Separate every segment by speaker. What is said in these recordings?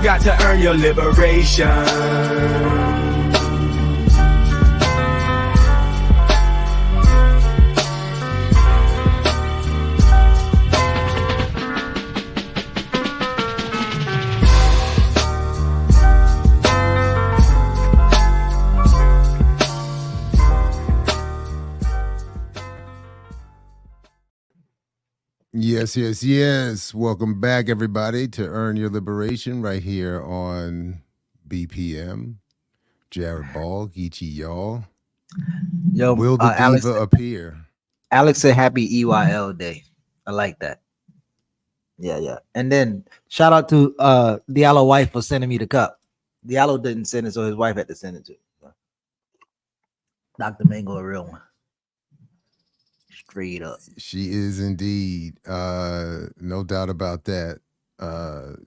Speaker 1: got to earn your liberation.
Speaker 2: Yes. Welcome back, everybody, to Earn Your Liberation right here on BPM. Jared Ball, Geechee, y'all.
Speaker 3: Yo,
Speaker 2: Will the
Speaker 3: Alex,
Speaker 2: diva appear?
Speaker 3: Alex said happy EYL day. I like that. Yeah. And then shout out to Diallo wife for sending me the cup. Diallo didn't send it, so his wife had to send it to Dr. Mango, a real one. Straight up.
Speaker 2: She is indeed. No doubt about that.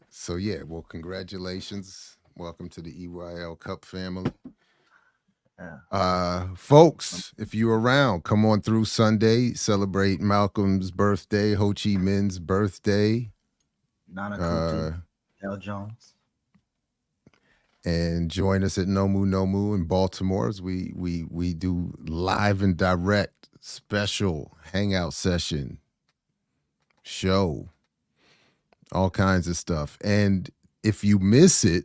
Speaker 2: So yeah, well, congratulations. Welcome to the EYL Cup family. Folks, if you're around, come on through Sunday, celebrate Malcolm's birthday, Ho Chi Minh's birthday.
Speaker 3: Nana Kuti, L. Jones.
Speaker 2: And join us at Nomu in Baltimore as we do live and direct special hangout session, show, all kinds of stuff. And if you miss it,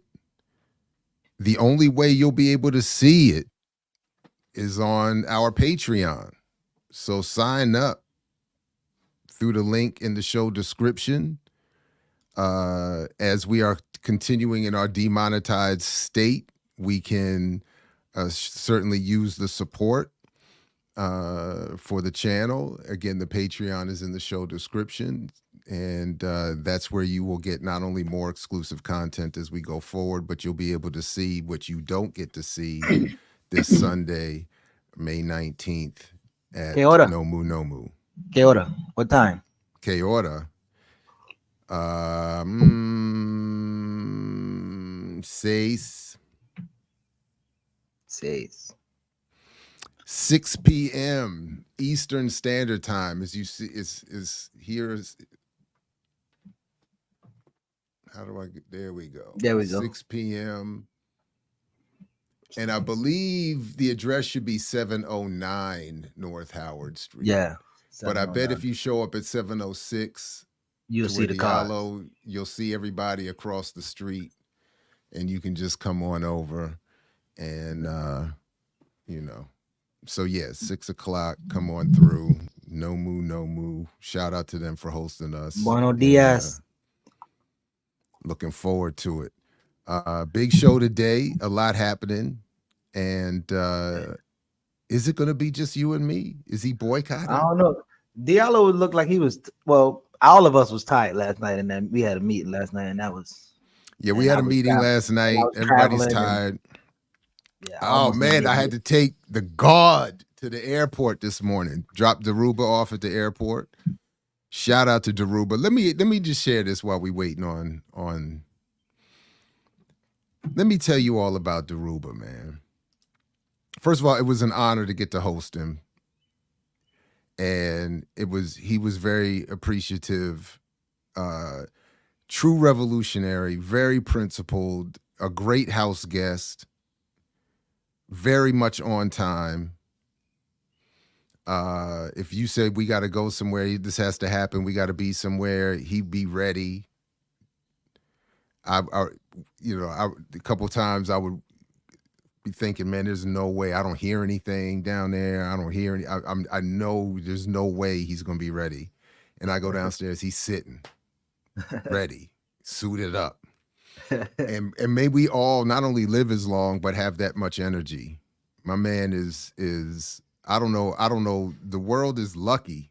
Speaker 2: the only way you'll be able to see it is on our Patreon. So sign up through the link in the show description. As we are continuing in our demonetized state, we can certainly use the support for the channel. Again, the Patreon is in the show description, and that's where you will get not only more exclusive content as we go forward, but you'll be able to see what you don't get to see this Sunday, May 19th at Nomu.
Speaker 3: Que hora? What time?
Speaker 2: Que hora? 6 p.m. Eastern Standard Time. As you see, is here. How do I get there? We go.
Speaker 3: There we go.
Speaker 2: 6 p.m. And I believe the address should be 709 North Howard Street.
Speaker 3: Yeah.
Speaker 2: But I bet if you show up at 706,
Speaker 3: you'll see the
Speaker 2: Diallo, you'll see everybody across the street, and you can just come on over and, So, yeah, 6 o'clock, come on through. Nomu. Shout out to them for hosting us.
Speaker 3: Buenos dias.
Speaker 2: Looking forward to it. Big show today, a lot happening. And is it going to be just you and me? Is he boycotting?
Speaker 3: I don't know. Diallo would look like he was, all of us was tired last night, and then we had a meeting last night, and that was.
Speaker 2: Yeah, we had a meeting last night. Everybody's tired. Oh, man, I had to take the guard to the airport this morning. Dropped Daruba off at the airport. Shout out to Daruba. Let me just share this while we waiting on. Let me tell you all about Daruba, man. First of all, it was an honor to get to host him. And he was very appreciative, true revolutionary, very principled, a great house guest, very much on time. If you said we got to go somewhere, this has to happen, we got to be somewhere, he'd be ready. A couple times I would be thinking, man, there's no way. I don't hear anything down there. I don't hear any. I know there's no way he's gonna be ready. And I go downstairs, he's sitting, ready, suited up. And may we all not only live as long, but have that much energy. My man is I don't know. The world is lucky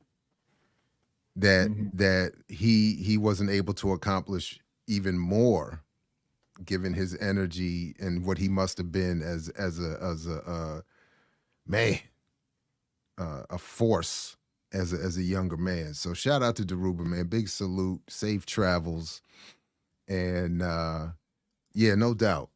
Speaker 2: that he wasn't able to accomplish even more, given his energy and what he must have been as a force as a younger man. So shout out to Daruba, man. Big salute, safe travels, and no doubt,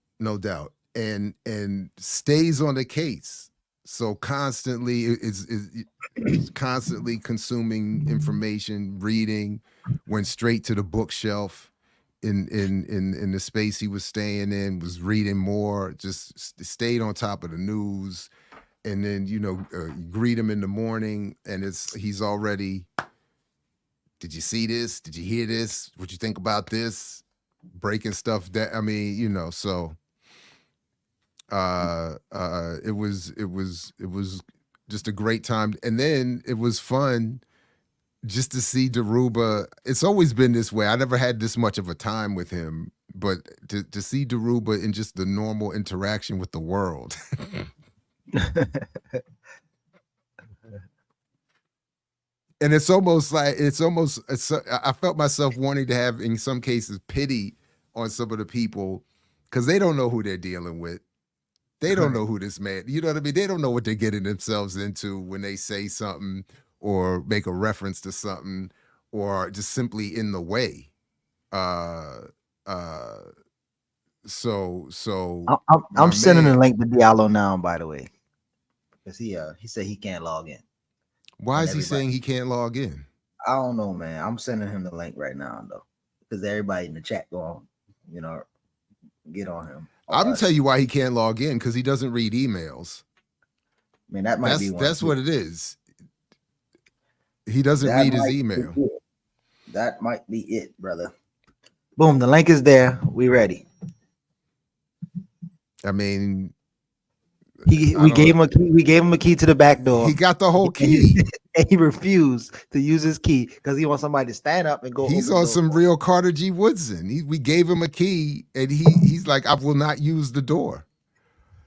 Speaker 2: and stays on the case. So constantly is constantly consuming information, reading, went straight to the bookshelf, in the space he was staying in, was reading more, just stayed on top of the news. And then, you greet him in the morning and he's already, did you see this? Did you hear this? What you think about this? Breaking stuff that, I mean, so it was just a great time. And then it was fun just to see Daruba. It's always been this way. I never had this much of a time with him, but to see Daruba in just the normal interaction with the world. And it's almost like I felt myself wanting to have, in some cases, pity on some of the people because they don't know who they're dealing with. They don't know who this man, you know what I mean? They don't know what they're getting themselves into when they say something or make a reference to something or just simply in the way. So
Speaker 3: I'm sending a link to Diallo now, by the way, because he said he can't log in.
Speaker 2: Why is he saying he can't log in?
Speaker 3: I don't know, man. I'm sending him the link right now, though, because everybody in the chat going, get on him.
Speaker 2: I'm gonna tell you why he can't log in, because he doesn't read emails.
Speaker 3: I mean, that might be one.
Speaker 2: That's what it is. He doesn't read his email.
Speaker 3: That might be it, brother. Boom, the link is there. We ready.
Speaker 2: I mean,
Speaker 3: we gave him a key. We gave him a key to the back door.
Speaker 2: He got the whole key.
Speaker 3: And he refused to use his key because he wants somebody to stand up and go.
Speaker 2: He's on some real Carter G. Woodson. We gave him a key, and he's like, I will not use the door.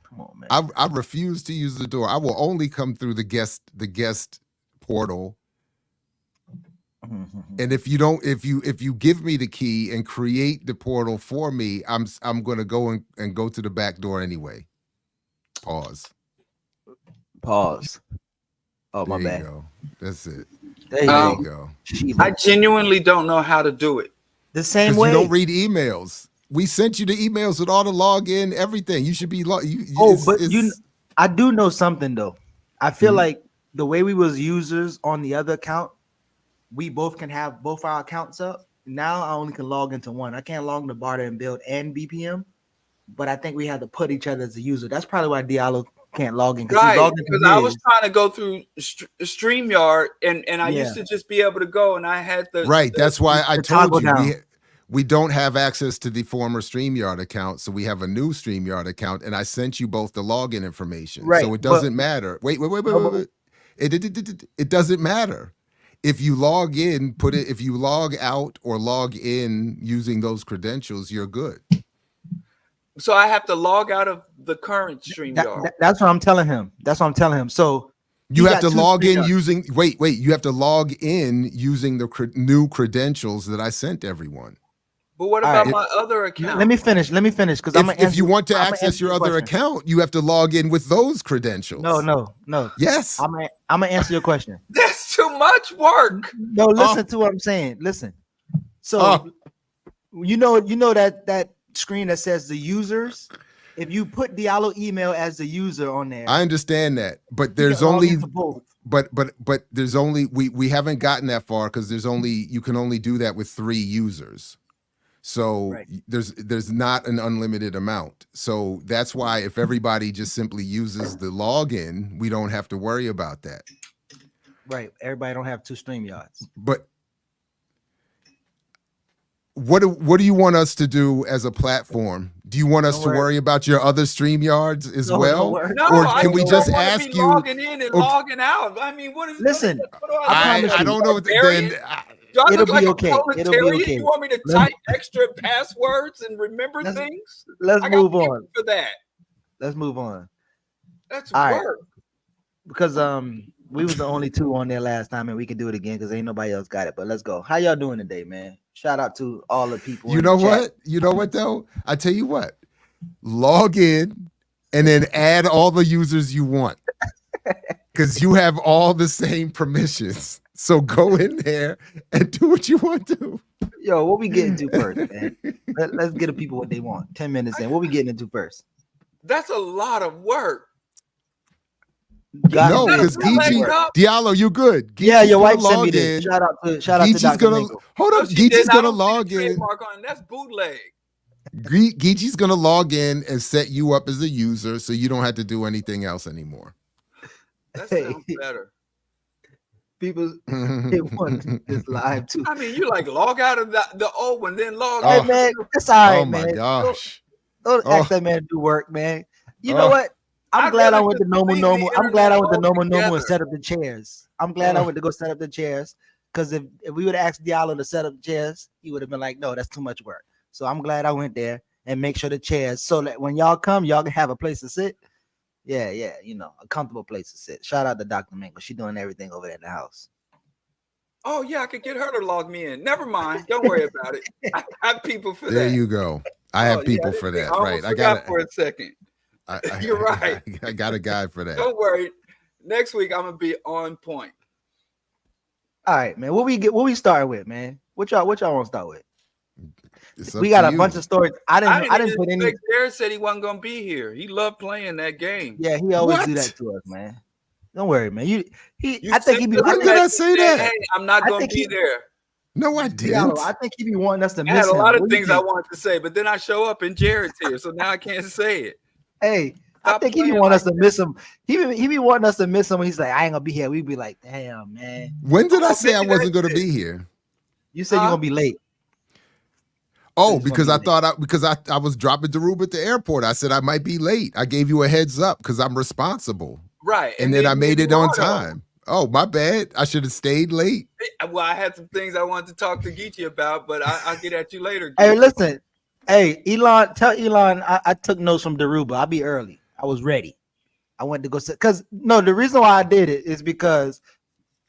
Speaker 3: Come on, man.
Speaker 2: I refuse to use the door. I will only come through the guest portal. And if you give me the key and create the portal for me, I'm gonna go and go to the back door anyway. Pause.
Speaker 3: Oh, my bad.
Speaker 2: Go. That's it.
Speaker 3: There you
Speaker 2: go.
Speaker 4: I genuinely don't know how to do it.
Speaker 3: The same way.
Speaker 2: You don't read emails. We sent you the emails with all the login, everything. You should be
Speaker 3: I do know something though. I feel like the way we was users on the other account, we both can have both our accounts up. Now I only can log into one. I can't log into Barter and Build and BPM, but I think we had to put each other as a user. That's probably why Diallo can't log in.
Speaker 4: Right, because I was trying to go through StreamYard and I used to just be able to go and I had the
Speaker 2: right. That's why I told you we don't have access to the former StreamYard account, so we have a new StreamYard account, and I sent you both the login information. Right, so it doesn't matter. Wait. It doesn't matter. If you log in, if you log out or log in using those credentials, you're good.
Speaker 4: So I have to log out of the current StreamYard.
Speaker 3: That's what I'm telling him. So
Speaker 2: you have to log in using you have to log in using the new credentials that I sent everyone.
Speaker 4: But what about my other account?
Speaker 3: Let me finish because
Speaker 2: if you want to access your other account, you have to log in with those credentials.
Speaker 3: No.
Speaker 2: Yes.
Speaker 3: I'm gonna answer your question.
Speaker 4: That's too much work.
Speaker 3: No, listen to what I'm saying. Listen. So you know that screen that says the users. If you put Diallo email as the user on there,
Speaker 2: I understand that, but there's only but there's only we haven't gotten that far because you can only do that with 3 users. So there's not an unlimited amount. So that's why if everybody just simply uses the login, we don't have to worry about that.
Speaker 3: Right. Everybody don't have 2 StreamYards.
Speaker 2: But what do you want us to do as a platform? Do you want us to worry about your other StreamYards as well?
Speaker 4: No,
Speaker 2: or can we just ask you
Speaker 4: logging in and logging out? I mean, what is
Speaker 3: listen?
Speaker 2: I don't know.
Speaker 3: It'll be okay. It'll be okay.
Speaker 4: You want me to type extra passwords and remember things?
Speaker 3: Let's move on.
Speaker 4: For that.
Speaker 3: Let's move on.
Speaker 4: That's
Speaker 3: all
Speaker 4: work.
Speaker 3: Right. Because we was the only 2 on there last time, and we can do it again because ain't nobody else got it. But let's go. How y'all doing today, man? Shout out to all the people.
Speaker 2: You know what? You know what though? I tell you what. Log in and then add all the users you want. Because you have all the same permissions. So go in there and do what you want to.
Speaker 3: Yo, what we getting to first, man? Let's get the people what they want. 10 minutes in. What we getting into first?
Speaker 4: That's a lot of work.
Speaker 2: No, because Geechee, Diallo, you good. Geechee's
Speaker 3: yeah, your wife sent me this. Shout out to
Speaker 2: Geechee's
Speaker 3: Dr.
Speaker 2: gonna
Speaker 3: Mingle.
Speaker 2: hold up. Geechee's gonna log in.
Speaker 4: Trademark on that's bootleg.
Speaker 2: Geechee's gonna log in and set you up as a user, so you don't have to do anything else anymore.
Speaker 4: That sounds better.
Speaker 3: People they want this live too.
Speaker 4: I mean, you like log out of the old one, then log.
Speaker 3: Hey man, that's all right, man.
Speaker 2: Oh my gosh!
Speaker 3: Don't ask that man to do work, man. You know what? I'm glad I went to normal. I'm glad I went to normal and set up the chairs. I'm glad I went to go set up the chairs, because if we would have asked Diallo to set up the chairs, he would have been like, no, that's too much work. So I'm glad I went there and make sure the chairs, so that when y'all come, y'all can have a place to sit. Yeah, you know, a comfortable place to sit. Shout out to Dr. Mingle. She's doing everything over there in the house.
Speaker 4: Oh yeah, I could get her to log me in. Never mind. Don't worry about it. I have people for that.
Speaker 2: There you go. I have people for that. Right. I got
Speaker 4: for a second. You're right.
Speaker 2: I got a guy for that.
Speaker 4: Don't worry. Next week I'm gonna be on point.
Speaker 3: All right, man. What we starting with, man? What y'all want to start with? We got a bunch of stories. I didn't put any.
Speaker 4: Jared said he wasn't gonna be here. He loved playing that game.
Speaker 3: Yeah, he always do that to us, man. Don't worry, man.
Speaker 2: When did I say that?
Speaker 4: Hey, I'm not gonna be there.
Speaker 2: No, I didn't.
Speaker 3: Yeah, I think he be wanting us to miss
Speaker 4: I had a lot
Speaker 3: him.
Speaker 4: of things I wanted to say, but then I show up and Jared's here, so now I can't say it.
Speaker 3: Hey, I think he be wanting us to miss him. He be wanting us to miss him when he's like, I ain't gonna be here. We'd be like, damn, man.
Speaker 2: When did I say I wasn't gonna be here?
Speaker 3: You said you're gonna be late.
Speaker 2: Oh, because I thought I was dropping Daruba at the airport. I said I might be late. I gave you a heads up because I'm responsible.
Speaker 4: Right.
Speaker 2: And then I made it on time. Oh, my bad. I should have stayed late.
Speaker 4: Well, I had some things I wanted to talk to Geechee about, but I'll get at you later.
Speaker 3: Hey, listen. Hey, Elon, tell Elon I took notes from Daruba. I'll be early. I was ready. I went to go sit. The reason why I did it is because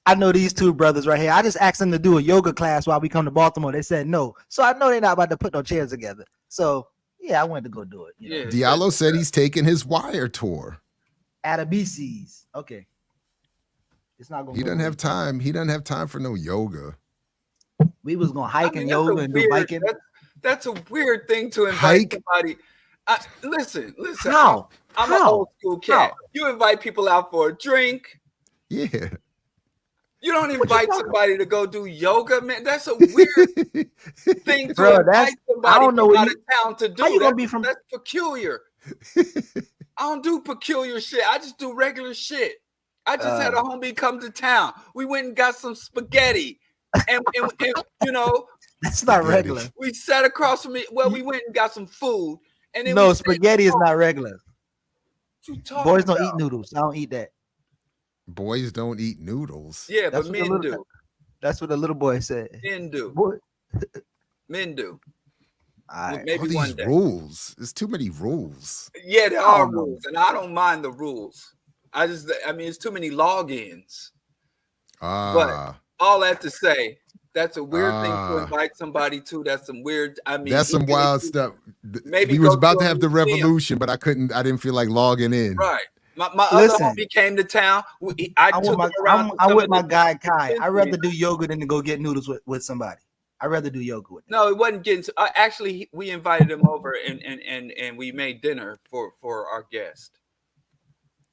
Speaker 3: I know these two brothers right here. I just asked them to do a yoga class while we come to Baltimore. They said no. So I know they're not about to put no chairs together. So, yeah, I went to go do it.
Speaker 4: Yeah,
Speaker 2: Diallo said he's taking his wire tour.
Speaker 3: At a BC's. Okay. It's not gonna.
Speaker 2: He doesn't have time. He doesn't have time for no yoga.
Speaker 3: We was gonna hike and yoga and do biking.
Speaker 4: That's a weird thing to invite somebody. Listen.
Speaker 3: How?
Speaker 4: I'm an old school cat. You invite people out for a drink.
Speaker 2: Yeah.
Speaker 4: You don't invite somebody to go do yoga, man. That's a weird thing to invite somebody out of town to do. That's peculiar. I don't do peculiar shit. I just do regular shit. I just had a homie come to town. We went and got some spaghetti, and you know
Speaker 3: that's not regular.
Speaker 4: We sat across from it. Well, we went and got some food, and then
Speaker 3: no spaghetti is not regular. Boys don't
Speaker 4: eat
Speaker 3: noodles. I don't eat that.
Speaker 2: Boys don't eat noodles.
Speaker 4: Yeah, but men do.
Speaker 3: That's what the little boy said.
Speaker 4: Men do. Men do.
Speaker 2: Maybe these rules. There's too many rules.
Speaker 4: Yeah, there are rules, and I don't mind the rules. I mean, it's too many logins. But all that to say, that's a weird thing to invite somebody to. That's some weird. I mean,
Speaker 2: that's some wild stuff. Maybe we was about to have the revolution, but I didn't feel like logging in.
Speaker 4: Right. My other homie came to town.
Speaker 3: I'm with my guy Kai. I'd rather do yoga than to go get noodles with somebody. I'd rather do yoga with them.
Speaker 4: No, it wasn't getting. Actually, we invited him over and we made dinner for our guest.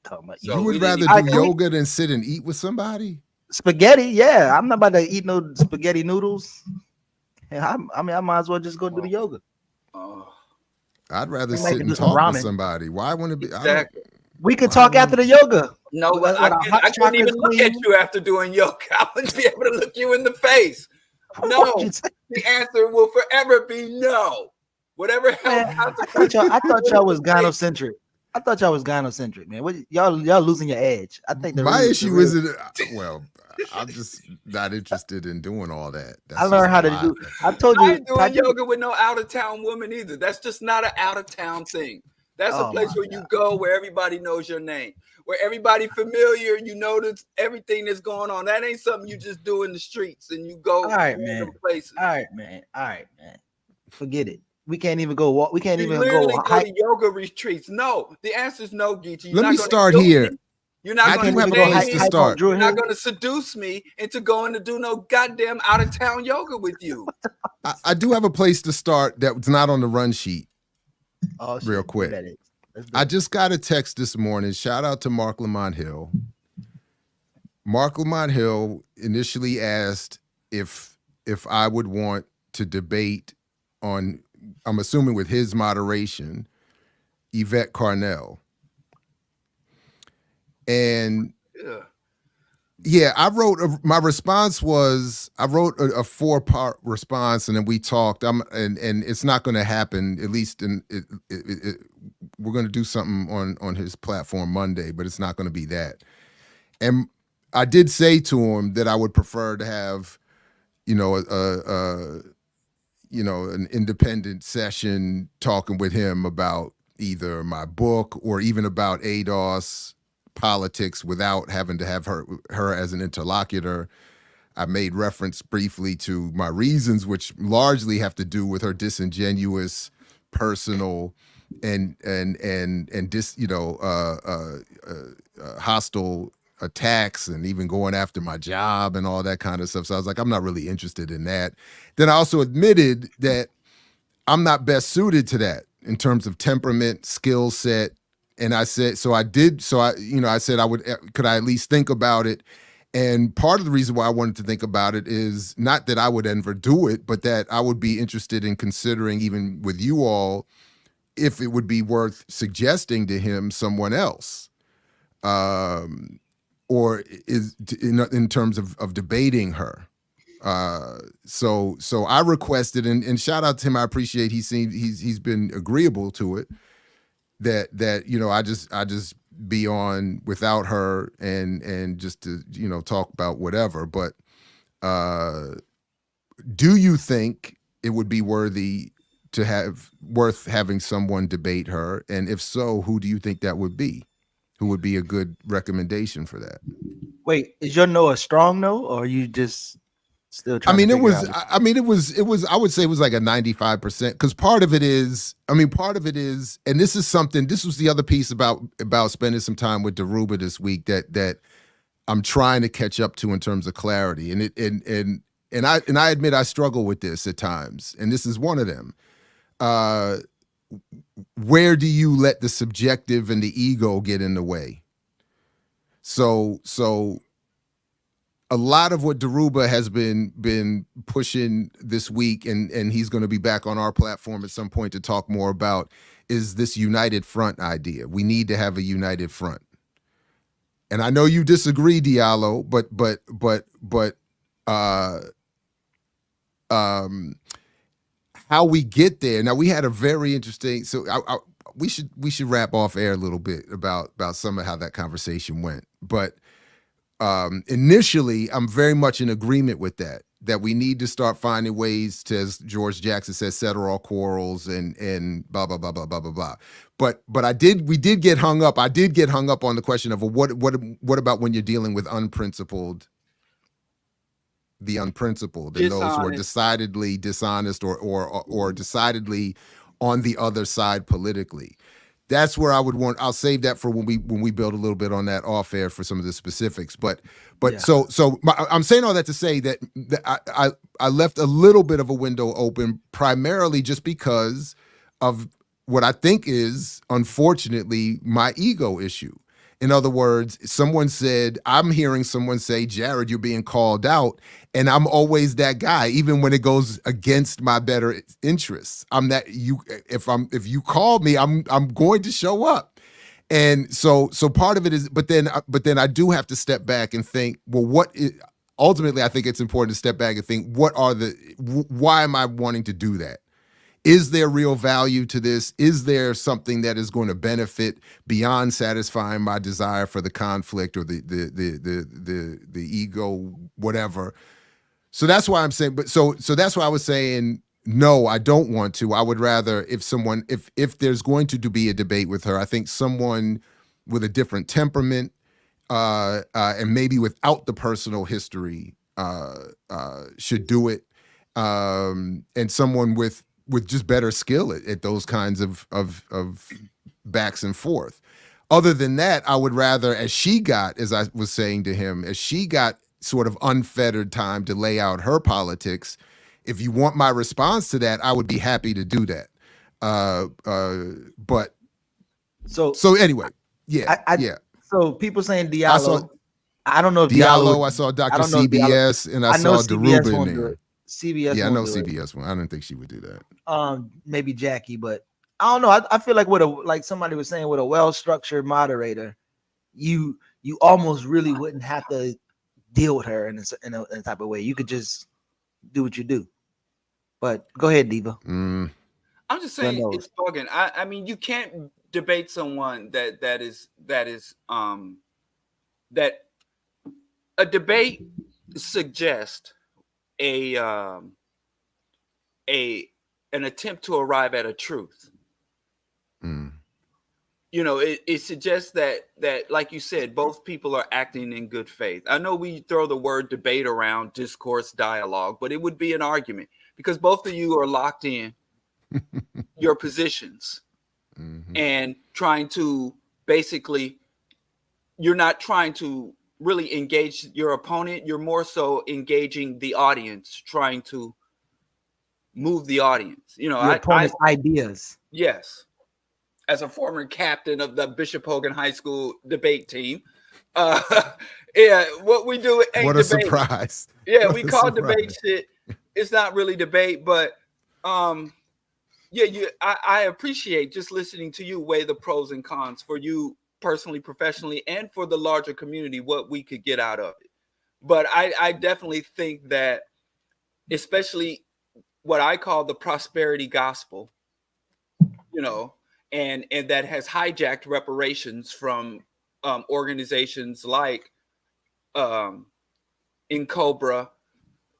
Speaker 2: So you would rather do yoga than sit and eat with somebody?
Speaker 3: Spaghetti, yeah. I'm not about to eat no spaghetti noodles. I might as well just go do the yoga.
Speaker 2: I'd rather sit and talk with somebody. Why wouldn't it be?
Speaker 4: Exactly.
Speaker 3: We could talk after the yoga.
Speaker 4: No, I couldn't even look at you after doing yoga. I wouldn't be able to look you in the face. No, the answer will forever be no. Whatever hell.
Speaker 3: I thought y'all was gynocentric. I thought y'all was gynocentric, man. What y'all losing your edge. I think
Speaker 2: my issue isn't. Well, I'm just not interested in doing all that.
Speaker 3: I learned how to do. I told you.
Speaker 4: I ain't doing yoga with no out of town woman either. That's just not an out of town thing. That's a place where you go where everybody knows your name, where everybody familiar. You know everything that's going on. That ain't something you just do in the streets and you go.
Speaker 3: All right, man.
Speaker 4: Places.
Speaker 3: All right, man. Forget it. We can't even go walk. We can't even
Speaker 4: go
Speaker 3: to
Speaker 4: yoga retreats. No, the answer is no, Geechee.
Speaker 2: Let me start here.
Speaker 4: You're not going to
Speaker 2: have a place to start.
Speaker 4: You're not going to seduce me into going to do no goddamn out of town yoga with you.
Speaker 2: I do have a place to start that's not on the run sheet.
Speaker 3: Oh,
Speaker 2: real quick. I just got a text this morning. Shout out to Mark Lamont Hill. Mark Lamont Hill initially asked if I would want to debate on, I'm assuming with his moderation, Yvette Carnell. And yeah, I wrote, my response was, I wrote a 4-part response, and then we talked. And it's not going to happen, at least we're going to do something on his platform Monday, but it's not going to be that. And I did say to him that I would prefer to have, an independent session talking with him about either my book or even about ADOS politics without having to have her as an interlocutor. I made reference briefly to my reasons, which largely have to do with her disingenuous, personal, and hostile attacks, and even going after my job and all that kind of stuff. So I was like, I'm not really interested in that. Then I also admitted that I'm not best suited to that in terms of temperament, skill set. And I said, I said could I at least think about it? And part of the reason why I wanted to think about it is not that I would ever do it, but that I would be interested in considering, even with you all, if it would be worth suggesting to him someone else, or is in terms of debating her. So I requested, and shout out to him. I appreciate he's been agreeable to it. That I just be on without her and just to talk about whatever. But do you think it would be worth having someone debate her? And if so, who do you think that would be? Who would be a good recommendation for that?
Speaker 3: Wait, is your no a strong no, or are you just still trying
Speaker 2: it was I would say it was like a 95%, because part of it is, and this was the other piece about spending some time with Daruba this week that I'm trying to catch up to in terms of clarity. And I admit I struggle with this at times, and this is one of them. Where do you let the subjective and the ego get in the way? So a lot of what Daruba has been pushing this week, and he's going to be back on our platform at some point to talk more about, is this united front idea. We need to have a united front. And I know you disagree, Diallo, but how we get there. Now, we had a very interesting, we should wrap off air a little bit about some of how that conversation went. But initially, I'm very much in agreement with that we need to start finding ways to, as George Jackson says, settle all quarrels and blah, blah, blah, blah, blah, blah, blah. But we did get hung up. I did get hung up on the question of, well, what about when you're dealing with the unprincipled, and those who are decidedly dishonest or decidedly on the other side politically. That's where I'll save that for when we build a little bit on that off air for some of the specifics. But yeah. I'm saying all that to say that I left a little bit of a window open, primarily just because of what I think is, unfortunately, my ego issue. In other words, I'm hearing someone say, Jared, you're being called out. And I'm always that guy, even when it goes against my better interests. If you call me, I'm going to show up. And so part of it is, but then I do have to step back and think, well, ultimately, I think it's important to step back and think, why am I wanting to do that? Is there real value to this? Is there something that is going to benefit beyond satisfying my desire for the conflict or the ego, whatever? So that's why I'm saying, so that's why I was saying, no, I don't want to. I would rather, if there's going to be a debate with her, I think someone with a different temperament, and maybe without the personal history, should do it. And someone with just better skill at those kinds of backs and forth. Other than that, I would rather, as I was saying to him, as she got sort of unfettered time to lay out her politics, if you want my response to that, I would be happy to do that. So anyway, yeah.
Speaker 3: So people saying Diallo, I don't know if
Speaker 2: Diallo. I saw Dr. CBS, and I saw Daruba in there.
Speaker 3: CBS.
Speaker 2: Yeah, I know CBS one. I didn't think she would do that.
Speaker 3: Maybe Jackie, but I don't know. I feel like like somebody was saying, with a well-structured moderator, you almost really wouldn't have to deal with her in a type of way. You could just do what you do. But go ahead, Diva.
Speaker 4: I'm just saying it's bugging. I mean, you can't debate someone that a debate suggests an attempt to arrive at a truth. You know, it suggests that, like you said, both people are acting in good faith. I know we throw the word debate around, discourse, dialogue, but it would be an argument because both of you are locked in your positions and trying to basically, you're not trying to really engage your opponent. You're more so engaging the audience, trying to move the audience. You know,
Speaker 3: your opponent's ideas.
Speaker 4: Yes. As a former captain of the Bishop Hogan High School debate team, yeah, what we do ain't
Speaker 2: what a
Speaker 4: debate.
Speaker 2: Surprise.
Speaker 4: Yeah,
Speaker 2: what
Speaker 4: we call debate shit. It's not really debate, but yeah, I appreciate just listening to you weigh the pros and cons for you personally, professionally, and for the larger community, what we could get out of it. But I definitely think that, especially what I call the prosperity gospel, you know, and that has hijacked reparations from organizations like In Cobra,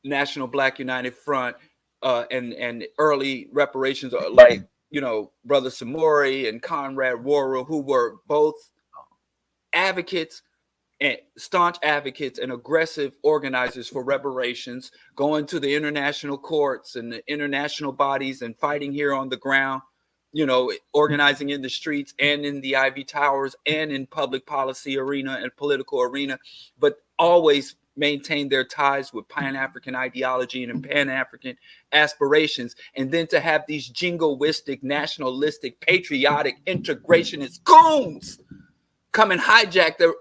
Speaker 4: National Black United Front, and early reparations like, you know, Brother Samori and Conrad Worrell, who were both advocates and staunch advocates and aggressive organizers for reparations, going to the international courts and the international bodies and fighting here on the ground, you know, organizing in the streets and in the Ivy Towers and in public policy arena and political arena, but always maintain their ties with Pan-African ideology and Pan-African aspirations. And then to have these jingoistic, nationalistic, patriotic, integrationist goons come and hijack the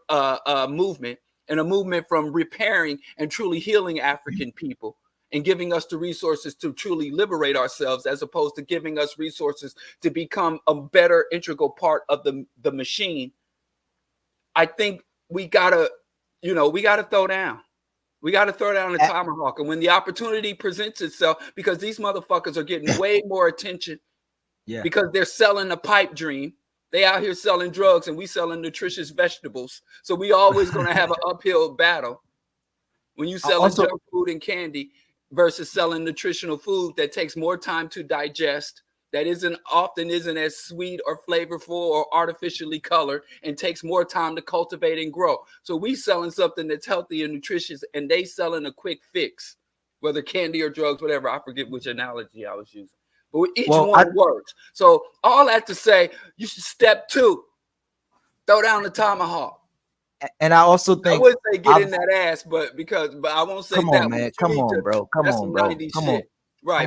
Speaker 4: movement, and a movement from repairing and truly healing African people and giving us the resources to truly liberate ourselves, as opposed to giving us resources to become a better integral part of the machine. I think we gotta throw down. We got to throw down the tomahawk. And when the opportunity presents itself, because these motherfuckers are getting way more attention because they're selling a pipe dream. They out here selling drugs and we selling nutritious vegetables. So we always going to have an uphill battle when you sell junk food and candy versus selling nutritional food that takes more time to digest, that often isn't as sweet or flavorful or artificially colored, and takes more time to cultivate and grow. So we selling something that's healthy and nutritious, and they selling a quick fix, whether candy or drugs, whatever. I forget which analogy I was using, but each one works. So all that to say, you should step 2, throw down the tomahawk.
Speaker 3: And I also think
Speaker 4: I would say get in that ass, but I won't say
Speaker 3: come
Speaker 4: that.
Speaker 3: On, man. Come on, bro. Come on, bro. Come on.
Speaker 4: Right.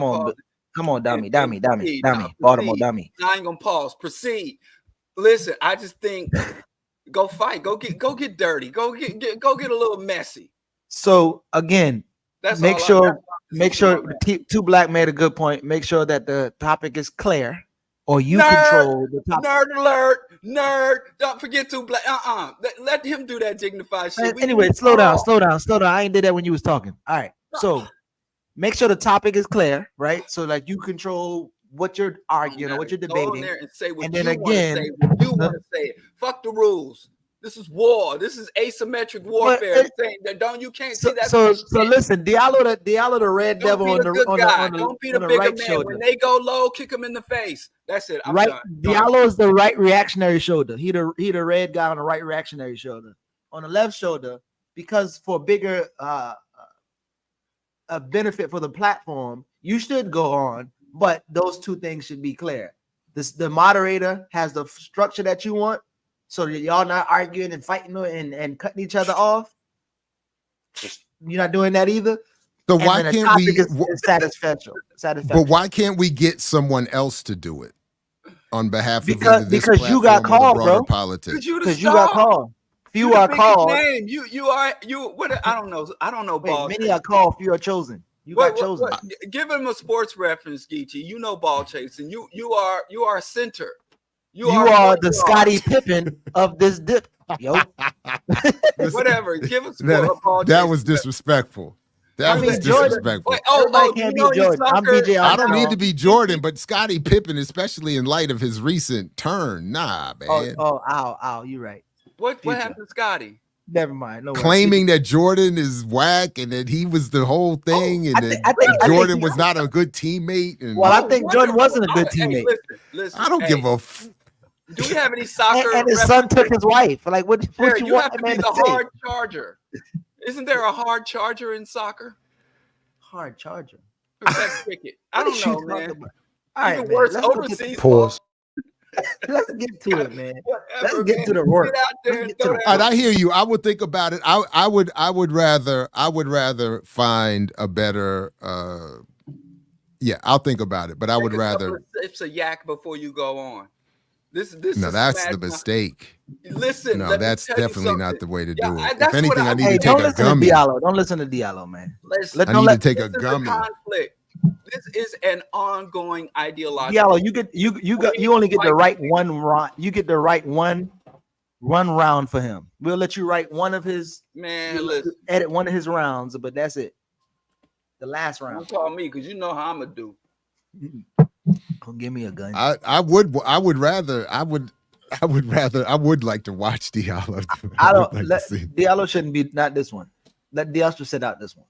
Speaker 3: Come on, dummy. Baltimore dummy.
Speaker 4: I ain't gonna pause. Proceed. Listen, I just think go fight. Go get dirty. Go get a little messy.
Speaker 3: So again, make sure Two Black made a good point. Make sure that the topic is clear, or you control the topic.
Speaker 4: Nerd alert. Nerd. Don't forget Two Black. Let him do that dignified shit.
Speaker 3: Anyway, slow down. I ain't did that when you was talking. All right. So make sure the topic is clear, right? So like you control what you're arguing or what you're debating.
Speaker 4: And say what
Speaker 3: and then
Speaker 4: you
Speaker 3: again,
Speaker 4: you want to say. Fuck the rules. This is war. This is asymmetric warfare. You can't see that.
Speaker 3: So listen, Diallo the red devil on the
Speaker 4: don't be the bigger
Speaker 3: right
Speaker 4: man.
Speaker 3: shoulder.
Speaker 4: When they go low, kick him in the face. That's it. I'm done.
Speaker 3: Diallo is the right reactionary shoulder. He the red guy on the right reactionary shoulder. On the left shoulder, because for bigger a benefit for the platform, you should go on, but those two things should be clear. The moderator has the structure that you want, so that y'all not arguing and fighting and cutting each other off. You're not doing that either.
Speaker 2: So why can't we?
Speaker 3: Is satisfaction.
Speaker 2: But why can't we get someone else to do it on behalf of
Speaker 3: because you got called, bro?
Speaker 2: Politics?
Speaker 3: Because you got called. Few are called.
Speaker 4: Name. You are what? I don't know. Ball.
Speaker 3: Many are called, few are chosen. You got chosen.
Speaker 4: Give him a sports reference, Geechee. You know ball chasing. You are a center. You are the
Speaker 3: Scottie Pippen of this dip. Yo.
Speaker 4: Whatever. Give us a ball.
Speaker 2: That was disrespectful. That was disrespectful.
Speaker 3: Can't be Jordan. I'm BJ.
Speaker 2: I don't need to be Jordan, but Scottie Pippen, especially in light of his recent turn, nah, man.
Speaker 3: Ow, you're right.
Speaker 4: What happened to Scottie?
Speaker 3: Never mind. No
Speaker 2: claiming that Jordan is whack and that he was the whole thing, and that Jordan was not a good teammate. And
Speaker 3: I think Jordan wasn't a good teammate.
Speaker 4: Listen,
Speaker 2: I don't give a.
Speaker 4: Do we have any soccer?
Speaker 3: And his son took his wife. Like what you want
Speaker 4: have to be the hard charger. Isn't there a hard charger in soccer?
Speaker 3: Hard charger.
Speaker 4: Cricket. I don't know, man.
Speaker 3: All right,
Speaker 4: even worse, overseas.
Speaker 2: Pause.
Speaker 3: Let's get to it, man. Let's get to the work.
Speaker 2: And I hear you. I would think about it. I would rather find a better. I'll think about it. But I would rather.
Speaker 4: It's a yak before you go on. This
Speaker 2: that's the mistake.
Speaker 4: Listen,
Speaker 2: no, that's definitely not the way to do it.
Speaker 4: If
Speaker 2: anything, I need to take a gummy.
Speaker 3: Don't listen to Diallo, man.
Speaker 2: I need to take a gummy.
Speaker 4: Conflict. This is an ongoing ideology.
Speaker 3: Diallo, you only get to write one round. You get to write one round for him. We'll let you write one of his edit one of his rounds, but that's it. The last round.
Speaker 4: Don't call me because you know how I'm gonna do.
Speaker 3: Don't give me a gun.
Speaker 2: I would like to watch Diallo.
Speaker 3: Diallo shouldn't be not this one. Let Diallo sit out this one.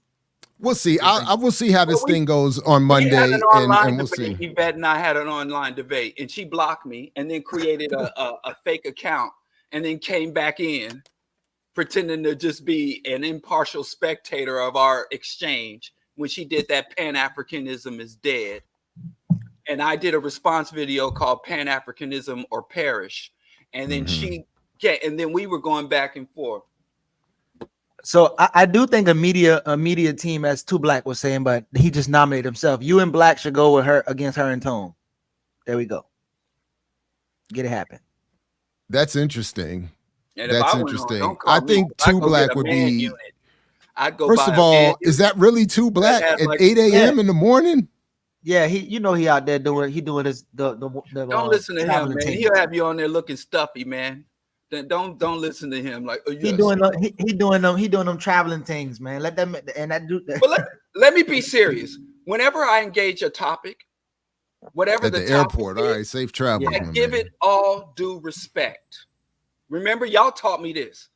Speaker 2: We'll see. I will see how this thing goes on Monday, and we'll see.
Speaker 4: Yvette and I had an online debate, and she blocked me, and then created a fake account, and then came back in, pretending to just be an impartial spectator of our exchange. When she did that, Pan-Africanism is dead. And I did a response video called Pan-Africanism or Perish. And then and then we were going back and forth.
Speaker 3: So I do think a media team, as Two Black was saying, but he just nominated himself. You and Black should go with her against her and Tone. There we go. Get it happen.
Speaker 2: That's interesting.
Speaker 4: And
Speaker 2: that's interesting. I think Two Black would be. I'd go. First of all, is that really Two Black at 8 a.m. in the morning?
Speaker 3: Yeah, he out there doing his the
Speaker 4: don't listen to him, man. He'll have you on there looking stuffy, man. Then don't listen to him. Like
Speaker 3: he doing them traveling things, man. Let them and that do.
Speaker 4: But let me be serious. Whenever I engage a topic, whatever
Speaker 2: at the airport, all right, safe travel.
Speaker 4: I give it all due respect. Remember, y'all taught me this.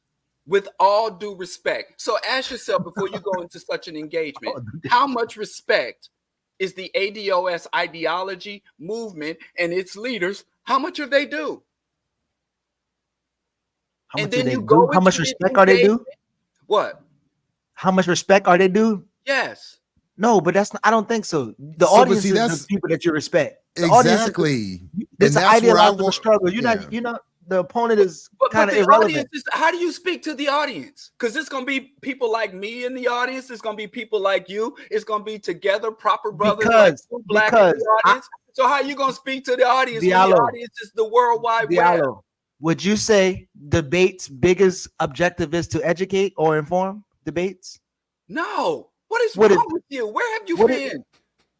Speaker 4: With all due respect. So ask yourself before you go into such an engagement, how much respect is the ADOS ideology movement and its leaders? How much are they due?
Speaker 3: And then you go. How much respect are they due?
Speaker 4: What?
Speaker 3: How much respect are they due?
Speaker 4: Yes.
Speaker 3: No, but that's not, I don't think so. The audience is the people that you respect.
Speaker 2: Exactly.
Speaker 3: It's an ideological struggle. You're not. The opponent is kind of irrelevant.
Speaker 4: How do you speak to the audience? Because it's going to be people like me in the audience. It's going to be people like you. It's going to be together, proper brothers, Black in the audience. So how are you going to speak to the audience?
Speaker 3: Diallo,
Speaker 4: when the audience is the worldwide web.
Speaker 3: Would you say debates' biggest objective is to educate or inform? Debates?
Speaker 4: No. What is wrong with you? Where have you been?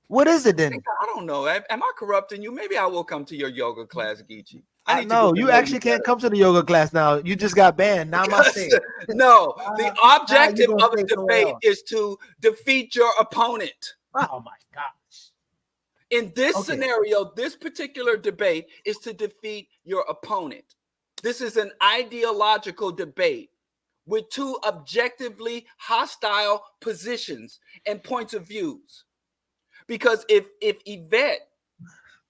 Speaker 3: What is it then?
Speaker 4: I don't know. Am I corrupting you? Maybe I will come to your yoga class, Geechee.
Speaker 3: I know you actually can't come to the yoga class now. You just got banned. Now my thing.
Speaker 4: No, the objective of a debate is to defeat your opponent.
Speaker 3: Oh my gosh.
Speaker 4: In this scenario, this particular debate is to defeat your opponent. This is an ideological debate with two objectively hostile positions and points of views. Because if Yvette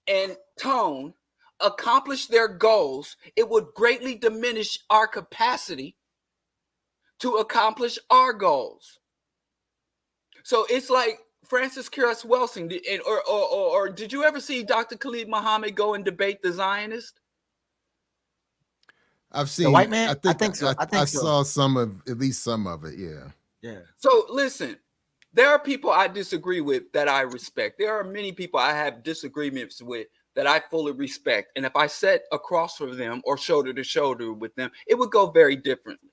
Speaker 4: and Tone accomplish their goals, it would greatly diminish our capacity to accomplish our goals. So it's like Francis Cress Welsing, or did you ever see Dr. Khalid Muhammad go and debate the Zionist?
Speaker 2: I've seen
Speaker 3: the white man.
Speaker 2: I think so. I saw at least some of it. Yeah.
Speaker 4: So listen, there are people I disagree with that I respect. There are many people I have disagreements with that I fully respect. And if I sat across from them or shoulder to shoulder with them, it would go very differently.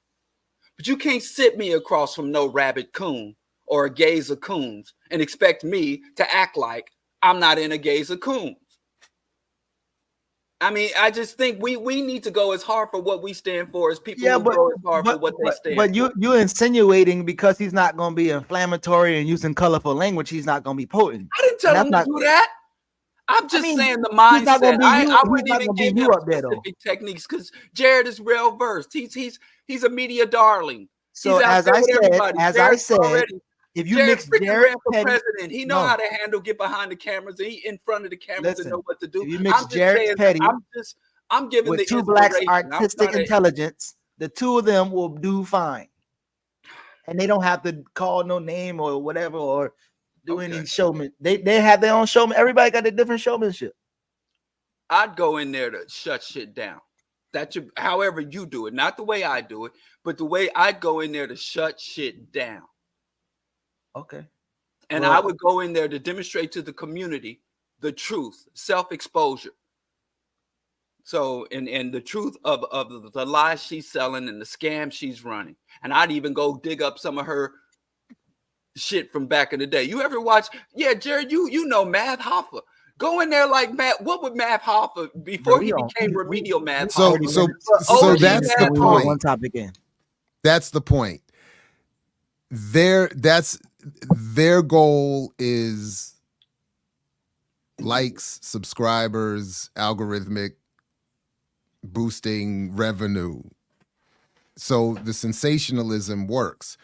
Speaker 4: But you can't sit me across from no rabid coon or a gaze of coons and expect me to act like I'm not in a gaze of coons. I mean, I just think we need to go as hard for what we stand for as people who go as hard for what they stand for.
Speaker 3: But you're insinuating because he's not going to be inflammatory and using colorful language, he's not going to be potent.
Speaker 4: I didn't tell him to do that. I'm just saying the mindset. I wouldn't even give him specific techniques because Jared is well versed. He's a media darling.
Speaker 3: So as I said, if you mix Jared
Speaker 4: ran for president, he know how to handle, get behind the cameras, and he in front of the cameras and know what to do.
Speaker 3: If you mix Jared Petty,
Speaker 4: I'm giving
Speaker 3: with
Speaker 4: the
Speaker 3: two blacks' artistic intelligence, the two of them will do fine, and they don't have to call no name or whatever or do any showman. They have their own showman. Everybody got a different showmanship.
Speaker 4: I'd go in there to shut shit down. However you do it, not the way I do it, but the way I'd go in there to shut shit down.
Speaker 3: Okay.
Speaker 4: And I would go in there to demonstrate to the community the truth, self-exposure. So, and the truth of the lies she's selling and the scam she's running. And I'd even go dig up some of her shit from back in the day. You ever watch? Yeah, Jared, you know Math Hoffa. Go in there like Matt. What would Math Hoffa before he became remedial Math?
Speaker 2: So that's the point.
Speaker 3: One topic in.
Speaker 2: That's the point. Their goal is likes, subscribers, algorithmic boosting revenue. So the sensationalism works.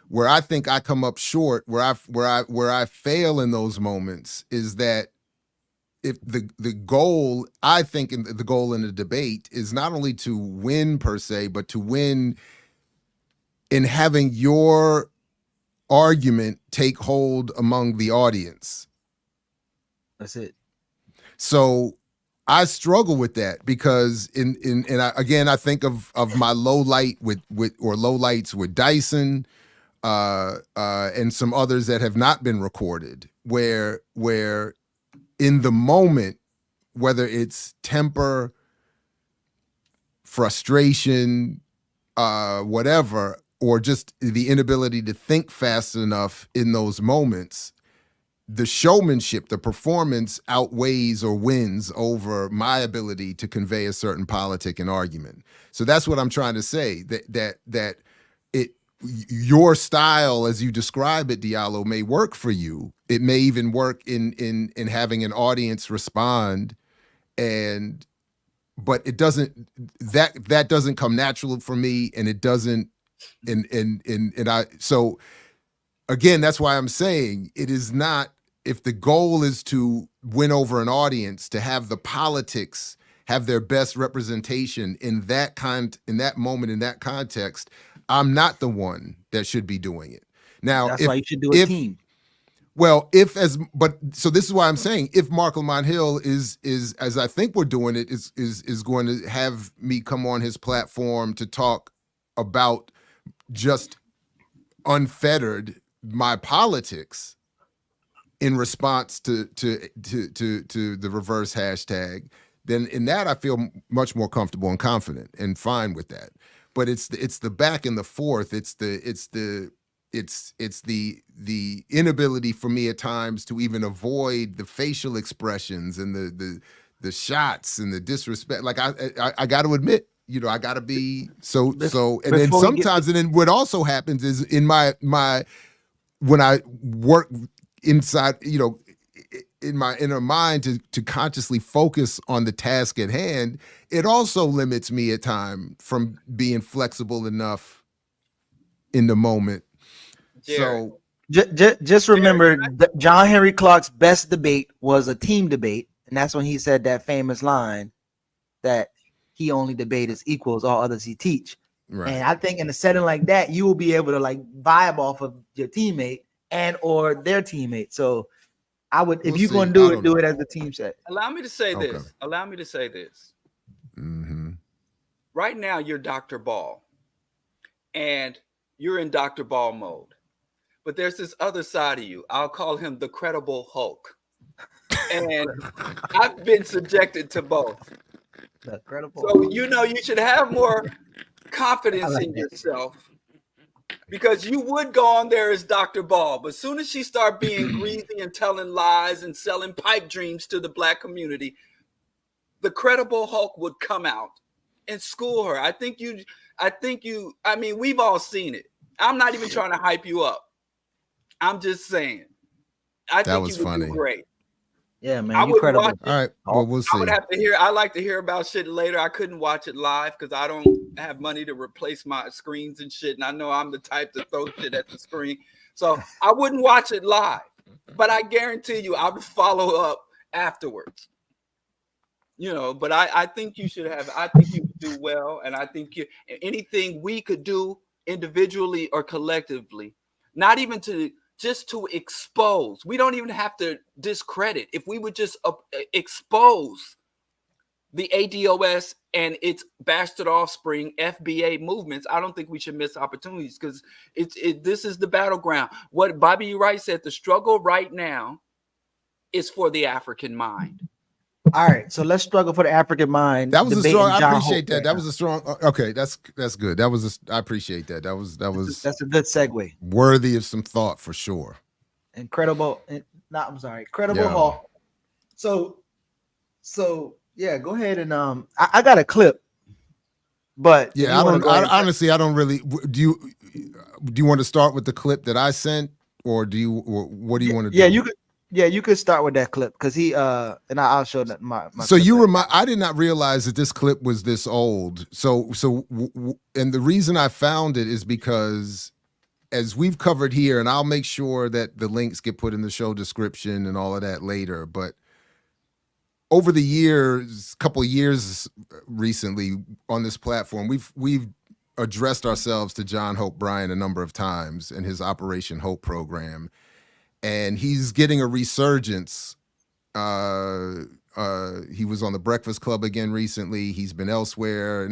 Speaker 2: Where I think I come up short, where I fail in those moments is that if the goal, I think the goal in a debate is not only to win per se, but to win in having your argument take hold among the audience.
Speaker 3: That's it.
Speaker 2: So I struggle with that because I think of my low lights with Dyson and some others that have not been recorded where in the moment, whether it's temper, frustration, whatever, or just the inability to think fast enough in those moments, the showmanship, the performance outweighs or wins over my ability to convey a certain politic and argument. So that's what I'm trying to say, that your style, as you describe it, Diallo, may work for you. It may even work in having an audience respond, but it doesn't. That doesn't come natural for me, and it doesn't. So again, that's why I'm saying it is not. If the goal is to win over an audience, to have the politics have their best representation in that moment, in that context, I'm not the one that should be doing it. Now,
Speaker 3: that's why you should do a team.
Speaker 2: Well, so this is why I'm saying if Mark Lamont Hill is as I think we're doing it, is going to have me come on his platform to talk about just unfettered my politics in response to the reverse hashtag, then in that I feel much more comfortable and confident and fine with that. But it's the back and the forth. It's the inability for me at times to even avoid the facial expressions and the shots and the disrespect. Like I got to admit, I got to be so. And then sometimes, and then what also happens is in my when I work inside, in my inner mind to consciously focus on the task at hand, it also limits me at time from being flexible enough in the moment.
Speaker 4: Jared.
Speaker 3: So just remember, John Henry Clark's best debate was a team debate, and that's when he said that famous line that he only debate his equals, all others he teach.
Speaker 2: Right.
Speaker 3: And I think in a setting like that, you will be able to vibe off of your teammate and or their teammate. So I would, if you're going to do it as a team set.
Speaker 4: Allow me to say this. Allow me to say this.
Speaker 2: Mm-hmm.
Speaker 4: Right now, you're Dr. Ball, and you're in Dr. Ball mode. But there's this other side of you. I'll call him the credible Hulk. And I've been subjected to both.
Speaker 3: The credible.
Speaker 4: So, you should have more confidence in yourself Because you would go on there as Dr. Ball, but as soon as she started being greasy and telling lies and selling pipe dreams to the black community, the credible Hulk would come out and school her. I mean, we've all seen it. I'm not even trying to hype you up. I'm just saying. I think you would do great.
Speaker 3: Yeah, man, you credible.
Speaker 2: All right, well, we'll see.
Speaker 4: I like to hear about shit later. I couldn't watch it live because I don't have money to replace my screens and shit. And I know I'm the type to throw shit at the screen. So I wouldn't watch it live. But I guarantee you I would follow up afterwards. But I think you should have. I think you would do well. And I think anything we could do individually or collectively, not even just to expose. We don't even have to discredit. If we would just expose the ADOS and its bastard offspring FBA movements, I don't think we should miss opportunities because this is the battleground. What Bobby E. Wright said, the struggle right now is for the African mind.
Speaker 3: All right, so let's struggle for the African mind.
Speaker 2: That was a strong. I appreciate that. That was a strong. Okay, that's good. I appreciate that. That's
Speaker 3: a good segue.
Speaker 2: Worthy of some thought for sure.
Speaker 3: Credible Hawk. So yeah, go ahead and I got a clip, but
Speaker 2: yeah, honestly, I don't really. Do you want to start with the clip that I sent, or what do you want to do?
Speaker 3: Yeah, you could. Yeah, you could start with that clip because he and I'll show that my
Speaker 2: so you I did not realize that this clip was this old. So and the reason I found it is because as we've covered here, and I'll make sure that the links get put in the show description and all of that later, but over the years, couple of years recently on this platform, we've addressed ourselves to John Hope Bryant a number of times in his Operation Hope program. And he's getting a resurgence. He was on the Breakfast Club again recently. He's been elsewhere.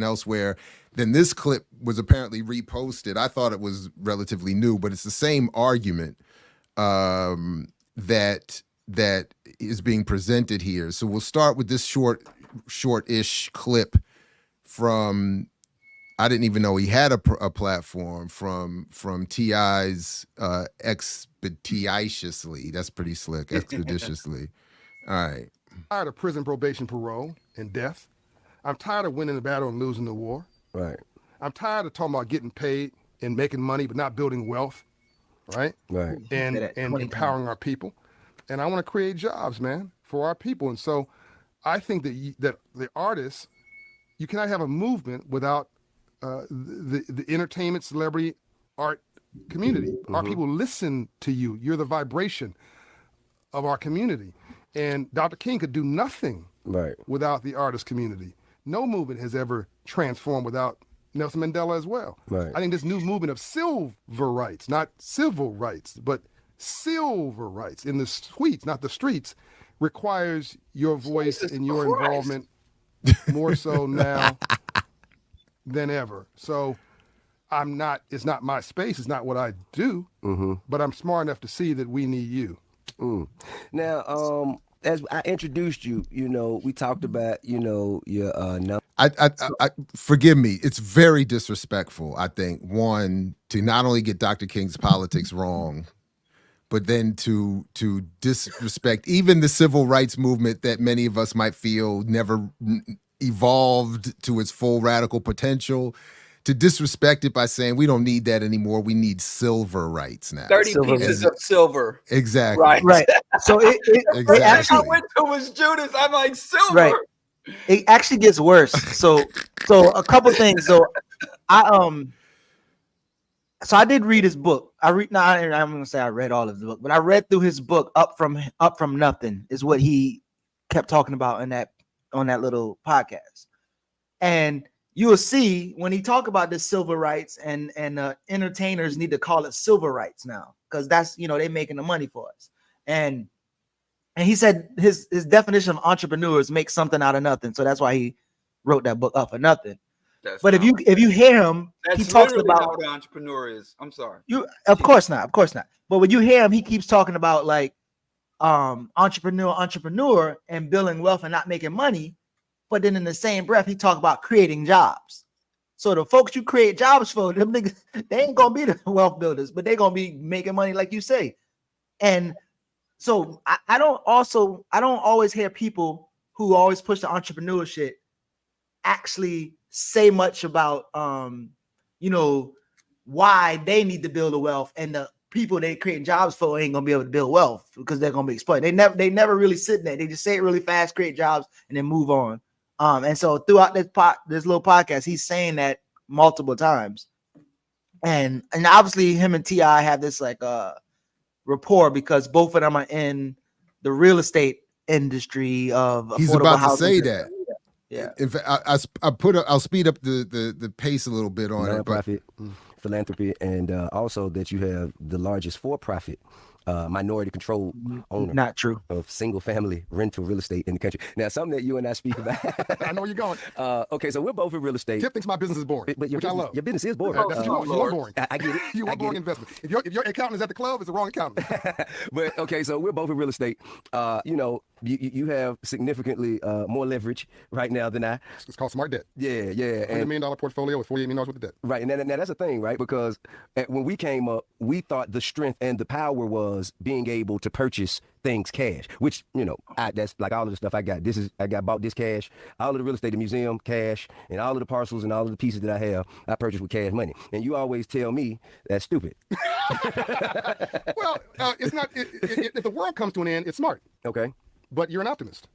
Speaker 2: Then this clip was apparently reposted. I thought it was relatively new, but it's the same argument that is being presented here. So we'll start with this short-ish clip from. I didn't even know he had a platform from T.I.'s Expeditiously. That's pretty slick. Expeditiously. All right.
Speaker 5: I'm tired of prison, probation, parole, and death. I'm tired of winning the battle and losing the war.
Speaker 6: Right.
Speaker 5: I'm tired of talking about getting paid and making money, but not building wealth. Right.
Speaker 6: Right.
Speaker 5: And empowering our people. And I want to create jobs, man, for our people. And so I think that the artists, you cannot have a movement without the entertainment, celebrity, art community. Mm-hmm. Our people listen to you. You're the vibration of our community. And Dr. King could do nothing without the artist community. No movement has ever transformed without Nelson Mandela as well.
Speaker 6: Right.
Speaker 5: I think this new movement of silver rights, not civil rights, but silver rights in the tweets, not the streets, requires your voice and your involvement more so now than ever. So it's not my space, it's not what I do, but I'm smart enough to see that we need you.
Speaker 6: Now, as I introduced you, we talked about, your
Speaker 2: I forgive me, it's very disrespectful, I think, one, to not only get Dr. King's politics wrong, but then to disrespect even the civil rights movement that many of us might feel never evolved to its full radical potential, to disrespect it by saying we don't need that anymore. We need silver rights now.
Speaker 4: 30 pieces of silver.
Speaker 2: Exactly.
Speaker 3: Right. So it actually,
Speaker 4: I went to was Judas. I'm like, silver.
Speaker 3: Right. It actually gets worse. So a couple things. So I did read his book. I'm gonna say I read all of the book, but I read through his book Up from Nothing is what he kept talking about on that little podcast. And you will see when he talk about this silver rights and entertainers need to call it silver rights now because that's they're making the money for us. And he said his definition of entrepreneurs make something out of nothing. So that's why he wrote that book Up for Nothing. But if you hear him, he talks about
Speaker 4: how the entrepreneur is. I'm sorry.
Speaker 3: Of course not. But when you hear him, he keeps talking about like entrepreneur and building wealth and not making money. But then in the same breath, he talked about creating jobs. So the folks you create jobs for, them niggas, they ain't gonna be the wealth builders, but they gonna be making money like you say. And so I don't always hear people who always push the entrepreneur shit actually say much about why they need to build the wealth, and the people they creating jobs for ain't gonna be able to build wealth because they're gonna be exploited. They never really sit there. They just say it really fast, create jobs, and then move on. And so throughout this little podcast, he's saying that multiple times. And obviously him and T.I. have this like rapport because both of them are in the real estate industry of
Speaker 2: he's about to say that.
Speaker 3: Yeah.
Speaker 2: In fact, I'll speed up the pace a little bit on it.
Speaker 6: Nonprofit philanthropy, and also that you have the largest for-profit minority controlled owner.
Speaker 3: Not true.
Speaker 6: Of single family rental real estate in the country. Now, something that you and I speak about.
Speaker 5: I know where you're going.
Speaker 6: Okay, so we're both in real estate.
Speaker 5: Tip thinks my business is boring,
Speaker 6: but
Speaker 5: which I love.
Speaker 6: Your business is boring.
Speaker 5: That's what you want. You want boring.
Speaker 6: I get it.
Speaker 5: You want boring investment. If your accountant is at the club, it's the wrong accountant.
Speaker 6: But okay, so we're both in real estate. You have significantly more leverage right now than I.
Speaker 5: It's called smart debt.
Speaker 6: Yeah.
Speaker 5: $100 million portfolio with $48 million worth of debt.
Speaker 6: Right, and now that's the thing, right? Because when we came up, we thought the strength and the power was being able to purchase things cash, which that's like all of the stuff I got. I bought this cash, all of the real estate, the museum, cash, and all of the parcels and all of the pieces that I have, I purchased with cash money. And you always tell me that's stupid.
Speaker 5: Well, it's not. If the world comes to an end, it's smart.
Speaker 6: Okay.
Speaker 5: But you're an optimist,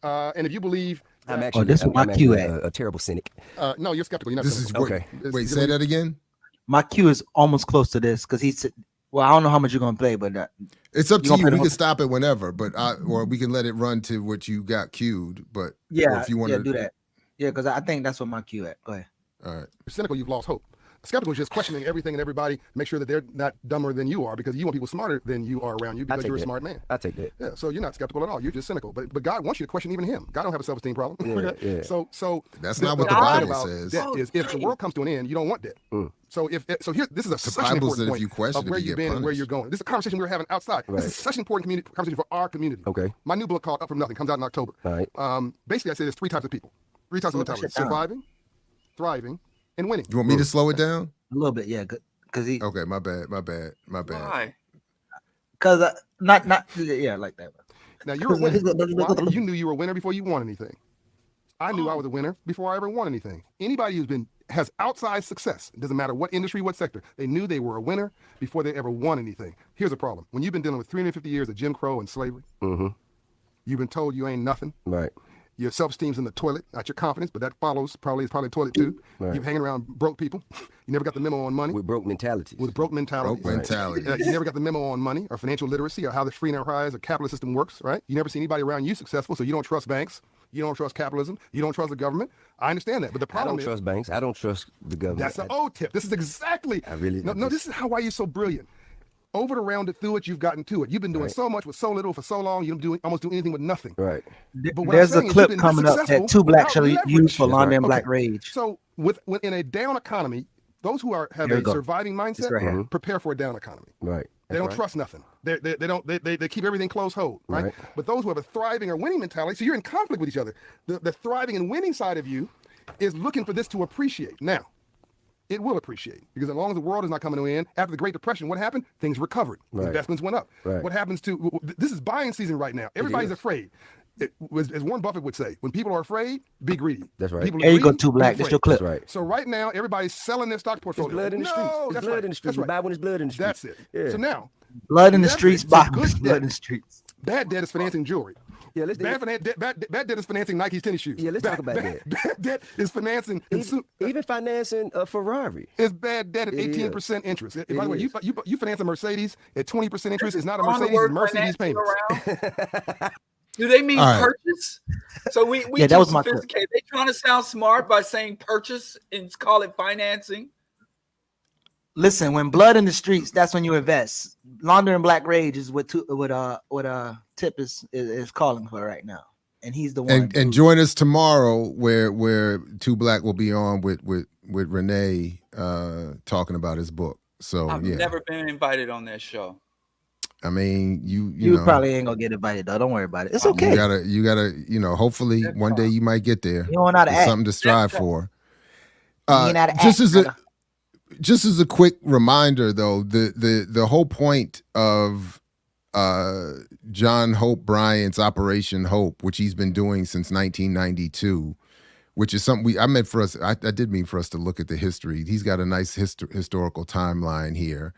Speaker 5: and if you believe,
Speaker 6: I'm actually,
Speaker 3: this is my cue at.
Speaker 6: A terrible cynic.
Speaker 5: No, you're skeptical. You're not
Speaker 2: This is
Speaker 5: skeptical.
Speaker 6: Okay.
Speaker 2: Wait, say that again.
Speaker 3: My cue is almost close to this because he said, well, I don't know how much you're gonna play, but
Speaker 2: It's up to
Speaker 3: You
Speaker 2: you.
Speaker 3: gonna
Speaker 2: We
Speaker 3: play
Speaker 2: can stop it whenever, or we can let it run to what you got queued. But or
Speaker 3: yeah,
Speaker 2: if you want to
Speaker 3: do that. Yeah, because I think that's what my cue at. Go ahead.
Speaker 2: All right.
Speaker 5: You're cynical, you've lost hope. Skeptical is just questioning everything and everybody, make sure that they're not dumber than you are because you want people smarter than you are around you because you're a smart man.
Speaker 6: I take that.
Speaker 5: Yeah, so you're not skeptical at all. You're just cynical. But God wants you to question even him. God don't have a self-esteem problem.
Speaker 6: Yeah.
Speaker 5: So
Speaker 2: That's not what the Bible says.
Speaker 5: Debt is if the world comes to an end, you don't want debt. So here, this is such an
Speaker 2: Bible
Speaker 5: important
Speaker 2: said if
Speaker 5: point
Speaker 2: you question
Speaker 5: of where
Speaker 2: it, you
Speaker 5: you've
Speaker 2: get
Speaker 5: been and where
Speaker 2: punished.
Speaker 5: you're going. This is a conversation we were having outside.
Speaker 6: Right.
Speaker 5: This is such an important conversation for our community.
Speaker 6: Okay.
Speaker 5: My new book called Up From Nothing comes out in October.
Speaker 6: All right.
Speaker 5: Basically, I say there's three types of people. Three types of mentalities: surviving, thriving, and winning.
Speaker 2: You want me to slow it down?
Speaker 3: A little bit, yeah, because he.
Speaker 2: Okay, my bad.
Speaker 4: Why?
Speaker 3: Because not like that.
Speaker 5: Now you're a winner. Why? You knew you were a winner before you won anything. I knew I was a winner before I ever won anything. Anybody has outsized success, it doesn't matter what industry, what sector, they knew they were a winner before they ever won anything. Here's the problem. When you've been dealing with 350 years of Jim Crow and slavery, you've been told you ain't nothing.
Speaker 6: Right.
Speaker 5: Your self-esteem's in the toilet, not your confidence, but that follows probably the toilet too.
Speaker 6: Right.
Speaker 5: You're hanging around broke people. You never got the memo on money.
Speaker 6: With broke mentalities.
Speaker 5: With broke mentality.
Speaker 2: Broke mentality.
Speaker 5: You never got the memo on money or financial literacy or how the free enterprise or capitalist system works, right? You never see anybody around you successful, so you don't trust banks. You don't trust capitalism. You don't trust the government. I understand that, but the problem is...
Speaker 6: I don't trust banks. I don't trust the government.
Speaker 5: That's the old tip. This is exactly... This is why you're so brilliant. Over it, around it, through it, you've gotten to it. You've been doing so much with so little for so long, you don't almost do anything with nothing.
Speaker 6: Right.
Speaker 5: But
Speaker 3: There's a clip coming up that Two Black shall use for London Black Rage.
Speaker 5: So in a down economy, those who have a surviving mindset prepare for a down economy.
Speaker 6: Right.
Speaker 5: They don't trust nothing. They keep everything close hold, right? But those who have a thriving or winning mentality, so you're in conflict with each other. The thriving and winning side of you is looking for this to appreciate. Now, it will appreciate because as long as the world is not coming to an end, after the Great Depression, what happened? Things recovered. Investments went up. What happens to this is buying season right now. Everybody's afraid. As Warren Buffett would say, when people are afraid, be greedy.
Speaker 6: That's right.
Speaker 3: There you go, Two Black. That's your clip.
Speaker 6: That's right.
Speaker 5: So right now, everybody's selling their stock portfolio.
Speaker 6: It's blood in the streets. It's blood in the streets. Buy when it's blood in the streets.
Speaker 5: That's it.
Speaker 6: Yeah.
Speaker 5: So now,
Speaker 3: blood in the streets. Buy blood in the streets.
Speaker 5: Bad debt is financing jewelry.
Speaker 6: Yeah,
Speaker 5: bad debt is financing Nike's tennis shoes.
Speaker 6: Yeah, let's talk about that.
Speaker 5: Bad debt is financing
Speaker 6: even financing a Ferrari.
Speaker 5: It's bad debt at 18% interest. By the way, you finance a Mercedes at 20% interest. It's not a Mercedes, it's Mercedes payments.
Speaker 4: Do they mean purchase? So we
Speaker 3: that was my
Speaker 4: sophisticated. They trying to sound smart by saying purchase and call it financing.
Speaker 3: Listen, when blood in the streets, that's when you invest. Launder and Black Rage is what Tip is calling for right now, and he's the one.
Speaker 2: And join us tomorrow, where Two Black will be on with Renee talking about his book. So
Speaker 4: I've never been invited on that show.
Speaker 2: I mean, you know,
Speaker 3: probably ain't gonna get invited though. Don't worry about it. It's okay.
Speaker 2: You gotta, hopefully one day you might get there.
Speaker 3: You don't know how to act.
Speaker 2: Something to strive for. Just as a quick reminder, though, the whole point of John Hope Bryant's Operation Hope, which he's been doing since 1992, which is something I did mean for us to look at the history. He's got a nice historical timeline here.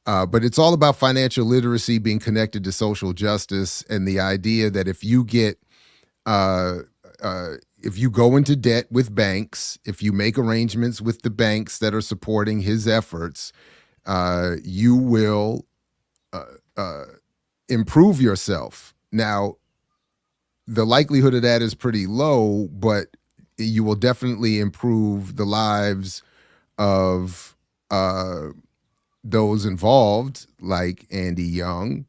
Speaker 2: But it's all about financial literacy being connected to social justice, and the idea that if you get if you go into debt with banks, if you make arrangements with the banks that are supporting his efforts, you will improve yourself. Now, the likelihood of that is pretty low, but you will definitely improve the lives of those involved, like Andy Young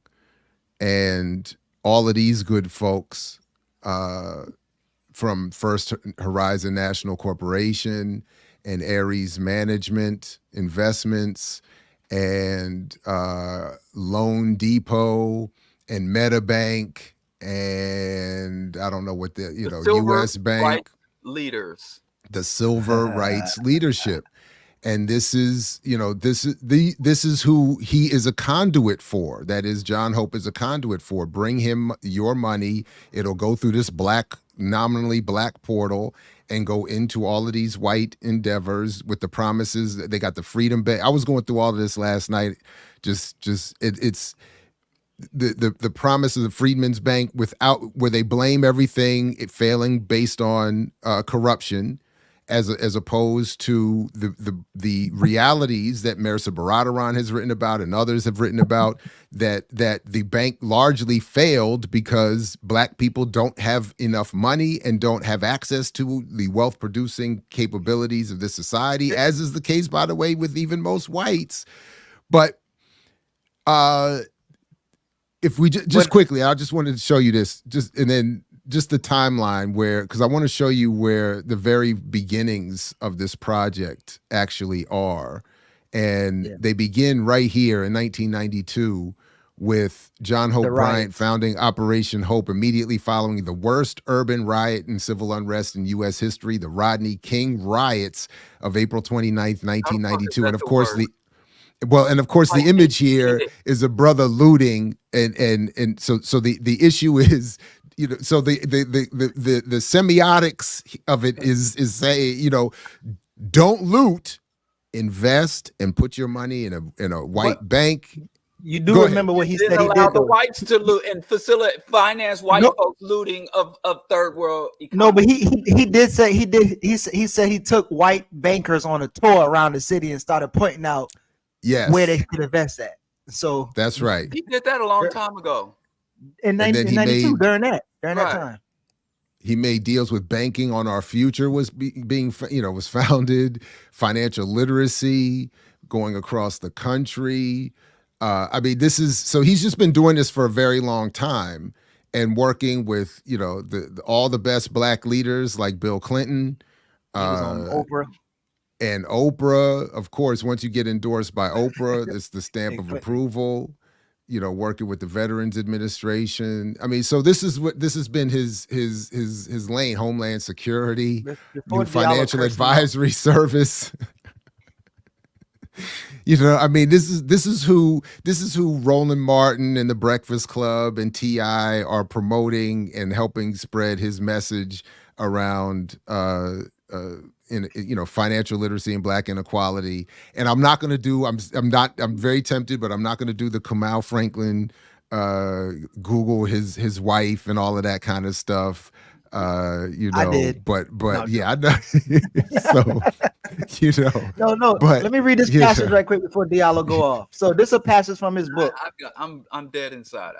Speaker 2: and all of these good folks from First Horizon National Corporation and Ares Management Investments and Loan Depot and MetaBank and I don't know what the U.S. Bank
Speaker 4: leaders,
Speaker 2: the Silver Rights Leadership. And this is who he is a conduit for. That is, John Hope is a conduit for. Bring him your money. It'll go through this nominally black portal and go into all of these white endeavors with the promises that they got the Freedom Bank. I was going through all of this last night. It's the promise of the Freedmen's Bank where they blame everything failing based on corruption. As opposed to the realities that Marisa Baradaran has written about and others have written about, that the bank largely failed because black people don't have enough money and don't have access to the wealth producing capabilities of this society, as is the case, by the way, with even most whites. But if we just quickly, I just wanted to show you this, and then the timeline because I want to show you where the very beginnings of this project actually are. And they begin right here in 1992 with John Hope Bryant founding Operation Hope, immediately following the worst urban riot and civil unrest in U.S. history, the Rodney King riots of April 29th, 1992. And of course, the image here is a brother looting. And so the issue is, so the semiotics of it is say, don't loot, invest, and put your money in a white bank.
Speaker 3: You do remember what he said? He
Speaker 4: allowed the whites to loot and finance white folks looting of third world economy.
Speaker 3: No, but he did say he said he took white bankers on a tour around the city and started pointing out where they could invest at. So
Speaker 2: that's right.
Speaker 4: He did that a long time ago.
Speaker 3: In 1992, during that time,
Speaker 2: he made deals with banking on our future was founded, financial literacy going across the country. He's just been doing this for a very long time and working with all the best black leaders like Bill Clinton,
Speaker 3: he was on Oprah.
Speaker 2: And Oprah, of course, once you get endorsed by Oprah, it's the stamp of approval. Working with the Veterans Administration. So this has been his lane: Homeland Security, new Financial Advisory Service. This is who Roland Martin and the Breakfast Club and T.I. are promoting and helping spread his message around financial literacy and black inequality. And I'm not going to do, I'm very tempted, but I'm not going to do the Kamau Franklin, Google his wife and all of that kind of stuff. I did. But no, yeah, I know.
Speaker 3: No. But let me read this passage right quick before Diallo go off. So this is a passage from his book.
Speaker 4: I'm dead inside.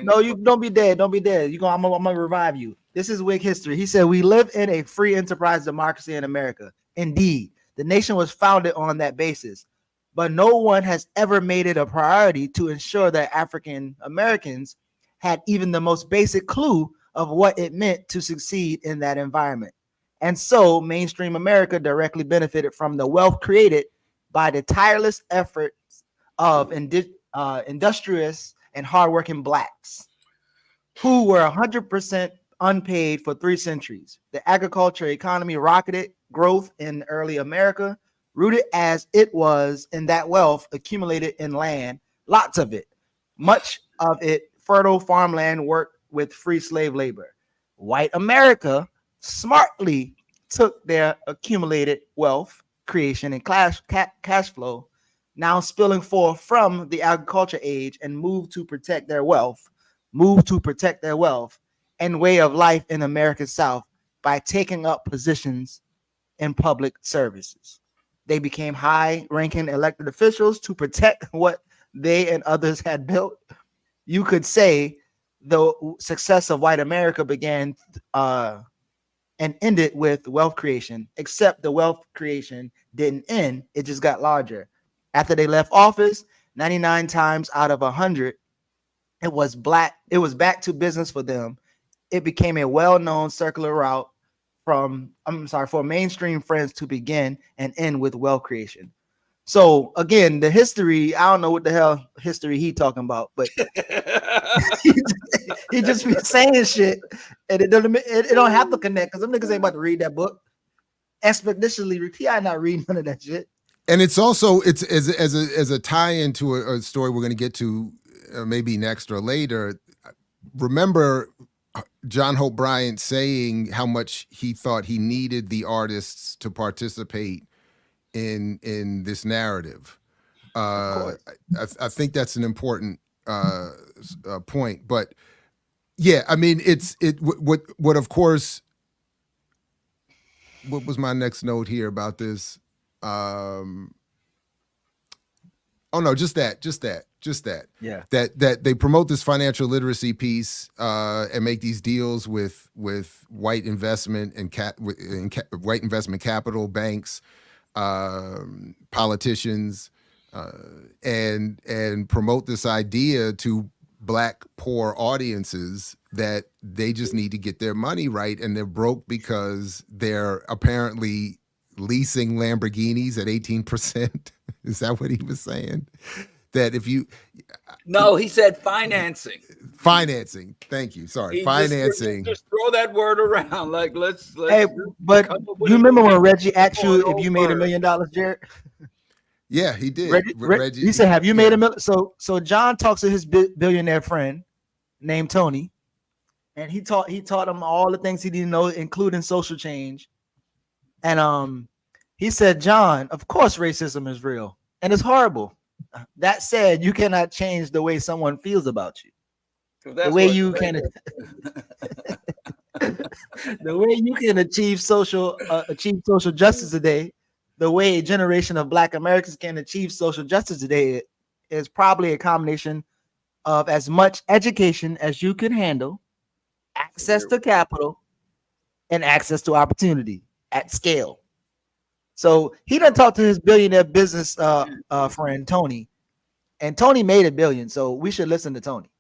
Speaker 3: No, you don't be dead. Don't be dead. I'm gonna revive you. This is Whig history. He said, "We live in a free enterprise democracy in America. Indeed, the nation was founded on that basis. But no one has ever made it a priority to ensure that African Americans had even the most basic clue of what it meant to succeed in that environment. And so mainstream America directly benefited from the wealth created by the tireless efforts of industrious and hardworking blacks who were 100% unpaid for 3 centuries. The agriculture economy rocketed growth in early America, rooted as it was in that wealth accumulated in land, lots of it, much of it fertile farmland worked with free slave labor. White America smartly took their accumulated wealth creation and cash flow, now spilling forth from the agriculture age, and moved to protect their wealth and way of life in America's South by taking up positions in public services. They became high-ranking elected officials to protect what they and others had built. You could say the success of white America began and ended with wealth creation, except the wealth creation didn't end. It just got larger. After they left office, 99 times out of 100, it was back to business for them. It became a well-known circular route for mainstream friends to begin and end with wealth creation. So again, the history, I don't know what the hell history he talking about, but he just be saying shit, and it don't have to connect, because them niggas ain't about to read that book. Expeditiously, T.I. not reading none of that shit.
Speaker 2: And it's also as a tie-in to a story we're going to get to maybe next or later. Remember John Hope Bryant saying how much he thought he needed the artists to participate in this narrative. I think that's an important point. But yeah, I mean, what of course. What was my next note here about this? Oh no, just that.
Speaker 3: Yeah.
Speaker 2: That they promote this financial literacy piece and make these deals with white investment and white investment capital banks, politicians, and promote this idea to Black poor audiences that they just need to get their money right, and they're broke because they're apparently leasing Lamborghinis at 18%. Is that what he was saying? That if you...
Speaker 4: No, he said financing.
Speaker 2: Financing. Thank you. Sorry. Financing.
Speaker 4: Just throw that word around. Like, let's
Speaker 3: hey, but you remember when Reggie asked you if you made $1 million, Jared?
Speaker 2: Yeah, he did.
Speaker 3: Reggie, he said, have you made $1 million? So John talks to his billionaire friend named Tony, and he taught him all the things he didn't know, including social change. And he said, John, of course racism is real and it's horrible. That said, you cannot change the way someone feels about you. The way you can achieve social justice today, the way a generation of Black Americans can achieve social justice today is probably a combination of as much education as you can handle, access to capital, and access to opportunity at scale. So he done talked to his billionaire business friend Tony, and Tony made $1 billion. So we should listen to Tony.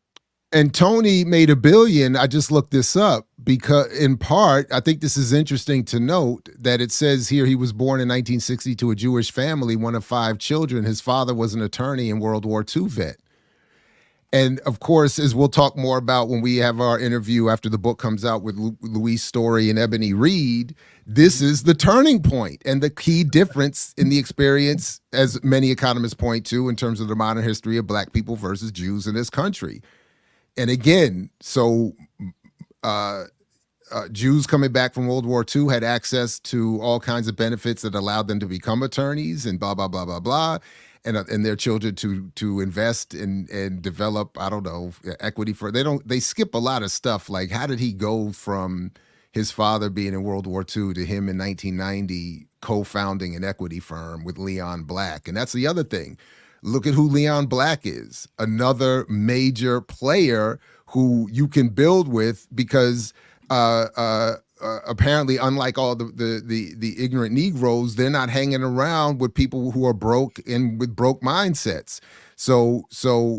Speaker 2: And Tony made $1 billion. I just looked this up because, in part, I think this is interesting to note that it says here he was born in 1960 to a Jewish family, one of 5 children. His father was an attorney and World War II vet. And of course, as we'll talk more about when we have our interview after the book comes out with Louise Story and Ebony Reed, this is the turning point and the key difference in the experience, as many economists point to, in terms of the modern history of Black people versus Jews in this country. And again, so Jews coming back from World War II had access to all kinds of benefits that allowed them to become attorneys and blah, blah, blah, blah, blah. And their children to invest and develop, I don't know, equity for, they skip a lot of stuff. Like, how did he go from his father being in World War II to him in 1990 co-founding an equity firm with Leon Black? And that's the other thing. Look at who Leon Black is, another major player who you can build with because apparently, unlike all the ignorant Negroes, they're not hanging around with people who are broke and with broke mindsets. So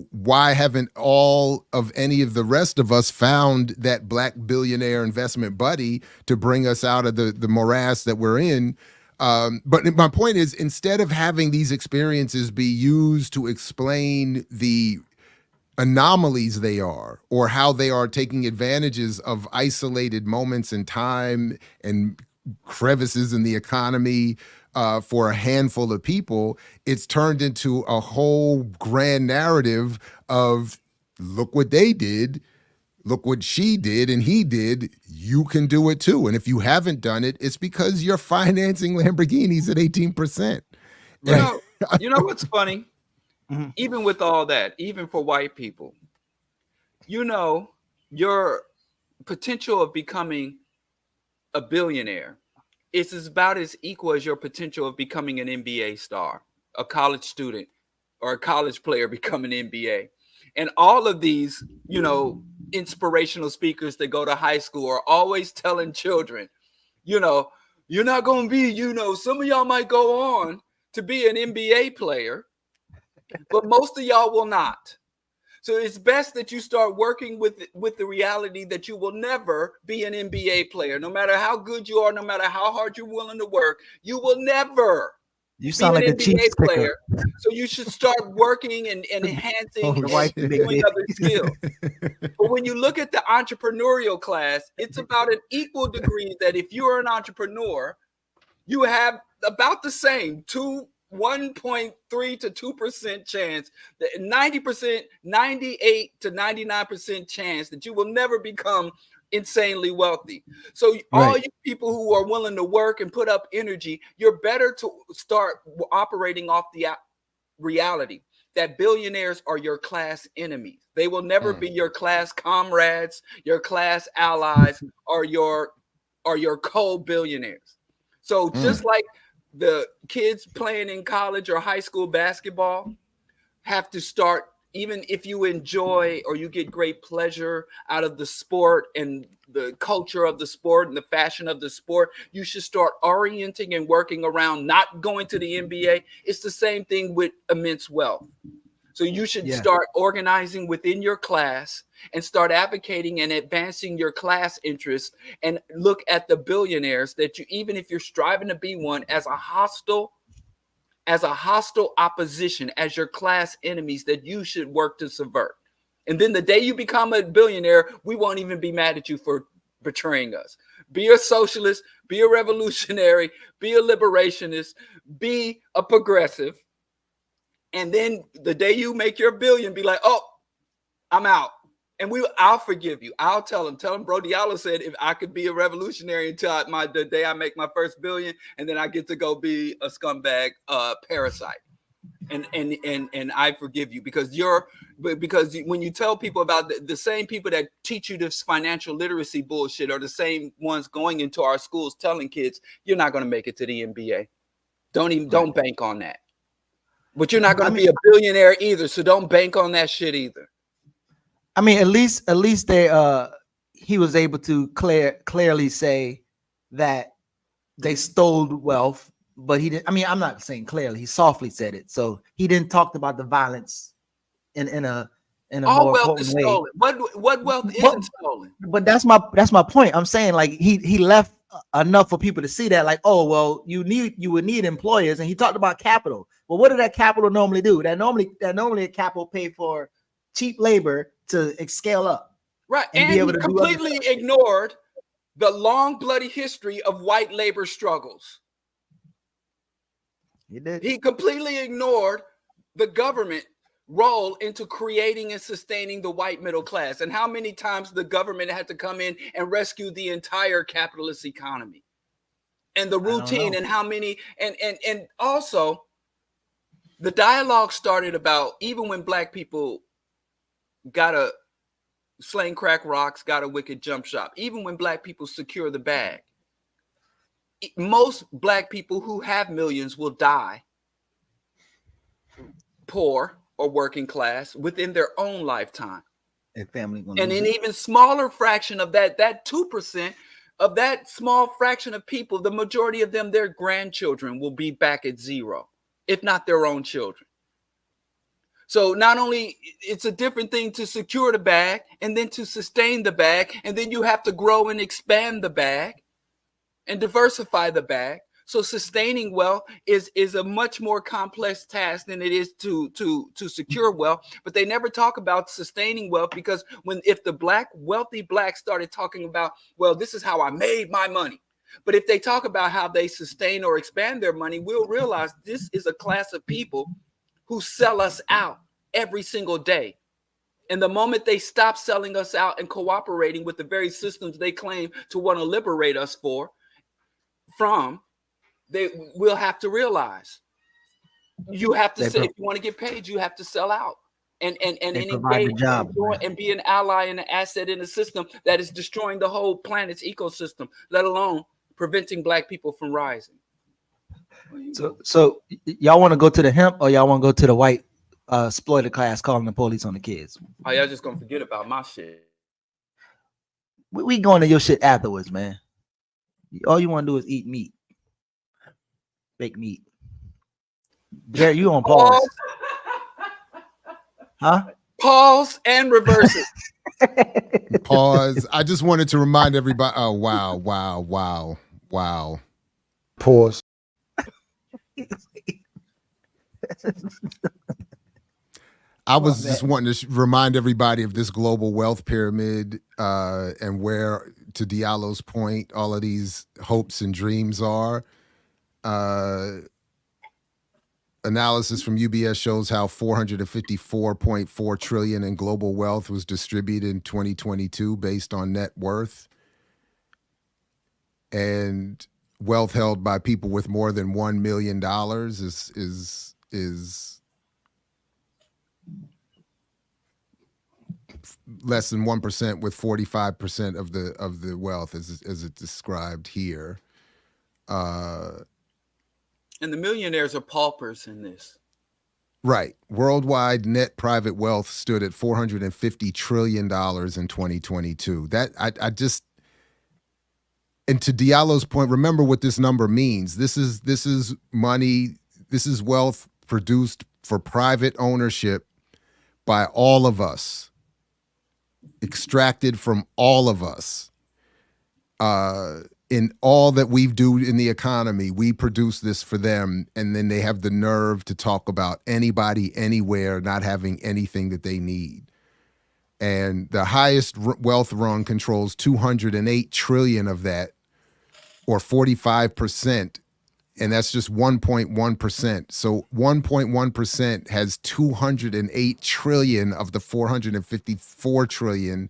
Speaker 2: why haven't all of any of the rest of us found that Black billionaire investment buddy to bring us out of the morass that we're in? But my point is, instead of having these experiences be used to explain the anomalies they are, or how they are taking advantages of isolated moments in time and crevices in the economy for a handful of people. It's turned into a whole grand narrative of, look what they did, look what she did and he did, you can do it too. And if you haven't done it, it's because you're financing Lamborghinis at 18%.
Speaker 4: You know what's funny? Even with all that, even for white people, you know, your potential of becoming a billionaire is about as equal as your potential of becoming an NBA star, a college student, or a college player becoming an NBA. And all of these, you know, inspirational speakers that go to high school are always telling children, you know, you're not going to be, you know, some of y'all might go on to be an NBA player, but most of y'all will not. So it's best that you start working with the reality that you will never be an NBA player. No matter how good you are, no matter how hard you're willing to work, you will never
Speaker 3: You sound like
Speaker 4: an
Speaker 3: a Chiefs
Speaker 4: NBA player. So you should start working and enhancing and doing other skills. But when you look at the entrepreneurial class, it's about an equal degree that if you are an entrepreneur, you have about the same 1.3 to 2% chance, that 90%, 98 to 99% chance that you will never become insanely wealthy. So all you people who are willing to work and put up energy, you're better to start operating off the reality that billionaires are your class enemies. They will never be your class comrades, your class allies, or your co-billionaires. So just like the kids playing in college or high school basketball have to start, even if you enjoy or you get great pleasure out of the sport and the culture of the sport and the fashion of the sport, you should start orienting and working around not going to the NBA. It's the same thing with immense wealth. So you should start organizing within your class and start advocating and advancing your class interests, and look at the billionaires that you, even if you're striving to be one, as a hostile opposition, as your class enemies that you should work to subvert. And then the day you become a billionaire, we won't even be mad at you for betraying us. Be a socialist, be a revolutionary, be a liberationist, be a progressive. And then the day you make your billion, be like, oh, I'm out. And I'll forgive you. I'll tell him, bro, Diallo said if I could be a revolutionary until the day I make my first billion, and then I get to go be a scumbag parasite. And I forgive you because when you tell people about the same people that teach you this financial literacy bullshit are the same ones going into our schools telling kids, you're not going to make it to the NBA. Don't bank on that. But you're not going to be a billionaire either, so don't bank on that shit either.
Speaker 3: I mean, at least he was able to clearly say that they stole wealth, but he didn't. I mean, I'm not saying clearly. He softly said it, so he didn't talk about the violence in a
Speaker 4: all
Speaker 3: more
Speaker 4: wealth is
Speaker 3: way.
Speaker 4: stolen. What wealth isn't stolen?
Speaker 3: But that's my point. I'm saying like he left enough for people to see that, like, oh well, you would need employers, and he talked about capital. Well, what did that capital normally do? That normally a capital pay for cheap labor to scale up,
Speaker 4: right?
Speaker 3: And
Speaker 4: be able to completely ignored the long bloody history of white labor struggles.
Speaker 3: He did.
Speaker 4: He completely ignored the government role into creating and sustaining the white middle class, and how many times the government had to come in and rescue the entire capitalist economy, and the routine, and how many, and also the dialogue started about even when black people got a slang crack rocks, got a wicked jump shop, even when black people secure the bag, most black people who have millions will die poor or working class within their own lifetime.
Speaker 3: And family,
Speaker 4: and an even smaller fraction of that 2% of that small fraction of people, the majority of them, their grandchildren will be back at zero, if not their own children. So not only it's a different thing to secure the bag and then to sustain the bag, and then you have to grow and expand the bag and diversify the bag. So sustaining wealth is a much more complex task than it is to secure wealth. But they never talk about sustaining wealth, because if the wealthy blacks started talking about, well, this is how I made my money. But if they talk about how they sustain or expand their money, we'll realize this is a class of people who sell us out every single day. And the moment they stop selling us out and cooperating with the very systems they claim to want to liberate us from, they will have to realize you have to say, if you want to get paid, you have to sell out and engage and be an ally and an asset in a system that is destroying the whole planet's ecosystem, let alone preventing black people from rising.
Speaker 3: So y'all want to go to the hemp, or y'all want to go to the white exploited class calling the police on the kids?
Speaker 4: Oh, y'all just gonna forget about my shit?
Speaker 3: We going to your shit afterwards, man. All you want to do is eat meat. Fake meat. Jerry, you on pause? Huh?
Speaker 4: Pause and reverse it.
Speaker 2: Pause. I just wanted to remind everybody. Oh, wow.
Speaker 5: Pause.
Speaker 2: I was just wanting to remind everybody of this global wealth pyramid and where, to Diallo's point, all of these hopes and dreams are. Analysis from UBS shows how 454.4 trillion in global wealth was distributed in 2022 based on net worth. And wealth held by people with more than $1 million is less than 1%, with 45% of the wealth as it described here.
Speaker 4: And the millionaires are paupers in this.
Speaker 2: Right. Worldwide net private wealth stood at $450 trillion in 2022. That I just, and to Diallo's point, remember what this number means. This is money, this is wealth produced for private ownership by all of us, extracted from all of us. In all that we do in the economy, we produce this for them, and then they have the nerve to talk about anybody, anywhere, not having anything that they need. And the highest wealth rung controls 208 trillion of that, or 45%, and that's just 1.1%. So 1.1% has 208 trillion of the 454 trillion.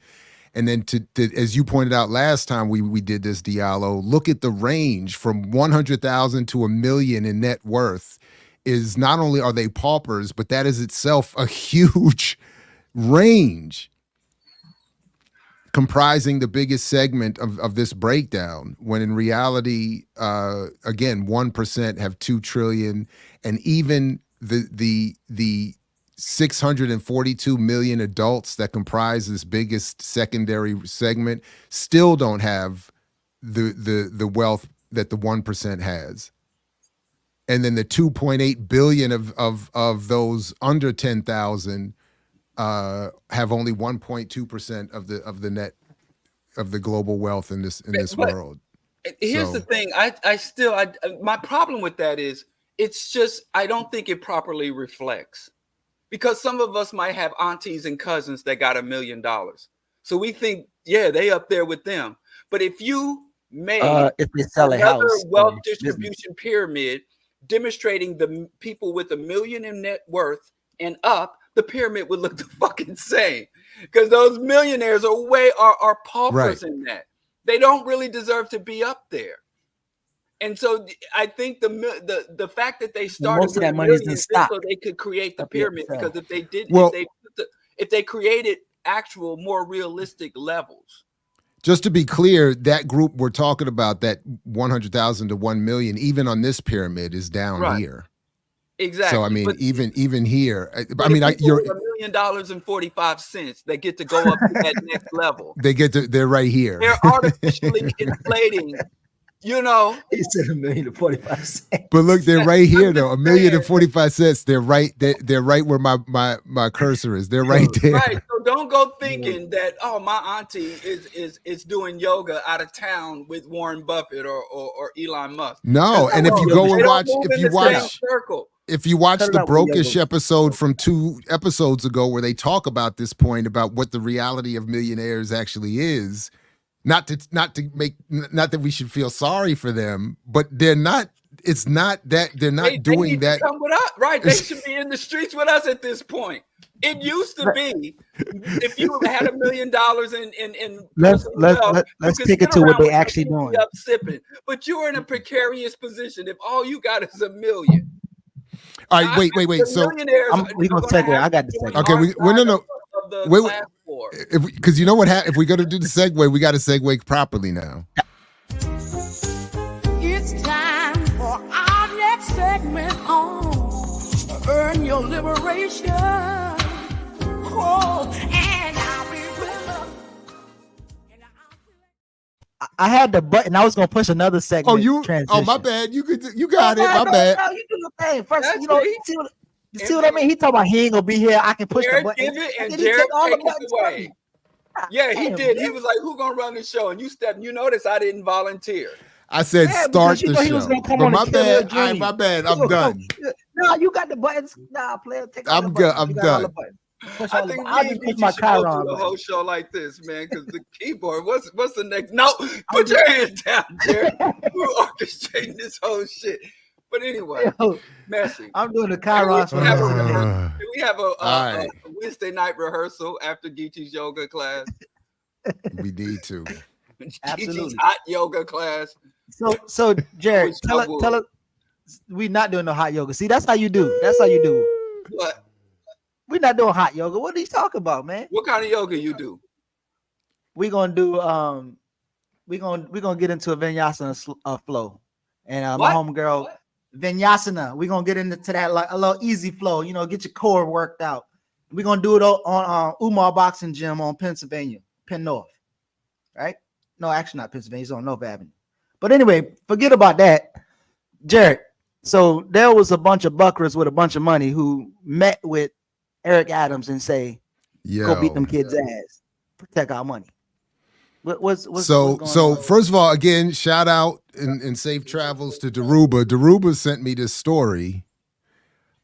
Speaker 2: And then to as you pointed out last time we did this, Diallo, look at the range from 100,000 to $1 million in net worth. Is not only are they paupers, but that is itself a huge range, comprising the biggest segment of this breakdown, when in reality, again, 1% have 2 trillion, and even the 642 million adults that comprise this biggest secondary segment still don't have the wealth that the 1% has. And then the 2.8 billion of those under 10,000 have only 1.2% of the net of the global wealth in this world.
Speaker 4: Here's the thing. My problem with that is, it's just, I don't think it properly reflects. Because some of us might have aunties and cousins that got $1 million. So we think, yeah, they up there with them. But if you made
Speaker 3: if they sell
Speaker 4: another
Speaker 3: a house,
Speaker 4: wealth distribution pyramid demonstrating the people with $1 million in net worth and up, the pyramid would look the fucking same. Because those millionaires are paupers in that. They don't really deserve to be up there. And so I think the fact that they started
Speaker 3: most of that money is in stock,
Speaker 4: so they could create the pyramid, because if they did, if they created actual more realistic levels.
Speaker 2: Just to be clear, that group we're talking about, that 100,000 to 1 million, even on this pyramid, is down here.
Speaker 4: Exactly.
Speaker 2: So I mean, even here,
Speaker 4: I mean, you're $1 million and 45 cents that get to go up to that next level.
Speaker 2: They're right here.
Speaker 4: They're artificially inflating You know,
Speaker 3: he said $1,045,000.
Speaker 2: But look, they're right here though. $1,045,000. They're right. They're right where my cursor is. They're right there.
Speaker 4: Right. So don't go thinking that my auntie is doing yoga out of town with Warren Buffett or Elon Musk.
Speaker 2: No, and if you go and watch, if you watch the Brokish episode from 2 episodes ago where they talk about this point about what the reality of millionaires actually is. Not that we should feel sorry for them, but they're not. It's not that they're not doing that.
Speaker 4: Come with us, right? They should be in the streets with us at this point. It used to be if you had $1 million in
Speaker 3: let's take it to what they actually doing.
Speaker 4: Up sipping, but you're in a precarious position if all you got is $1 million.
Speaker 2: All right, wait. So
Speaker 3: we're gonna segue. I got the segue.
Speaker 2: Okay, no. Wait, because you know what if we're gonna do the segue, we got to segue properly now.
Speaker 7: It's time for our next segment on Earn Your Liberation. And I'll be
Speaker 3: I had the button. I was gonna push another segment.
Speaker 2: Oh, my bad. You got it. My bad.
Speaker 3: No, you do your thing first. You see what I mean? He talking about he ain't gonna be here. I can push the button.
Speaker 4: Give it, and Jared take it away. Yeah, he did. He was like, "Who gonna run the show?" And you stepped. You notice I didn't volunteer.
Speaker 2: I said start the show. But my bad. My bad. I'm done.
Speaker 3: No, you got the buttons. Nah, player.
Speaker 2: I'm done.
Speaker 4: I think I'll just push my Chiron. The whole show like this, man, because the keyboard. What's the next? No, put your hands down, Jared. We're orchestrating this whole shit. But anyway, Messi.
Speaker 3: I'm doing the Chiron.
Speaker 4: We have a Wednesday night rehearsal after Geechee's yoga class.
Speaker 2: We need to.
Speaker 4: Geechee's hot yoga class.
Speaker 3: So Jared, tell us, we're not doing no hot yoga. See, that's how you do.
Speaker 4: What?
Speaker 3: We're not doing hot yoga. What are you talking about, man?
Speaker 4: What kind of yoga you do?
Speaker 3: We're gonna do we're gonna get into a vinyasana flow, and my homegirl vinyasana. We're gonna get into that like a little easy flow. You know, get your core worked out. We're gonna do it on Umar Boxing Gym on Penn North, right? No, actually not Pennsylvania. It's on North Avenue. But anyway, forget about that, Jared. So there was a bunch of buckers with a bunch of money who met with Eric Adams and say, "Go beat them kids' ass, protect our money." What's
Speaker 2: so first of all, again, shout out and safe travels to Daruba. Daruba sent me this story,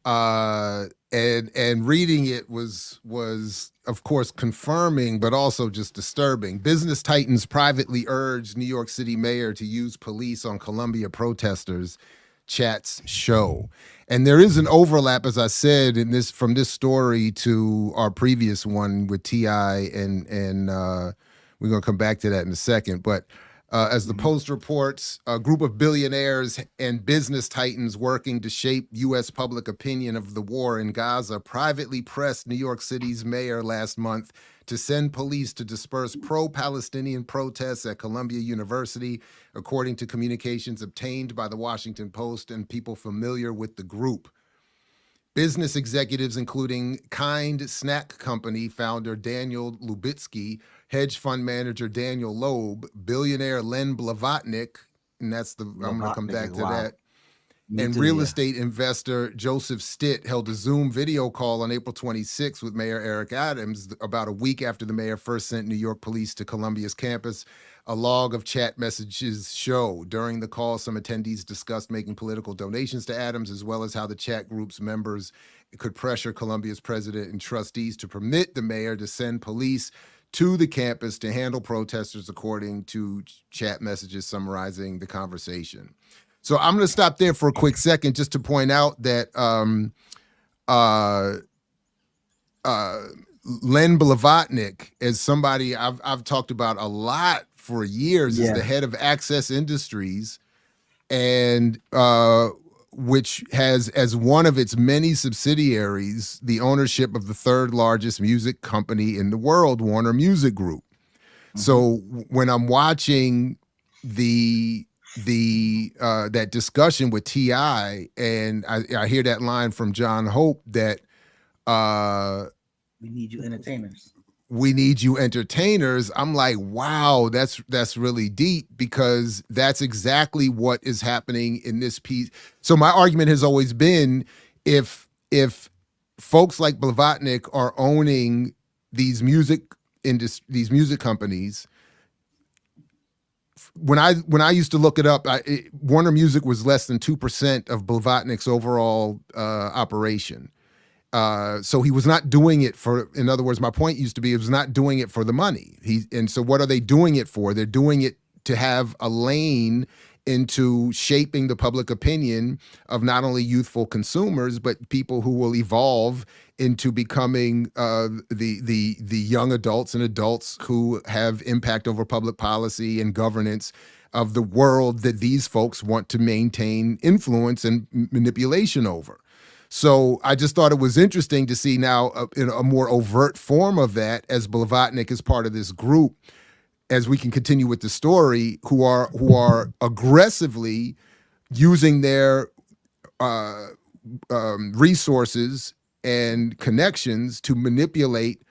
Speaker 2: and reading it was of course confirming, but also just disturbing. Business titans privately urged New York City mayor to use police on Colombia protesters. Chats show. And there is an overlap, as I said, in this from this story to our previous one with T.I. and we're going to come back to that in a second. But as the Post reports, a group of billionaires and business titans working to shape U.S. public opinion of the war in Gaza privately pressed New York City's mayor last month to send police to disperse pro-Palestinian protests at Columbia University, according to communications obtained by the Washington Post and people familiar with the group. Business executives, including Kind Snack Company founder Daniel Lubitsky, hedge fund manager Daniel Loeb, billionaire Len Blavatnik, and I'm going to come back to that, and real estate investor Joseph Stitt held a Zoom video call on April 26 with Mayor Eric Adams about a week after the mayor first sent New York police to Columbia's campus. A log of chat messages show. During the call, some attendees discussed making political donations to Adams, as well as how the chat group's members could pressure Columbia's president and trustees to permit the mayor to send police to the campus to handle protesters, according to chat messages summarizing the conversation. So I'm going to stop there for a quick second just to point out that Len Blavatnik is somebody I've talked about a lot for years, is the head of Access Industries, and which has as one of its many subsidiaries the ownership of the third largest music company in the world, Warner Music Group. So when I'm watching that discussion with T.I. and I hear that line from John Hope that
Speaker 3: we need you entertainers.
Speaker 2: we need you entertainers. I'm like, wow, that's really deep, because that's exactly what is happening in this piece. So my argument has always been, if folks like Blavatnik are owning these music companies, when I used to look it up, Warner Music was less than 2% of Blavatnik's overall operation. So he was not doing it for, in other words, my point used to be, he was not doing it for the money. And so what are they doing it for? They're doing it to have a lane into shaping the public opinion of not only youthful consumers, but people who will evolve into becoming the young adults and adults who have impact over public policy and governance of the world that these folks want to maintain influence and manipulation over. So I just thought it was interesting to see now in a more overt form of that, as Blavatnik is part of this group, as we can continue with the story, who are aggressively using their resources and connections to manipulate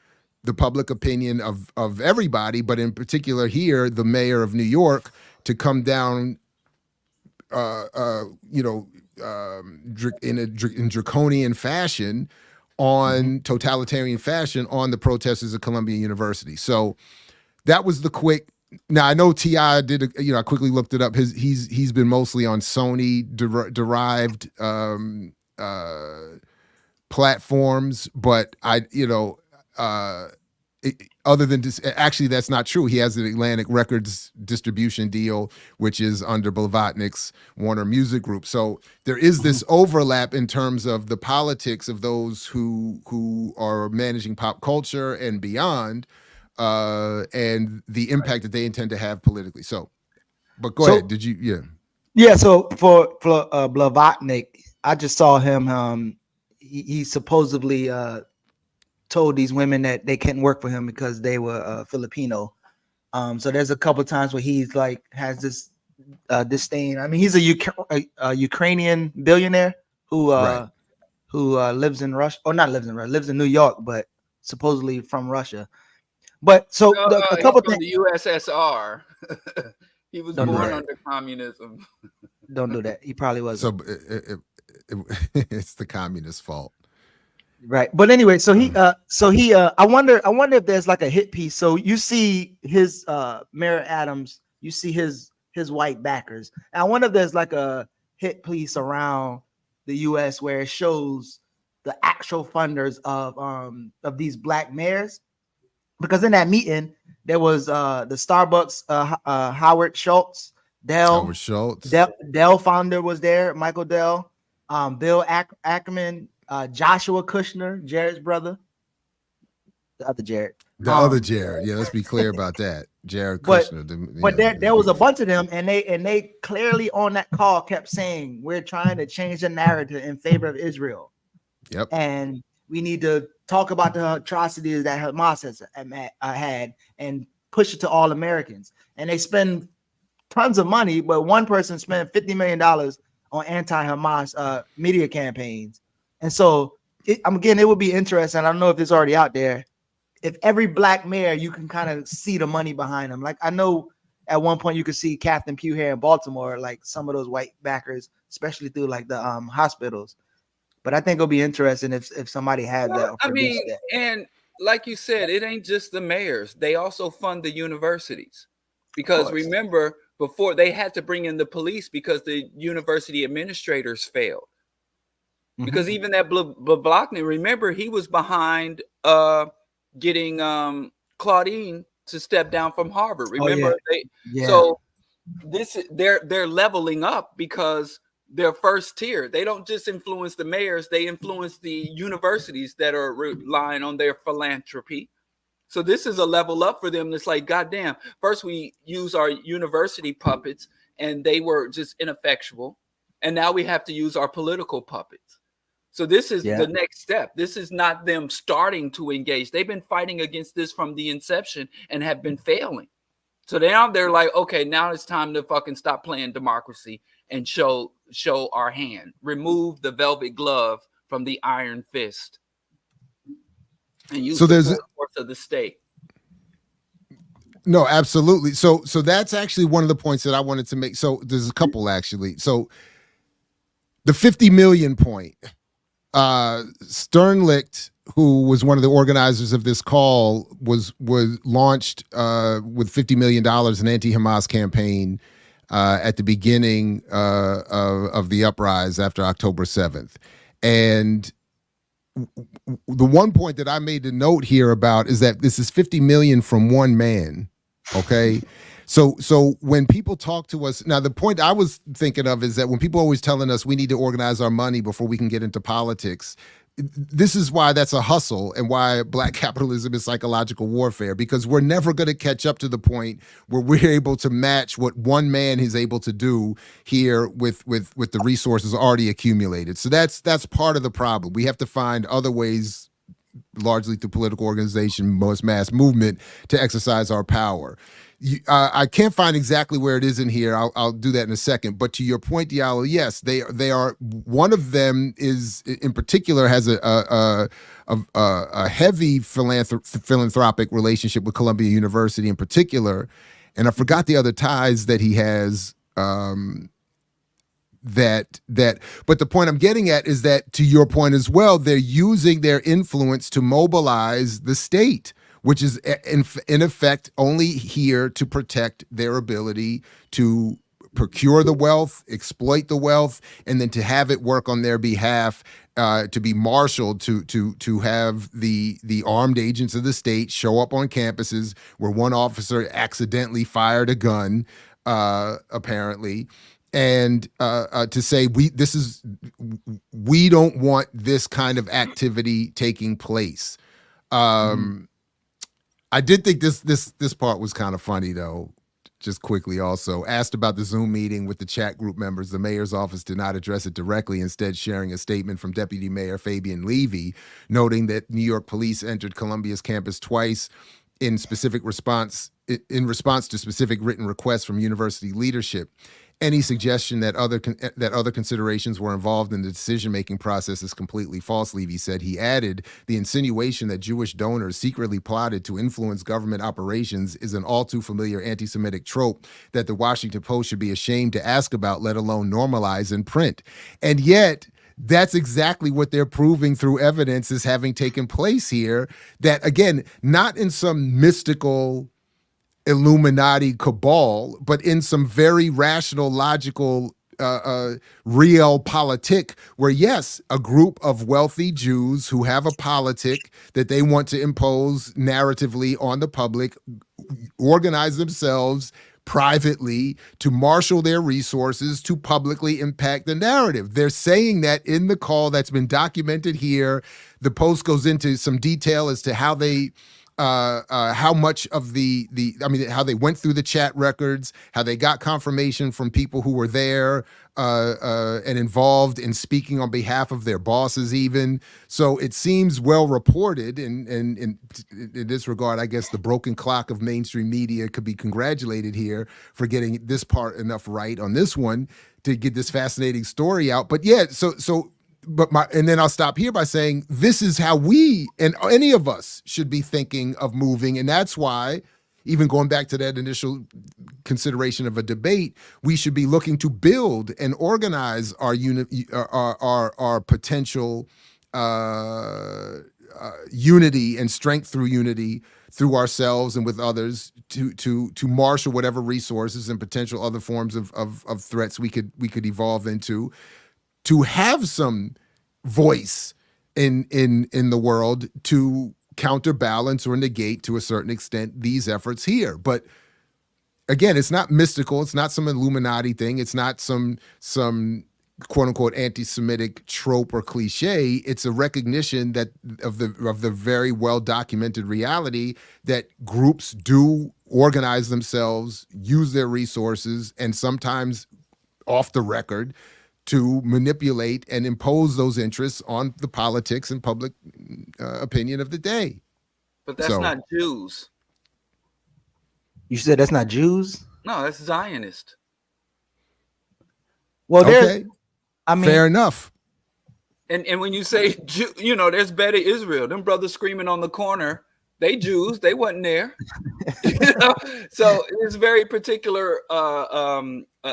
Speaker 2: the public opinion of everybody, but in particular here, the mayor of New York, to come down, in draconian fashion, on totalitarian fashion, on the protesters at Columbia University. So that was the quick. Now I know T.I. did. I quickly looked it up. He's been mostly on Sony derived platforms, but other than this, actually, that's not true. He has an Atlantic Records distribution deal, which is under Blavatnik's Warner Music Group. So there is this overlap in terms of the politics of those who are managing pop culture and beyond, and the impact that they intend to have politically. So, but go ahead. Did you? Yeah.
Speaker 3: Yeah. So for Blavatnik, I just saw him. He supposedly told these women that they couldn't work for him because they were Filipino. So there's a couple of times where he's like has this disdain. I mean, he's a Ukrainian billionaire who lives in Russia, or not lives in Russia, lives in New York, but supposedly from Russia. But so a couple
Speaker 4: from the USSR. He was born under communism.
Speaker 3: Don't do that. He probably wasn't.
Speaker 2: So it's the communist fault.
Speaker 3: Right. But anyway, I wonder if there's like a hit piece. So you see his Mayor Adams, you see his white backers. And I wonder if there's like a hit piece around the US where it shows the actual funders of these black mayors. Because in that meeting, there was the Starbucks Howard Schultz, Dell founder was there, Michael Dell, Bill Ackerman, Joshua Kushner, Jared's brother, the other Jared.
Speaker 2: Other Jared. Yeah, let's be clear about that. Jared Kushner.
Speaker 3: But there was a bunch of them, and they clearly on that call kept saying, we're trying to change the narrative in favor of Israel.
Speaker 2: Yep.
Speaker 3: And we need to talk about the atrocities that Hamas has had and push it to all Americans. And they spend tons of money, but one person spent $50 million on anti-Hamas media campaigns. And so, it would be interesting. I don't know if it's already out there. If every black mayor, you can kind of see the money behind them. Like I know at one point you could see Captain Pugh here in Baltimore, like some of those white backers, especially through like the hospitals. But I think it'll be interesting if somebody had that.
Speaker 4: I mean, and like you said, it ain't just the mayors. They also fund the universities. Because remember, before they had to bring in the police because the university administrators failed. Because even that Blavatnik, remember, he was behind getting Claudine to step down from Harvard. Remember, so they're leveling up because they're first tier. They don't just influence the mayors; they influence the universities that are relying on their philanthropy. So this is a level up for them. It's like, goddamn, first we use our university puppets and they were just ineffectual. And now we have to use our political puppets. So this is the next step. This is not them starting to engage. They've been fighting against this from the inception and have been failing. So now they're like, okay, now it's time to fucking stop playing democracy and show our hand. Remove the velvet glove from the iron fist. And use the force of the state.
Speaker 2: No, absolutely. So that's actually one of the points that I wanted to make. So there's a couple actually. So the 50 million point, Sternlicht, who was one of the organizers of this call, was launched with $50 million an anti-Hamas campaign at the beginning of the uprise after October 7th. And the one point that I made a note here about is that this is 50 million from one man. Okay. So when people talk to us now, the point I was thinking of is that when people are always telling us we need to organize our money before we can get into politics, this is why that's a hustle and why black capitalism is psychological warfare, because we're never going to catch up to the point where we're able to match what one man is able to do here with the resources already accumulated. So that's part of the problem. We have to find other ways, largely through political organization, most mass movement, to exercise our power. I can't find exactly where it is in here. I'll do that in a second. But to your point, Diallo, yes, they are. One of them is, in particular, has a heavy philanthropic relationship with Columbia University, in particular, and I forgot the other ties that he has. But the point I'm getting at is that, to your point as well, they're using their influence to mobilize the state, which is in effect only here to protect their ability to procure the wealth, exploit the wealth, and then to have it work on their behalf, to be marshaled, to have the armed agents of the state show up on campuses where one officer accidentally fired a gun, apparently. And to say we don't want this kind of activity taking place. I did think this part was kind of funny, though. Just quickly, also asked about the Zoom meeting with the chat group members, the mayor's office did not address it directly, instead sharing a statement from Deputy Mayor Fabian Levy, noting that New York police entered Columbia's campus twice in response to specific written requests from university leadership. Any suggestion that other considerations were involved in the decision-making process is completely false, Levy said. He added, the insinuation that Jewish donors secretly plotted to influence government operations is an all too familiar anti-Semitic trope that the Washington Post should be ashamed to ask about, let alone normalize in print. And yet, that's exactly what they're proving through evidence is having taken place here. That, again, not in some mystical Illuminati cabal, but in some very rational, logical, realpolitik, where yes, a group of wealthy Jews who have a politic that they want to impose narratively on the public, organize themselves privately to marshal their resources to publicly impact the narrative. They're saying that in the call that's been documented here. The Post goes into some detail as to how they how much of how they went through the chat records, how they got confirmation from people who were there and involved in speaking on behalf of their bosses even. So it seems well reported, and in this regard, I guess the broken clock of mainstream media could be congratulated here for getting this part enough right on this one to get this fascinating story out. But yeah, and then I'll stop here by saying this is how we and any of us should be thinking of moving. And that's why, even going back to that initial consideration of a debate, we should be looking to build and organize our potential unity and strength through unity through ourselves and with others to marshal whatever resources and potential other forms of threats we could evolve into, to have some voice in the world to counterbalance or negate to a certain extent these efforts here. But again, it's not mystical. It's not some Illuminati thing. It's not some quote unquote anti-Semitic trope or cliche. It's a recognition that of the very well documented reality that groups do organize themselves, use their resources, and sometimes off the record to manipulate and impose those interests on the politics and public opinion of the day.
Speaker 4: But that's not Jews.
Speaker 3: You said that's not Jews?
Speaker 4: No, that's Zionist.
Speaker 3: Well,
Speaker 2: okay. Fair enough.
Speaker 4: And when you say Jew, there's Beta Israel. Them brothers screaming on the corner They Jews, they wasn't there. So it's very particular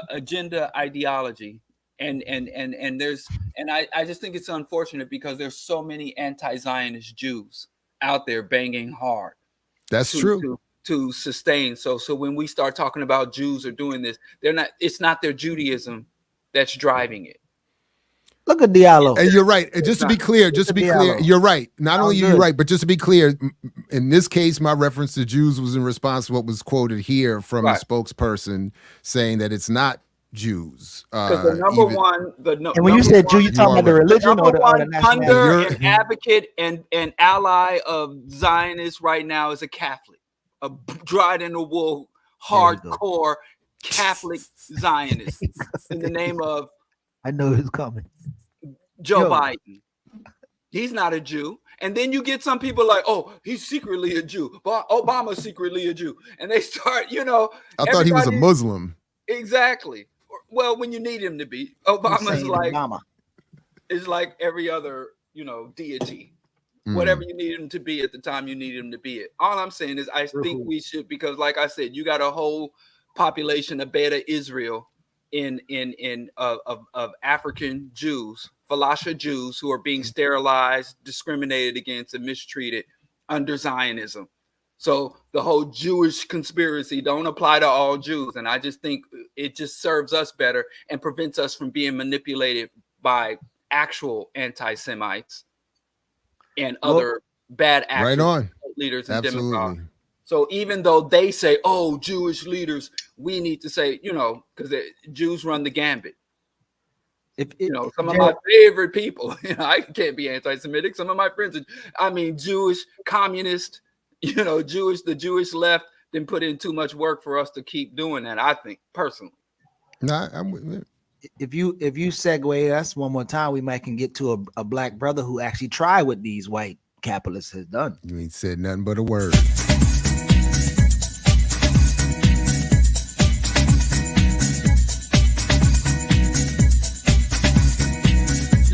Speaker 4: agenda ideology. And I just think it's unfortunate because there's so many anti-Zionist Jews out there banging hard.
Speaker 2: That's true.
Speaker 4: To sustain. So when we start talking about Jews are doing this, it's not their Judaism that's driving it.
Speaker 3: Look at Diallo.
Speaker 2: And you're right. And just to be clear, you're right. Not only are you right, but just to be clear, in this case, my reference to Jews was in response to what was quoted here from a spokesperson saying that it's not Jews.
Speaker 4: Because the number one,
Speaker 3: and when you said Jew, you're talking about the religion or the nationality?
Speaker 4: An advocate and an ally of Zionists right now is a Catholic, a dried in the wool, hardcore Catholic Zionist in the name of.
Speaker 3: I know who's coming.
Speaker 4: Joe Biden. He's not a Jew. And then you get some people like, oh, he's secretly a Jew. Obama's secretly a Jew. And they start,
Speaker 2: I thought he was a Muslim.
Speaker 4: Exactly. Well, when you need him to be. Obama's like Obama. Is like every other, deity. Whatever you need him to be at the time you need him to be it. All I'm saying is I think we should, because like I said, you got a whole population of Beta Israel of African Jews, Falasha Jews, who are being sterilized, discriminated against, and mistreated under Zionism. So the whole Jewish conspiracy don't apply to all Jews, and I just think it just serves us better and prevents us from being manipulated by actual anti-Semites and other bad actors, leaders, and demagogues. So even though they say, oh, Jewish leaders, we need to say, because Jews run the gambit. Some of my favorite people, I can't be anti-Semitic. Some of my friends are, Jewish, communist, the Jewish left didn't put in too much work for us to keep doing that, I think, personally.
Speaker 2: No, I'm with you.
Speaker 3: If you segue us one more time, we might can get to a black brother who actually tried what these white capitalists has done.
Speaker 2: You ain't said nothing but a word.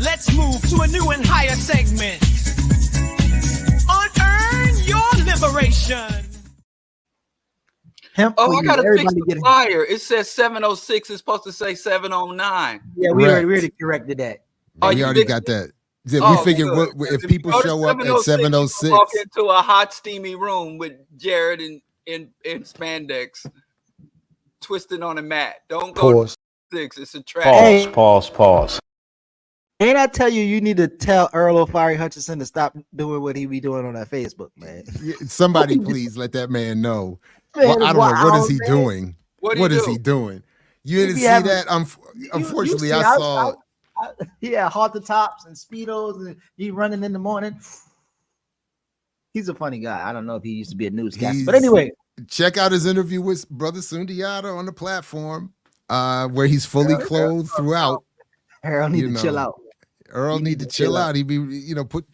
Speaker 8: Let's move to a new and higher segment. Unearn your liberation.
Speaker 3: Hemp,
Speaker 4: I gotta fix the flyer. It says 706. It's supposed to say 709.
Speaker 3: Yeah, we already corrected that.
Speaker 2: We already got that. Yeah, we figured if people show up at 706,
Speaker 4: walk into a hot, steamy room with Jared in spandex, twisted on a mat. Don't go to 6. It's a trap.
Speaker 9: Pause.
Speaker 3: Ain't I tell you, you need to tell Earl O'Fari Hutchinson to stop doing what he be doing on that Facebook, man.
Speaker 2: Somebody please let that man know. Well, I don't know. What is he doing? What is he doing? You didn't see that? Unfortunately, I saw.
Speaker 3: Yeah, hot the tops and Speedos, and he running in the morning. He's a funny guy. I don't know if he used to be a newscaster, but anyway.
Speaker 2: Check out his interview with Brother Sundiata on the platform, where he's fully clothed throughout.
Speaker 3: Earl need to chill out.
Speaker 2: Earl need to chill out. He be, put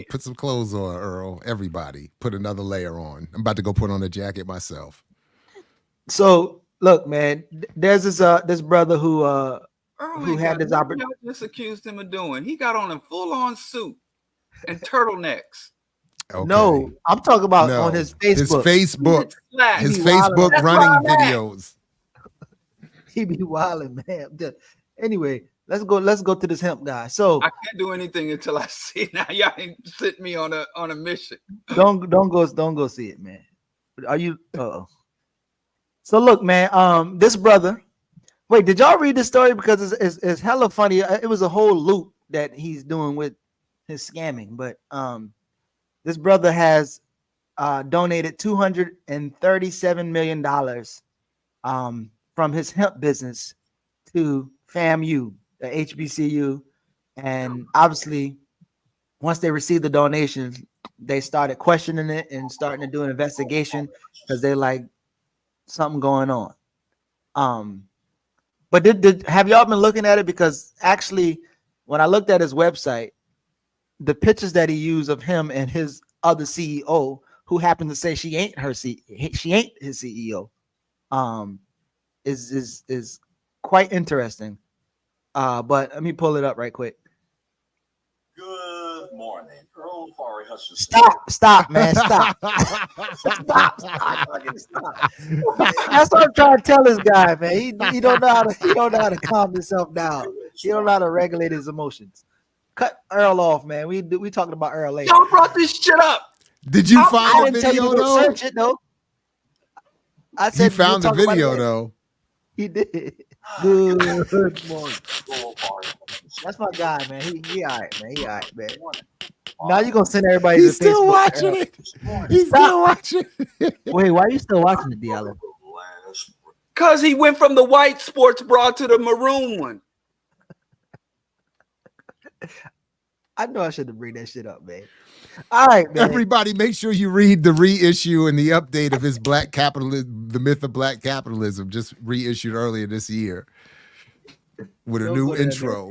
Speaker 2: put some clothes on, Earl. Everybody put another layer on. I'm about to go put on a jacket myself.
Speaker 3: So look, man, there's this brother who had this opportunity.
Speaker 4: Just accused him of doing. He got on a full-on suit and turtlenecks.
Speaker 2: Okay.
Speaker 3: No, I'm talking about on his Facebook.
Speaker 2: His Facebook running videos.
Speaker 3: He be wilding, man. Anyway, let's go to this Hemp guy. So
Speaker 4: I can't do anything until I see. Now y'all ain't sent me on a mission.
Speaker 3: Don't go see it, man. Are you? So look, man. This brother. Wait, did y'all read this story? Because it's hella funny. It was a whole loop that he's doing with his scamming. But this brother has donated $237 million from his hemp business to FAMU, the HBCU, and obviously, once they received the donations, they started questioning it and starting to do an investigation because they're like something going on. But have y'all been looking at it? Because actually, when I looked at his website, the pictures that he used of him and his other CEO, who happened to say she ain't his CEO, is quite interesting. But let me pull it up right quick.
Speaker 10: Good morning. Earl
Speaker 3: Stop, man, stop. Stop. That's what I'm trying to tell this guy, man. He don't know how to calm himself down. He don't know how to regulate his emotions. Cut Earl off, man. We talking about Earl later.
Speaker 4: Y'all brought this shit up.
Speaker 2: Did you find
Speaker 3: I
Speaker 2: the
Speaker 3: didn't tell you
Speaker 2: video
Speaker 3: to go
Speaker 2: though?
Speaker 3: search it though. I said
Speaker 2: He found the video though.
Speaker 3: He did. Good morning. That's my guy, man. He all right, man. He all right, man. Now you're gonna send everybody
Speaker 2: He's
Speaker 3: to Facebook.
Speaker 2: still watching it. He's still watching it.
Speaker 3: Wait, why are you still watching the Diallo?
Speaker 4: Cause he went from the white sports bra to the maroon one.
Speaker 3: I know I shouldn't bring that shit up, man. All right, man.
Speaker 2: Everybody, make sure you read the reissue and the update of his Black Capitalism, the Myth of Black Capitalism, just reissued earlier this year with a new intro,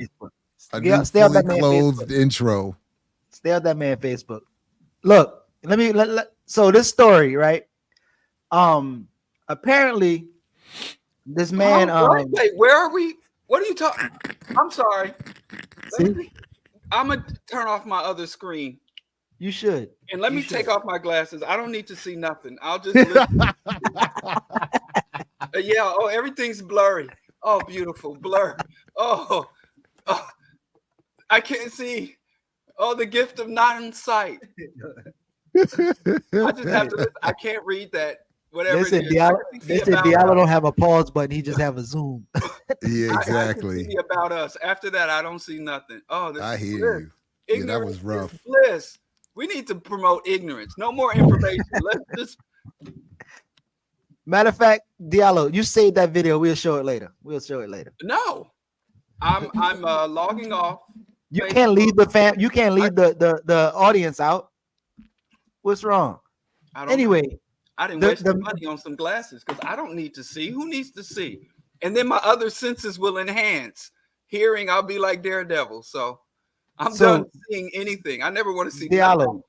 Speaker 2: a new fully clothed intro.
Speaker 3: Stay on that man Facebook. Look, so this story, right? Apparently, this man.
Speaker 4: Wait, where are we? What are you talking? I'm sorry. I'm gonna turn off my other screen.
Speaker 3: You should.
Speaker 4: And let me take off my glasses. I don't need to see nothing. I'll just listen. Yeah. Oh, everything's blurry. Oh, beautiful blur. Oh, I can't see. Oh, the gift of non-sight. I just have to. I can't read that. Whatever.
Speaker 3: They said Diallo don't have a pause button. He just have a zoom.
Speaker 2: Yeah, exactly.
Speaker 4: I see about us. After that, I don't see nothing. Oh, this
Speaker 2: I
Speaker 4: is
Speaker 2: hear
Speaker 4: bliss.
Speaker 2: you.
Speaker 4: Ignorance
Speaker 2: Yeah, that was rough.
Speaker 4: is bliss. We need to promote ignorance. No more information. Let's just.
Speaker 3: Matter of fact, Diallo, you save that video. We'll show it later.
Speaker 4: No, I'm logging off.
Speaker 3: You can't leave the fam. You can't leave the audience out. What's wrong? Anyway,
Speaker 4: I didn't waste the money on some glasses because I don't need to see. Who needs to see? And then my other senses will enhance. Hearing, I'll be like Daredevil. So I'm done seeing anything. I never want to see
Speaker 3: Diallo.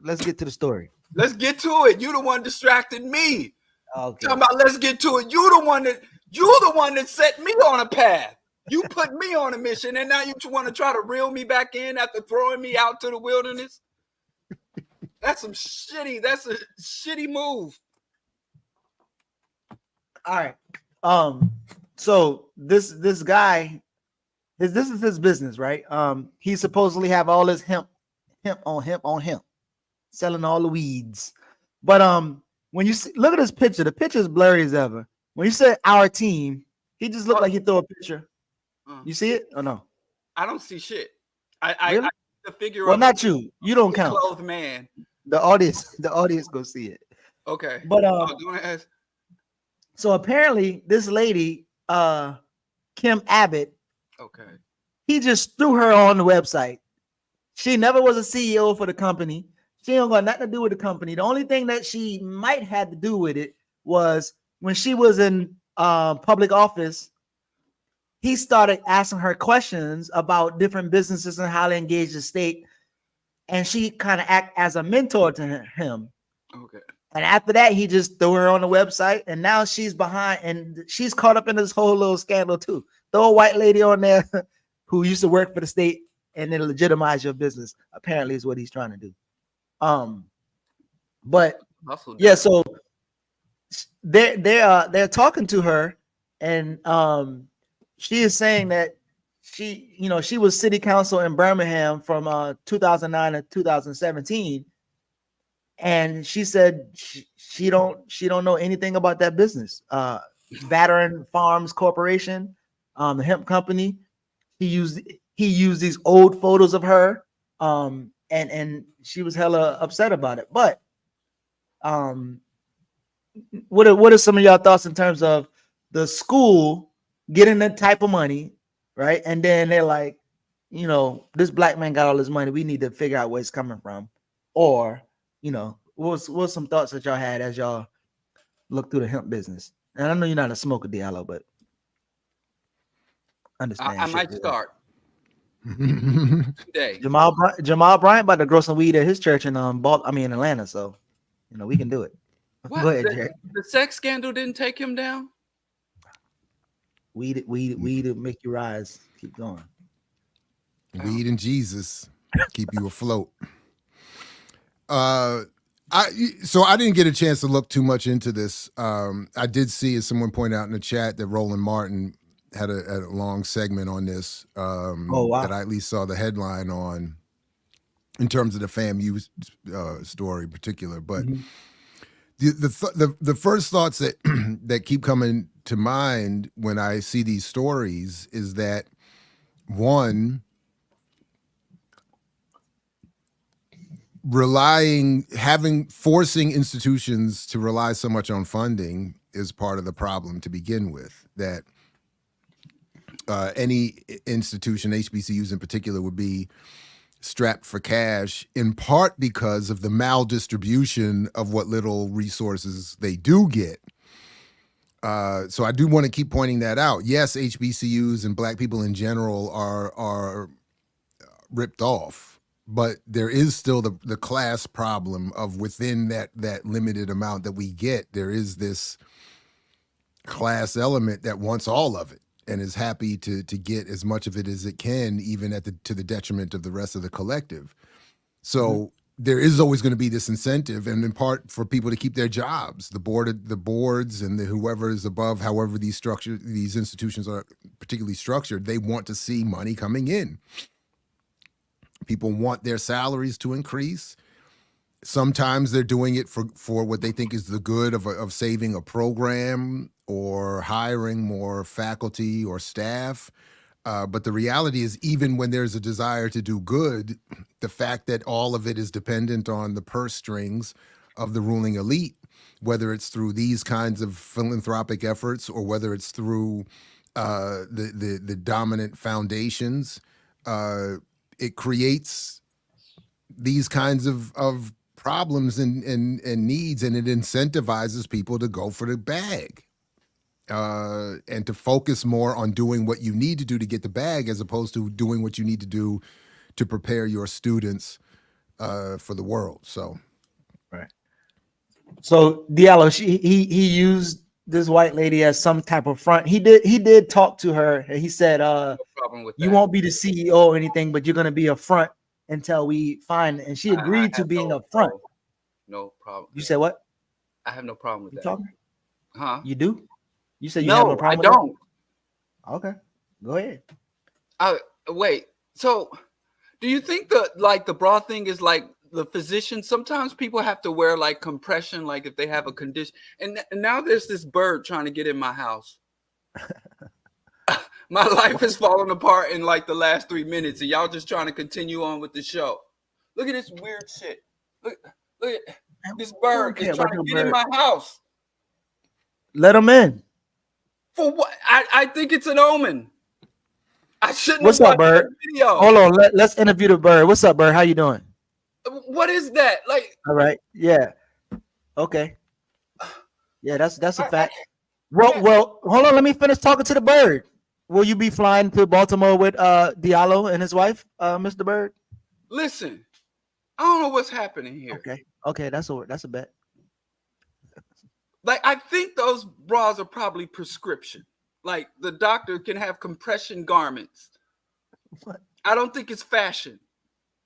Speaker 3: Let's get to the story.
Speaker 4: Let's get to it. You the one distracted me.
Speaker 3: Okay.
Speaker 4: Talking about let's get to it. You're the one that set me on a path. You put me on a mission, and now you want to try to reel me back in after throwing me out to the wilderness. That's a shitty move.
Speaker 3: All right. So this guy, this is his business, right? He supposedly have all his hemp on hemp, selling all the weeds. But when you look at his picture, the picture is blurry as ever. When you said our team, he just looked like he threw a picture. You see it or no?
Speaker 4: I don't see shit.
Speaker 3: Really?
Speaker 4: I the figure.
Speaker 3: Well, not you. You don't count.
Speaker 4: Clothed man.
Speaker 3: The audience go see it.
Speaker 4: Okay.
Speaker 3: But
Speaker 4: don't ask.
Speaker 3: So apparently this lady, Kim Abbott,
Speaker 4: okay,
Speaker 3: he just threw her on the website. She never was a CEO for the company. She don't got nothing to do with the company. The only thing that she might have to do with it was when she was in public office, he started asking her questions about different businesses and how they engage the state. And she kind of act as a mentor to him.
Speaker 4: Okay.
Speaker 3: And after that, he just threw her on the website. And now she's behind and she's caught up in this whole little scandal too. Throw a white lady on there who used to work for the state and then legitimize your business. Apparently is what he's trying to do. But yeah, so they're talking to her, and she is saying that she was city council in Birmingham from 2009 to 2017, and she said she don't know anything about that business. Veteran Farms Corporation, the hemp company. He used these old photos of her, and she was hella upset about it. But what are some of y'all thoughts in terms of the school getting that type of money, right? And then they're like, this black man got all this money. We need to figure out where it's coming from. Or, what's some thoughts that y'all had as y'all look through the hemp business? And I know you're not a smoker, Diallo, but understand.
Speaker 4: I might start today.
Speaker 3: Jamal Bryant about to grow some weed at his church in Atlanta. So, we can do it.
Speaker 4: What?
Speaker 3: Go ahead, Jerry.
Speaker 4: The sex scandal didn't take him down?
Speaker 3: Weed will make you rise. Keep going.
Speaker 2: Weed and Jesus keep you afloat. So I didn't get a chance to look too much into this. I did see, as someone pointed out in the chat, that Roland Martin had a long segment on this.
Speaker 3: Wow.
Speaker 2: That I at least saw the headline on, in terms of the FAMU story in particular. But the first thoughts that that keep coming to mind when I see these stories is that, one, forcing institutions to rely so much on funding is part of the problem to begin with. That any institution, HBCUs in particular, would be strapped for cash, in part because of the maldistribution of what little resources they do get. So I do want to keep pointing that out. Yes, HBCUs and Black people in general are ripped off, but there is still the class problem of, within that limited amount that we get, there is this class element that wants all of it and is happy to get as much of it as it can, even to the detriment of the rest of the collective. So there is always going to be this incentive, and in part for people to keep their jobs. The boards and whoever is above, however these institutions are particularly structured, they want to see money coming in. People want their salaries to increase. Sometimes they're doing it for what they think is the good of saving a program or hiring more faculty or staff. But the reality is, even when there's a desire to do good, the fact that all of it is dependent on the purse strings of the ruling elite, whether it's through these kinds of philanthropic efforts or whether it's through the dominant foundations, it creates these kinds of problems and needs, and it incentivizes people to go for the bag. And to focus more on doing what you need to do to get the bag, as opposed to doing what you need to do to prepare your students for the world. So,
Speaker 3: right. So Diallo, he used this white lady as some type of front. He did talk to her, and he said,
Speaker 4: No problem with
Speaker 3: "You
Speaker 4: that.
Speaker 3: won't be the CEO or anything, but you're gonna be a front until we find." And she agreed to being a front.
Speaker 4: No problem.
Speaker 3: You said what?
Speaker 4: I have no problem with
Speaker 3: You
Speaker 4: that.
Speaker 3: talking?
Speaker 4: Huh?
Speaker 3: You do? You said you have no problem?
Speaker 4: I don't.
Speaker 3: Okay, go ahead.
Speaker 4: Wait. So, do you think the bra thing is like the physician? Sometimes people have to wear like compression, like if they have a condition. And now there's this bird trying to get in my house. My life is falling apart in like the last 3 minutes, and y'all just trying to continue on with the show. Look at this weird shit. Look at this bird is trying to get in my house.
Speaker 3: Let him in.
Speaker 4: For what? I think it's an omen. I shouldn't.
Speaker 3: What's up, bird? Video. Hold on. Let's interview the bird. What's up, bird? How you doing?
Speaker 4: What is that? Like.
Speaker 3: All right. Yeah. Okay. Yeah, that's a fact. Well, hold on. Let me finish talking to the bird. Will you be flying to Baltimore with Diallo and his wife, Mr. Bird?
Speaker 4: Listen, I don't know what's happening here.
Speaker 3: Okay, that's a bet.
Speaker 4: Like, I think those bras are probably prescription. Like, the doctor can have compression garments.
Speaker 3: What?
Speaker 4: I don't think it's fashion.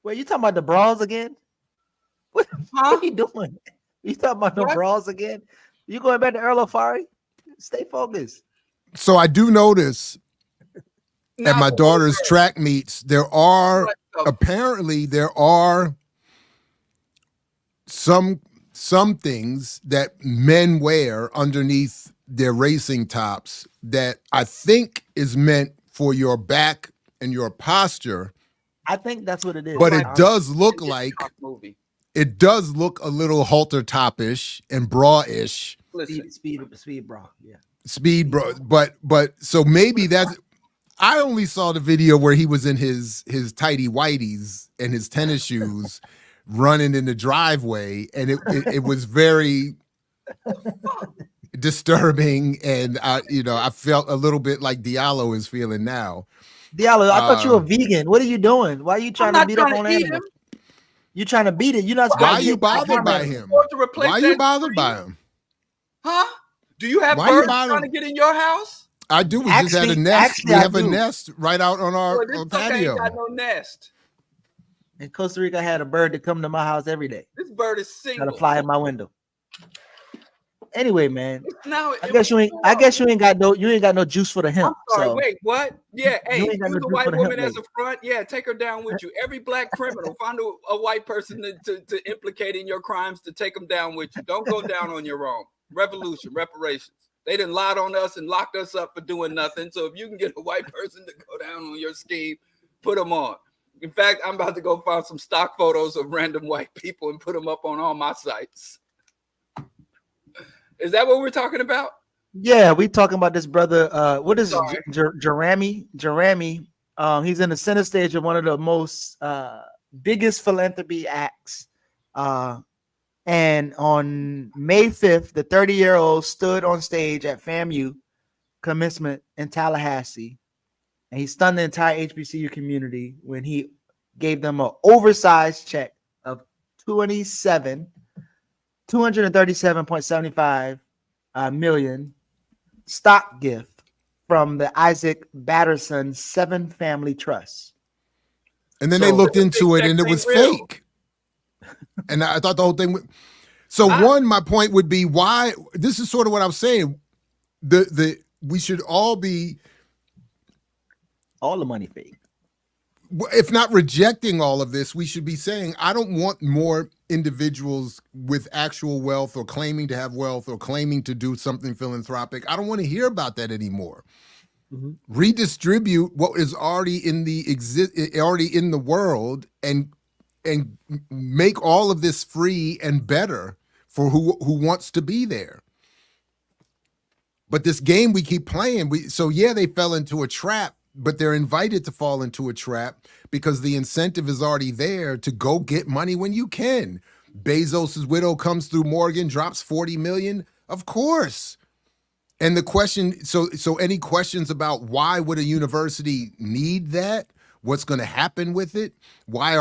Speaker 3: Wait, you talking about the bras again? What are you doing? You talking about the bras again? You going back to Earl Fari? Stay focused.
Speaker 2: So I do notice at my daughter's track meets, there are some things that men wear underneath their racing tops that I think is meant for your back and your posture.
Speaker 3: I think that's what it is.
Speaker 2: But it does look like it does look a little halter top-ish and bra-ish.
Speaker 3: Speed bra, yeah.
Speaker 2: Speed bra, but so maybe that's. I only saw the video where he was in his tighty whities and his tennis shoes, running in the driveway, and it was very disturbing, and I felt a little bit like Diallo is feeling now.
Speaker 3: Diallo, I thought you were vegan. What are you doing? Why are you trying to beat up on animals? You're trying to beat it. You're not.
Speaker 2: Why are you bothered by him? Why are you bothered by him?
Speaker 4: Huh? Do you have birds trying to get in your house?
Speaker 2: I do. We just had a nest. We have a nest right out on our patio.
Speaker 4: Ain't got no nest.
Speaker 3: In Costa Rica, I had a bird that come to my house every day.
Speaker 4: This bird is single.
Speaker 3: Gotta fly in my window. Anyway, man.
Speaker 4: Now,
Speaker 3: I guess you ain't got no juice for the hemp.
Speaker 4: I'm sorry,
Speaker 3: so.
Speaker 4: wait, what? Yeah, hey,
Speaker 3: You ain't got
Speaker 4: use
Speaker 3: no
Speaker 4: a
Speaker 3: juice
Speaker 4: white
Speaker 3: for the
Speaker 4: woman
Speaker 3: hemp
Speaker 4: as a front. Yeah, take her down with you. Every black criminal, find a white person to implicate in your crimes to take them down with you. Don't go down on your own. Revolution, reparations. They done lied on us and locked us up for doing nothing. So if you can get a white person to go down on your scheme, put them on. In fact, I'm about to go find some stock photos of random white people and put them up on all my sites. Is that what we're talking about?
Speaker 3: Yeah, we talking about this brother. What is Jeremy? He's in the center stage of one of the most biggest philanthropy acts. And on May 5th, the 30-year-old stood on stage at FAMU Commencement in Tallahassee, and he stunned the entire HBCU community when he gave them an oversized check of $237.75 million stock gift from the Isaac Batterson 7 Family Trust.
Speaker 2: And then they looked into it and it was fake. And I thought the whole thing. My point would be why. This is sort of what I was saying. We should all be.
Speaker 3: All the money fake.
Speaker 2: If not rejecting all of this, we should be saying, I don't want more individuals with actual wealth or claiming to have wealth or claiming to do something philanthropic. I don't want to hear about that anymore. Mm-hmm. Redistribute what is already in the world and make all of this free and better for who wants to be there. But this game we keep playing, they fell into a trap. But they're invited to fall into a trap because the incentive is already there to go get money when you can. Bezos's widow comes through Morgan, drops $40 million. Of course. And the question, so any questions about why would a university need that? What's going to happen with it? Why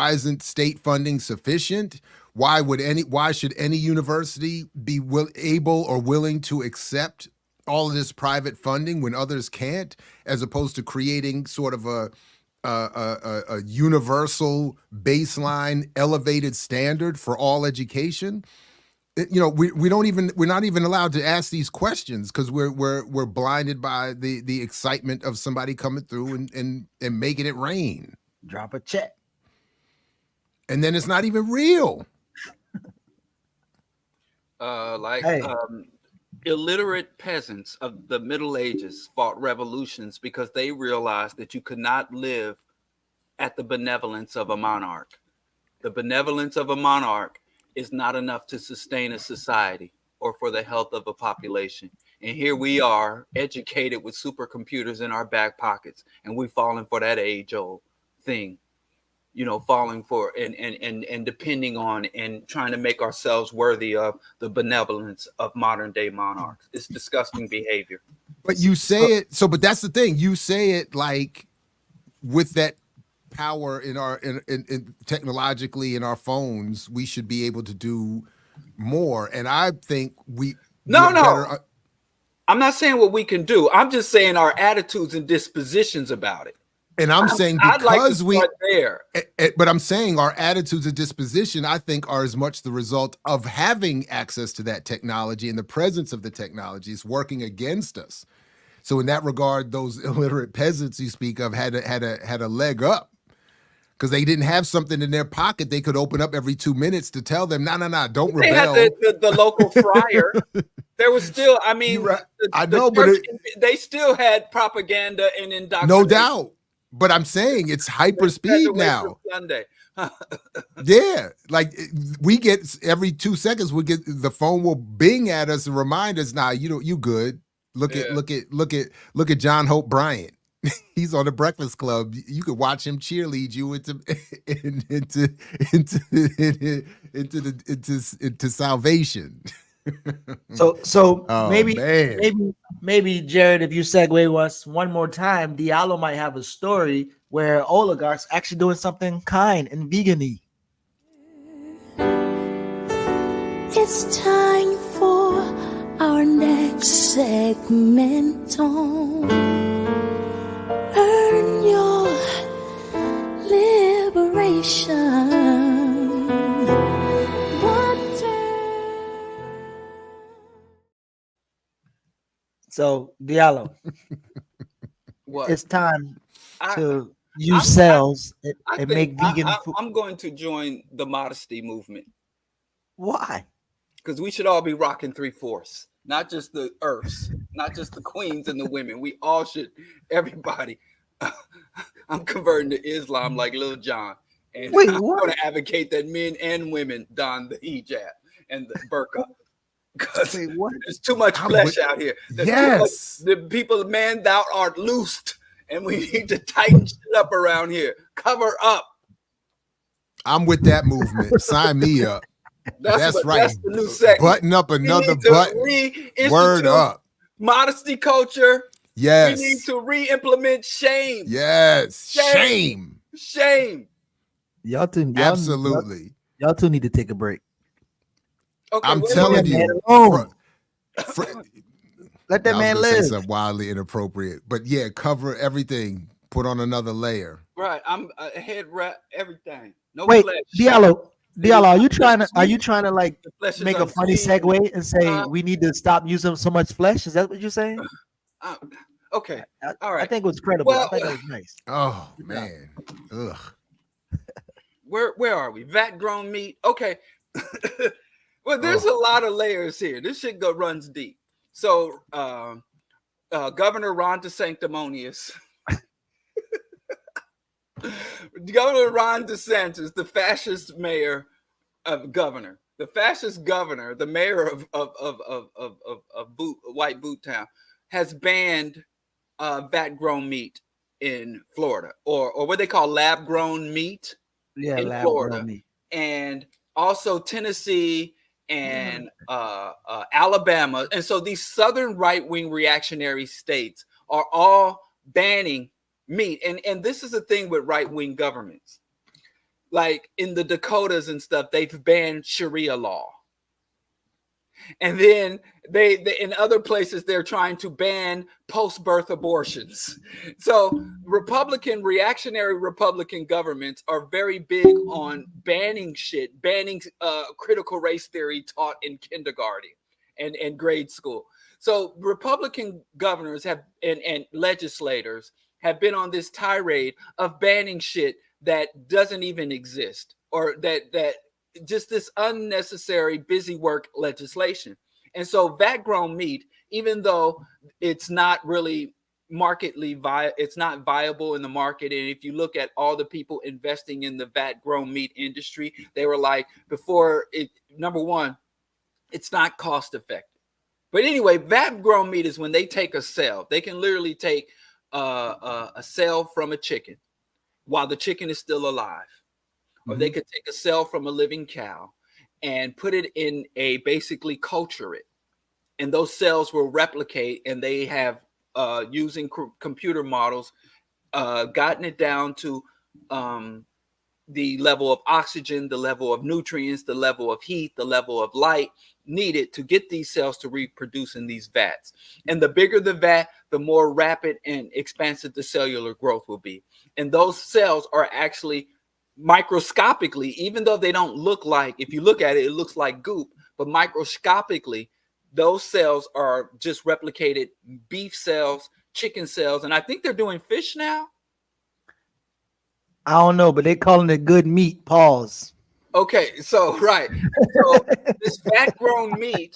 Speaker 2: isn't state funding sufficient? Why should any university be able or willing to accept all of this private funding when others can't, as opposed to creating sort of a universal baseline elevated standard for all education? We're not even allowed to ask these questions because we're blinded by the excitement of somebody coming through and making it rain.
Speaker 3: Drop a check.
Speaker 2: And then it's not even real.
Speaker 4: Illiterate peasants of the Middle Ages fought revolutions because they realized that you could not live at the benevolence of a monarch. The benevolence of a monarch is not enough to sustain a society or for the health of a population. And here we are, educated with supercomputers in our back pockets, and we've fallen for that age-old thing. Falling for and depending on and trying to make ourselves worthy of the benevolence of modern day monarchs. It's disgusting behavior.
Speaker 2: But you say it but that's the thing. You say it like with that power in technologically in our phones, we should be able to do more. And I think
Speaker 4: I'm not saying what we can do. I'm just saying our attitudes and dispositions about it.
Speaker 2: And I'm saying because
Speaker 4: but
Speaker 2: I'm saying our attitudes and disposition, I think, are as much the result of having access to that technology and the presence of the technology is working against us. So in that regard, those illiterate peasants you speak of had a leg up because they didn't have something in their pocket they could open up every 2 minutes to tell them, no, don't rebel.
Speaker 4: They had the local friar. There was still, they still had propaganda and indoctrination.
Speaker 2: No doubt. But I'm saying it's hyper speed now.
Speaker 4: Sunday.
Speaker 2: Yeah, like we get every 2 seconds the phone will bing at us and remind us, you good. Look at John Hope Bryant. He's on the Breakfast Club. You could watch him cheerlead you into salvation.
Speaker 3: Maybe Jared, if you segue us one more time, Diallo might have a story where oligarchs actually doing something kind and vegan-y.
Speaker 7: It's time for our next segment on Earn Your Liberation.
Speaker 3: So Diallo,
Speaker 4: What?
Speaker 3: it's time to use cells and make vegan food.
Speaker 4: I'm going to join the modesty movement.
Speaker 3: Why?
Speaker 4: Because we should all be rocking 3/4, not just the earths, not just the queens and the women. We all should, everybody. I'm converting to Islam like Lil Jon. And
Speaker 3: wait,
Speaker 4: I'm
Speaker 3: what?
Speaker 4: going to advocate that men and women don the hijab and the burqa. Because there's too much flesh out here. There's the people, man, thou art loosed. And we need to tighten shit up around here. Cover up.
Speaker 2: I'm with that movement. Sign me up. That's right.
Speaker 4: That's the new segment.
Speaker 2: Button up another button. Word up.
Speaker 4: Modesty culture.
Speaker 2: Yes.
Speaker 4: We need to re-implement shame.
Speaker 2: Yes. Shame.
Speaker 3: Y'all two need to take a break.
Speaker 2: Okay, I'm telling you.
Speaker 3: Let that man live.
Speaker 2: Say something wildly inappropriate, but yeah, cover everything. Put on another layer.
Speaker 4: Right. I'm head wrap everything. No
Speaker 3: Wait,
Speaker 4: flesh.
Speaker 3: Diallo, are you trying to like make a funny segue and say we need to stop using so much flesh? Is that what you're saying?
Speaker 4: Okay. All right.
Speaker 3: I think it was credible. I think it was nice.
Speaker 2: Oh man. Ugh.
Speaker 4: Where are we? Vat grown meat. Okay. Well, there's a lot of layers here. This shit runs deep. So Governor Ron DeSanctimonious. Governor Ron DeSantis, the fascist mayor of governor, the fascist governor, the mayor of White Boot Town, has banned vat grown meat in Florida, or what they call lab grown meat in Florida, meat. And also Tennessee and Alabama. And so these southern right-wing reactionary states are all banning meat. And this is the thing with right-wing governments. Like in the Dakotas and stuff, they've banned Sharia law. And then they in other places, they're trying to ban post-birth abortions. So reactionary Republican governments are very big on banning critical race theory taught in kindergarten and grade school. So Republican governors have and legislators have been on this tirade of banning shit that doesn't even exist, or that just this unnecessary busy work legislation. And so vat grown meat, even though it's not really it's not viable in the market. And if you look at all the people investing in the vat grown meat industry, they were like, number one, it's not cost effective. But anyway, vat grown meat is when they take a cell. They can literally take a cell from a chicken while the chicken is still alive. Or they could take a cell from a living cow and put it in basically culture it. And those cells will replicate, and they have, using computer models, gotten it down to the level of oxygen, the level of nutrients, the level of heat, the level of light needed to get these cells to reproduce in these vats. And the bigger the vat, the more rapid and expansive the cellular growth will be. And those cells are actually microscopically, even though they don't look like, if you look at it, it looks like goop, but microscopically, those cells are just replicated beef cells, chicken cells, and I think they're doing fish now.
Speaker 3: I don't know, but they're calling it good meat. Pause.
Speaker 4: Okay, so right. So this fat grown meat,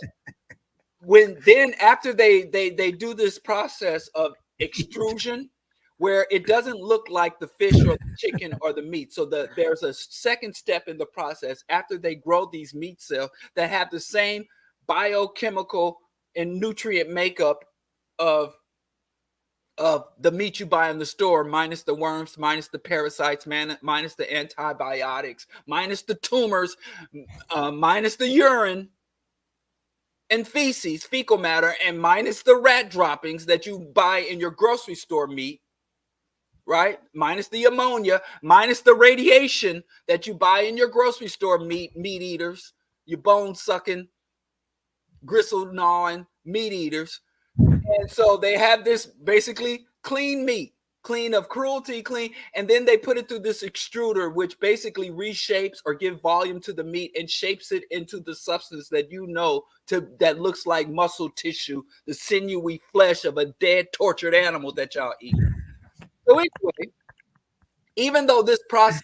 Speaker 4: after they do this process of extrusion, where it doesn't look like the fish or the chicken or the meat. So there's a second step in the process after they grow these meat cells that have the same biochemical and nutrient makeup of the meat you buy in the store, minus the worms, minus the parasites, minus the antibiotics, minus the tumors, minus the urine and feces, fecal matter, and minus the rat droppings that you buy in your grocery store meat. Right? Minus the ammonia, minus the radiation that you buy in your grocery store meat eaters, you bone sucking, gristle gnawing meat eaters. And so they have this basically clean meat. clean of cruelty, clean, and then they put it through this extruder, which basically reshapes or give volume to the meat and shapes it into the substance that that looks like muscle tissue, the sinewy flesh of a dead, tortured animal that y'all eat. So anyway, even though this process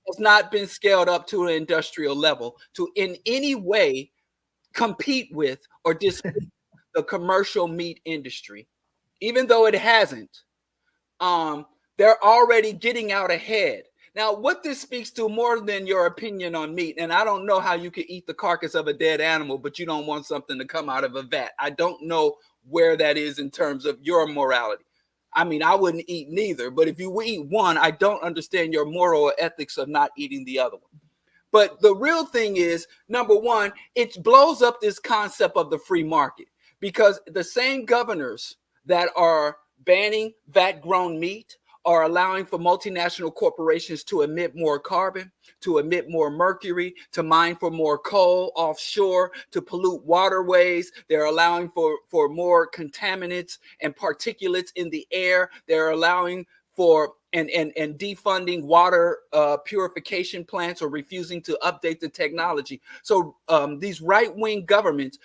Speaker 4: has not been scaled up to an industrial level to in any way compete with or displace the commercial meat industry, even though it hasn't, they're already getting out ahead. Now, what this speaks to more than your opinion on meat, and I don't know how you could eat the carcass of a dead animal, but you don't want something to come out of a vat. I don't know where that is in terms of your morality. I mean, I wouldn't eat neither, but if you eat one, I don't understand your moral or ethics of not eating the other one. But the real thing is, number one, it blows up this concept of the free market, because the same governors that are banning vat-grown meat are allowing for multinational corporations to emit more carbon, to emit more mercury, to mine for more coal offshore, to pollute waterways. They're allowing for more contaminants and particulates in the air. They're allowing for and defunding water purification plants or refusing to update the technology. So these right-wing governments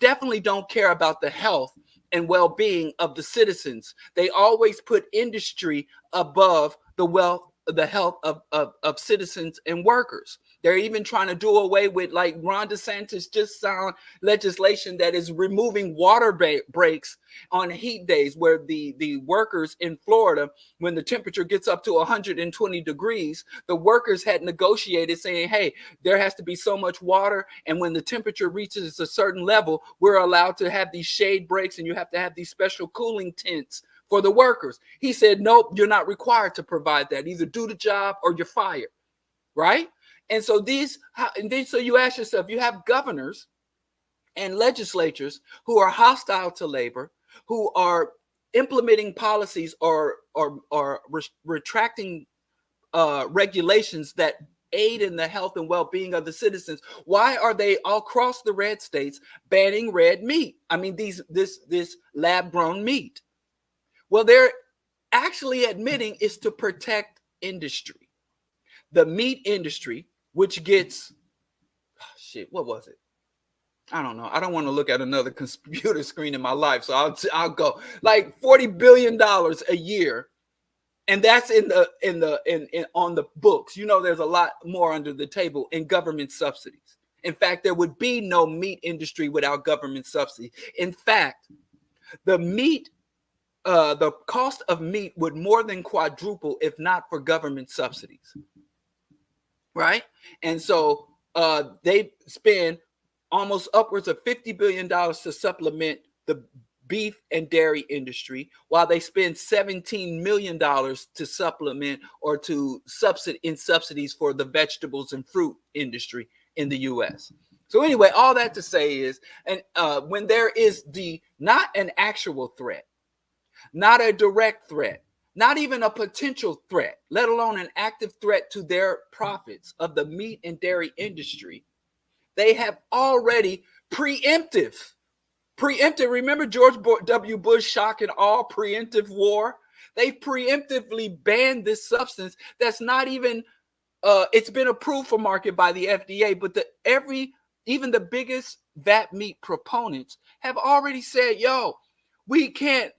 Speaker 4: definitely don't care about the health and well-being of the citizens. They always put industry above the health of citizens and workers. They're even trying to do away with, like Ron DeSantis just signed legislation that is removing water breaks on heat days, where the workers in Florida, when the temperature gets up to 120 degrees, the workers had negotiated saying, hey, there has to be so much water, and when the temperature reaches a certain level, we're allowed to have these shade breaks, and you have to have these special cooling tents for the workers. He said, nope, you're not required to provide that. Either do the job or you're fired, right? And so so you ask yourself, you have governors and legislatures who are hostile to labor, who are implementing policies or retracting regulations that aid in the health and well-being of the citizens. Why are they all across the red states banning red meat? I mean, this lab-grown meat. Well, they're actually admitting it's to protect industry. The meat industry, which gets, what was it? I don't know. I don't want to look at another computer screen in my life, so I'll go like $40 billion a year, and that's on the books. You know, there's a lot more under the table in government subsidies. In fact, there would be no meat industry without government subsidy. In fact, the cost of meat would more than quadruple if not for government subsidies, right? And so they spend almost upwards of $50 billion to supplement the beef and dairy industry, while they spend $17 million to supplement or to subsidies for the vegetables and fruit industry in the U.S. So anyway, all that to say is, and when there is not an actual threat, not a direct threat, not even a potential threat, let alone an active threat to their profits of the meat and dairy industry, they have already preemptive. Remember George W. Bush shock and awe preemptive war? They preemptively banned this substance that's not even, it's been approved for market by the FDA, but even the biggest vat meat proponents have already said, yo, we can't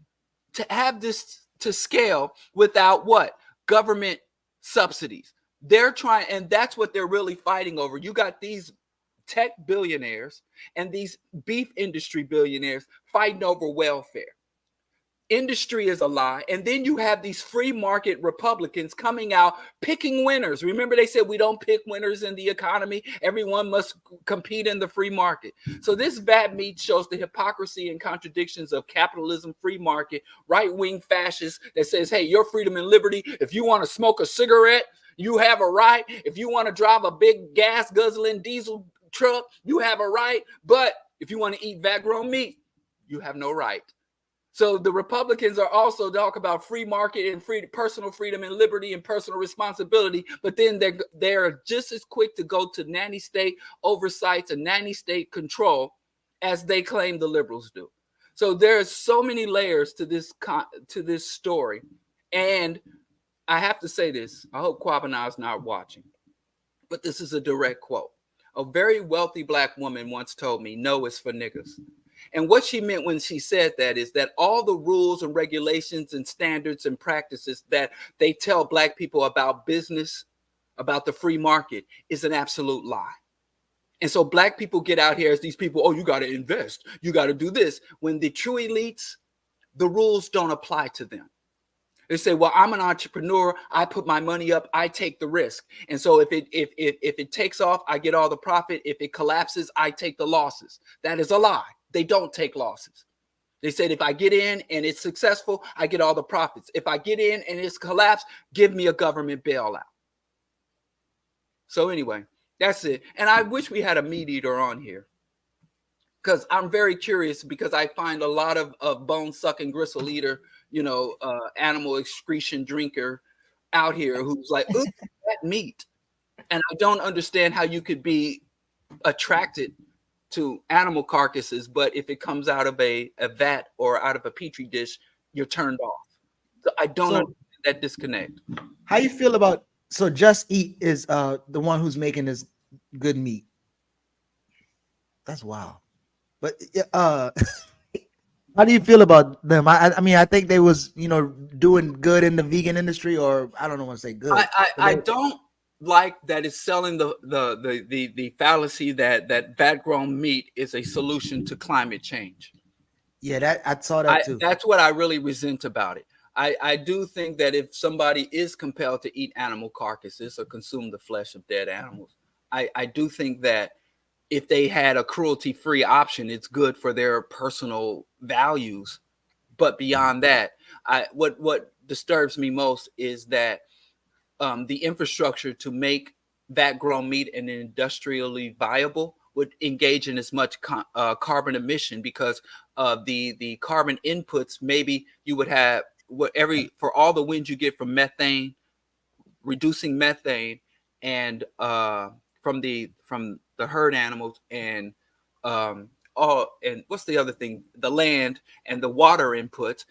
Speaker 4: have this to scale without what? Government subsidies. They're trying, and that's what they're really fighting over. You got these tech billionaires and these beef industry billionaires fighting over welfare. Industry is a lie. And then you have these free market Republicans coming out picking winners. Remember, they said we don't pick winners in the economy. Everyone must compete in the free market. So this vat meat shows the hypocrisy and contradictions of capitalism, free market, right-wing fascists that says, hey, your freedom and liberty, if you want to smoke a cigarette, you have a right. If you want to drive a big gas guzzling diesel truck, you have a right. But if you want to eat vat-grown meat, you have no right. So the Republicans are also talk about free market and personal freedom and liberty and personal responsibility, but then they're just as quick to go to nanny state oversights and nanny state control as they claim the liberals do. So there's so many layers to this story, And I have to say this. I hope Kwabena is not watching, but this is a direct quote. A very wealthy black woman once told me, "No is for niggas." And what she meant when she said that is that all the rules and regulations and standards and practices that they tell black people about business, about the free market, is an absolute lie. And so black people get out here as these people, oh, you got to invest, you got to do this. When the true elites, the rules don't apply to them. They say, well, I'm an entrepreneur. I put my money up. I take the risk. And so if it takes off, I get all the profit. If it collapses, I take the losses. That is a lie. They don't take losses. They said, if I get in and it's successful, I get all the profits. If I get in and it's collapsed, give me a government bailout. So anyway, that's it. And I wish we had a meat eater on here, because I'm very curious, because I find a lot of bone sucking gristle eater, animal excretion drinker out here who's like, ooh, that meat. And I don't understand how you could be attracted to animal carcasses, but if it comes out of a vat or out of a petri dish, you're turned off. So I don't understand that disconnect.
Speaker 3: How you feel about, so Just Eat is the one who's making this good meat? That's wild. But how do you feel about them? I mean, I think they was, doing good in the vegan industry, or I don't know what to say good.
Speaker 4: I don't like that it's selling the fallacy that vat grown meat is a solution to climate change.
Speaker 3: Yeah, I saw that too.
Speaker 4: That's what I really resent about it. I do think that if somebody is compelled to eat animal carcasses or consume the flesh of dead animals, I do think that if they had a cruelty-free option, it's good for their personal values. But beyond that, what disturbs me most is that the infrastructure to make vat-grown meat and industrially viable would engage in as much carbon emission, because of the carbon inputs. Maybe you would have for all the wins you get from methane, reducing methane, and from the herd animals, and and what's the other thing? The land and the water inputs.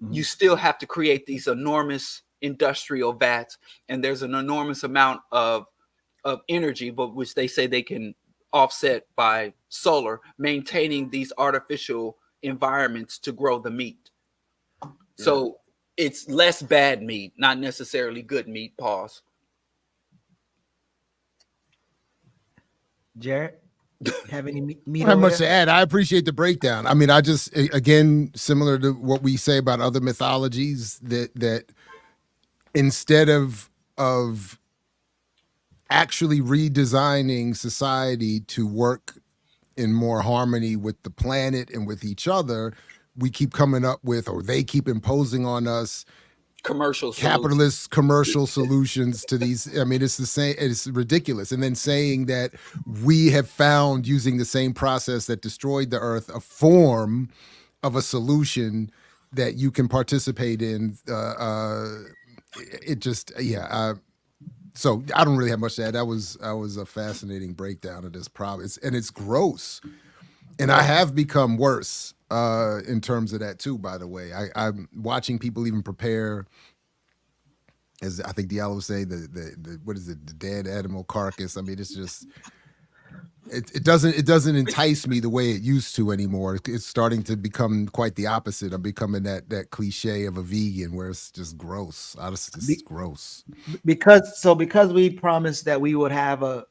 Speaker 4: Mm-hmm. You still have to create these enormous industrial vats, and there's an enormous amount of energy, but which they say they can offset by solar, maintaining these artificial environments to grow the meat. Yeah. So it's less bad meat, not necessarily good meat. Pause.
Speaker 3: Jared, have any meat?
Speaker 2: I don't have much to add. I appreciate the breakdown. I mean, I just, again, similar to what we say about other mythologies, that instead of actually redesigning society to work in more harmony with the planet and with each other, we keep coming up with, or they keep imposing on us, capitalist commercial solutions to these. I mean, it's the same. It's ridiculous. And then saying that we have found, using the same process that destroyed the earth, a form of a solution that you can participate in. It just, yeah. So I don't really have much to add. That was a fascinating breakdown of this problem. It's gross. And I have become worse in terms of that too, by the way. I'm watching people even prepare, as I think Diallo was saying, the what is it, the dead animal carcass. I mean, it's just, it doesn't entice me the way it used to anymore. It's starting to become quite the opposite. I'm becoming that cliche of a vegan where it's just gross. It's gross.
Speaker 3: Because we promised that we would have a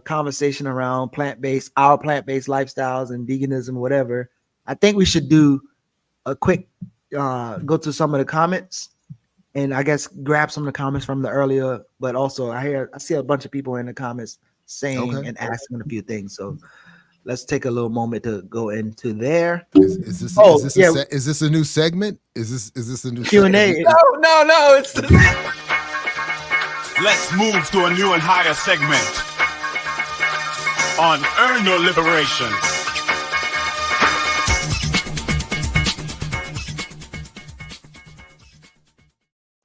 Speaker 3: conversation around our plant-based lifestyles and veganism, whatever. I think we should do a quick go to some of the comments, and I guess grab some of the comments from the earlier. But also, I see a bunch of people in the comments saying and asking a few things. So let's take a little moment to go into there.
Speaker 2: Is this a new segment? Is this a new
Speaker 3: Q&A?
Speaker 4: No. It's
Speaker 1: Let's move to a new and higher segment on Earn Your Liberation.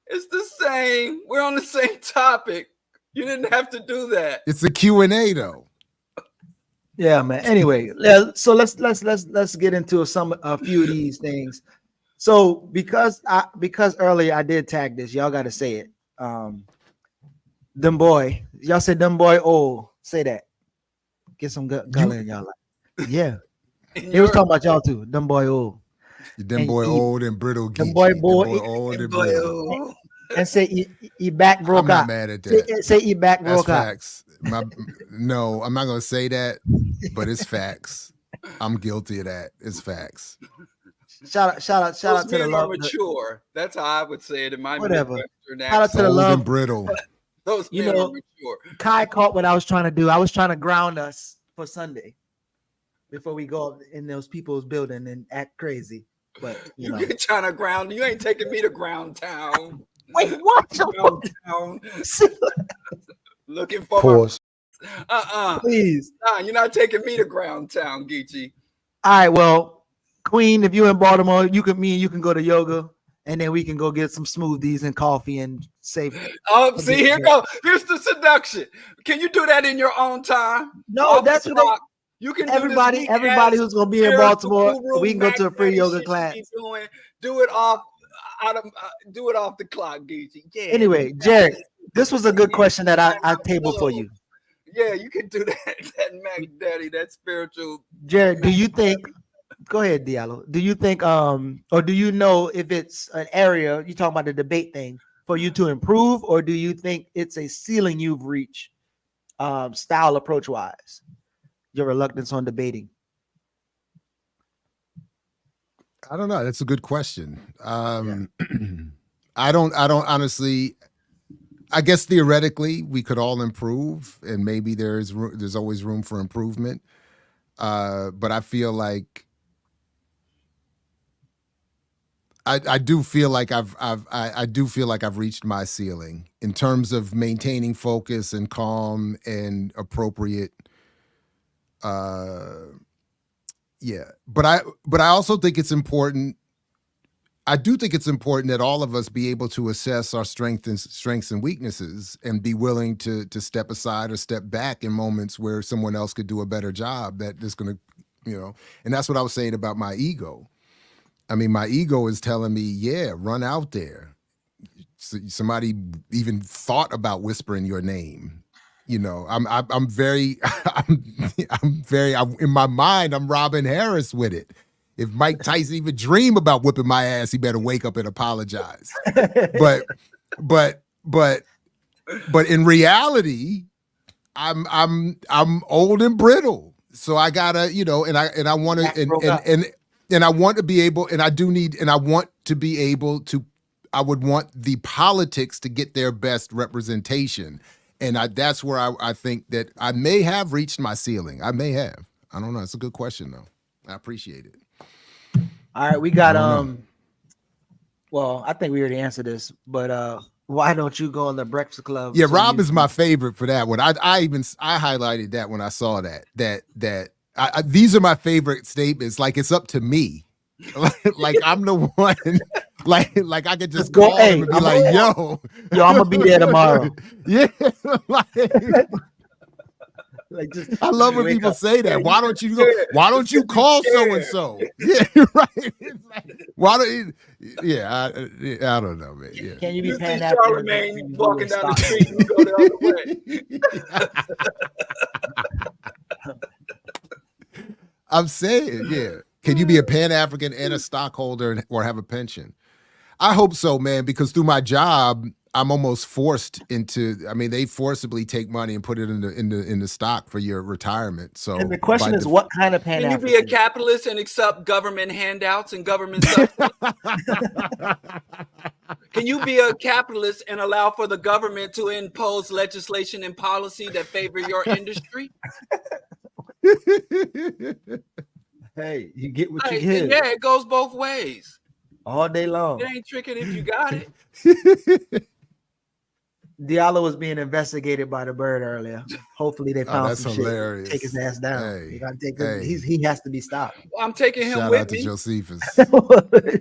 Speaker 4: It's the same. We're on the same topic. You didn't have to do that.
Speaker 2: It's a Q&A though.
Speaker 3: Yeah, man. Anyway, so let's get into a few of these things. So because earlier I did tag this, y'all got to say it. Them boy, y'all said them boy old. Say that. Get some gully in y'all life. Yeah, they was talking about y'all too. Them boy old.
Speaker 2: Them boy old and brittle.
Speaker 3: Them boy
Speaker 2: old and brittle.
Speaker 3: And say he back broke
Speaker 2: I'm
Speaker 3: out.
Speaker 2: not mad at that.
Speaker 3: Say he back broke out.
Speaker 2: That's facts. No, I'm not gonna say that, but it's facts. I'm guilty of that. It's facts.
Speaker 3: Shout out to the love.
Speaker 4: Mature. That's how I would say it in my
Speaker 3: whatever.
Speaker 4: Midwestern
Speaker 3: Shout out to the
Speaker 2: old
Speaker 3: love.
Speaker 2: And brittle.
Speaker 4: Those men are mature.
Speaker 3: Kai caught what I was trying to do. I was trying to ground us for Sunday before we go up in those people's building and act crazy. But you know,
Speaker 4: trying to ground. You ain't taking me to ground town.
Speaker 3: Wait, what?
Speaker 4: Ground town. Looking for
Speaker 2: pause.
Speaker 3: Please.
Speaker 4: Nah, you're not taking me to ground town, Geechee.
Speaker 3: All right, well, Queen, if you're in Baltimore, you can go to yoga, and then we can go get some smoothies and coffee and save.
Speaker 4: Oh, see, here's the seduction. Can you do that in your own time?
Speaker 3: No, that's what
Speaker 4: you can.
Speaker 3: Everybody who's gonna be in Baltimore, we can go to a free yoga class.
Speaker 4: Do it off the clock, Geechee. Yeah.
Speaker 3: Anyway, Jared, this was a good question that I tabled for you.
Speaker 4: Yeah, you can do that. That Mac Daddy, that spiritual.
Speaker 3: Jared, do you think? Go ahead, Diallo. Do you think, or do you know if it's an area you talking about the debate thing for you to improve, or do you think it's a ceiling you've reached, style approach wise? Your reluctance on debating.
Speaker 2: I don't know. That's a good question. I don't honestly. I guess theoretically we could all improve, and maybe there's always room for improvement. But I feel like I do feel like I've reached my ceiling in terms of maintaining focus and calm and appropriate. But I also think it's important. I do think it's important that all of us be able to assess our strengths and weaknesses and be willing to step aside or step back in moments where someone else could do a better job that is going to, and that's what I was saying about my ego. I mean, my ego is telling me, yeah, run out there. Somebody even thought about whispering your name. I'm very in my mind, I'm Robin Harris with it. If Mike Tyson even dream about whipping my ass, he better wake up and apologize. But in reality, I'm old and brittle. So I gotta, and I want to, and I want to be able, and I do need, and I want to be able to, I would want the politics to get their best representation. And that's where I think that I may have reached my ceiling. I may have. I don't know. It's a good question though. I appreciate it.
Speaker 3: All right, we got well, I think we already answered this, but why don't you go on the Breakfast Club?
Speaker 2: Yeah, Rob is my favorite for that one. I highlighted that when I saw that these are my favorite statements. Like it's up to me. like I'm the one. Like I could just call him and be like, yo,
Speaker 3: I'm gonna be there tomorrow.
Speaker 2: Yeah,
Speaker 3: like just
Speaker 2: I love when people say that. Why don't you go? Why don't you call so and so? Yeah, right. It's like, why don't you? Yeah, I don't know, man. Yeah.
Speaker 3: Can you be paying
Speaker 4: that? Charlemagne walking down the street and go the other way.
Speaker 2: I'm saying, yeah. Can you be a Pan-African and a stockholder or have a pension? I hope so, man, because through my job, I'm almost forced into. I mean, they forcibly take money and put it in the stock for your retirement. So,
Speaker 3: and the question is, what kind of Pan-African?
Speaker 4: Can you be a capitalist and accept government handouts and government subsidies? Can you be a capitalist and allow for the government to impose legislation and policy that favor your industry?
Speaker 3: Hey, you get what you get.
Speaker 4: Yeah, it goes both ways.
Speaker 3: All day long.
Speaker 4: It ain't tricking if you got it.
Speaker 3: Diallo was being investigated by the bird earlier. Hopefully they found some
Speaker 2: hilarious.
Speaker 3: Shit. Take his ass down.
Speaker 2: Hey,
Speaker 3: you gotta take he has to be stopped.
Speaker 4: Well, I'm taking him
Speaker 2: Shout
Speaker 4: with
Speaker 2: out
Speaker 4: me.
Speaker 2: to Josephus.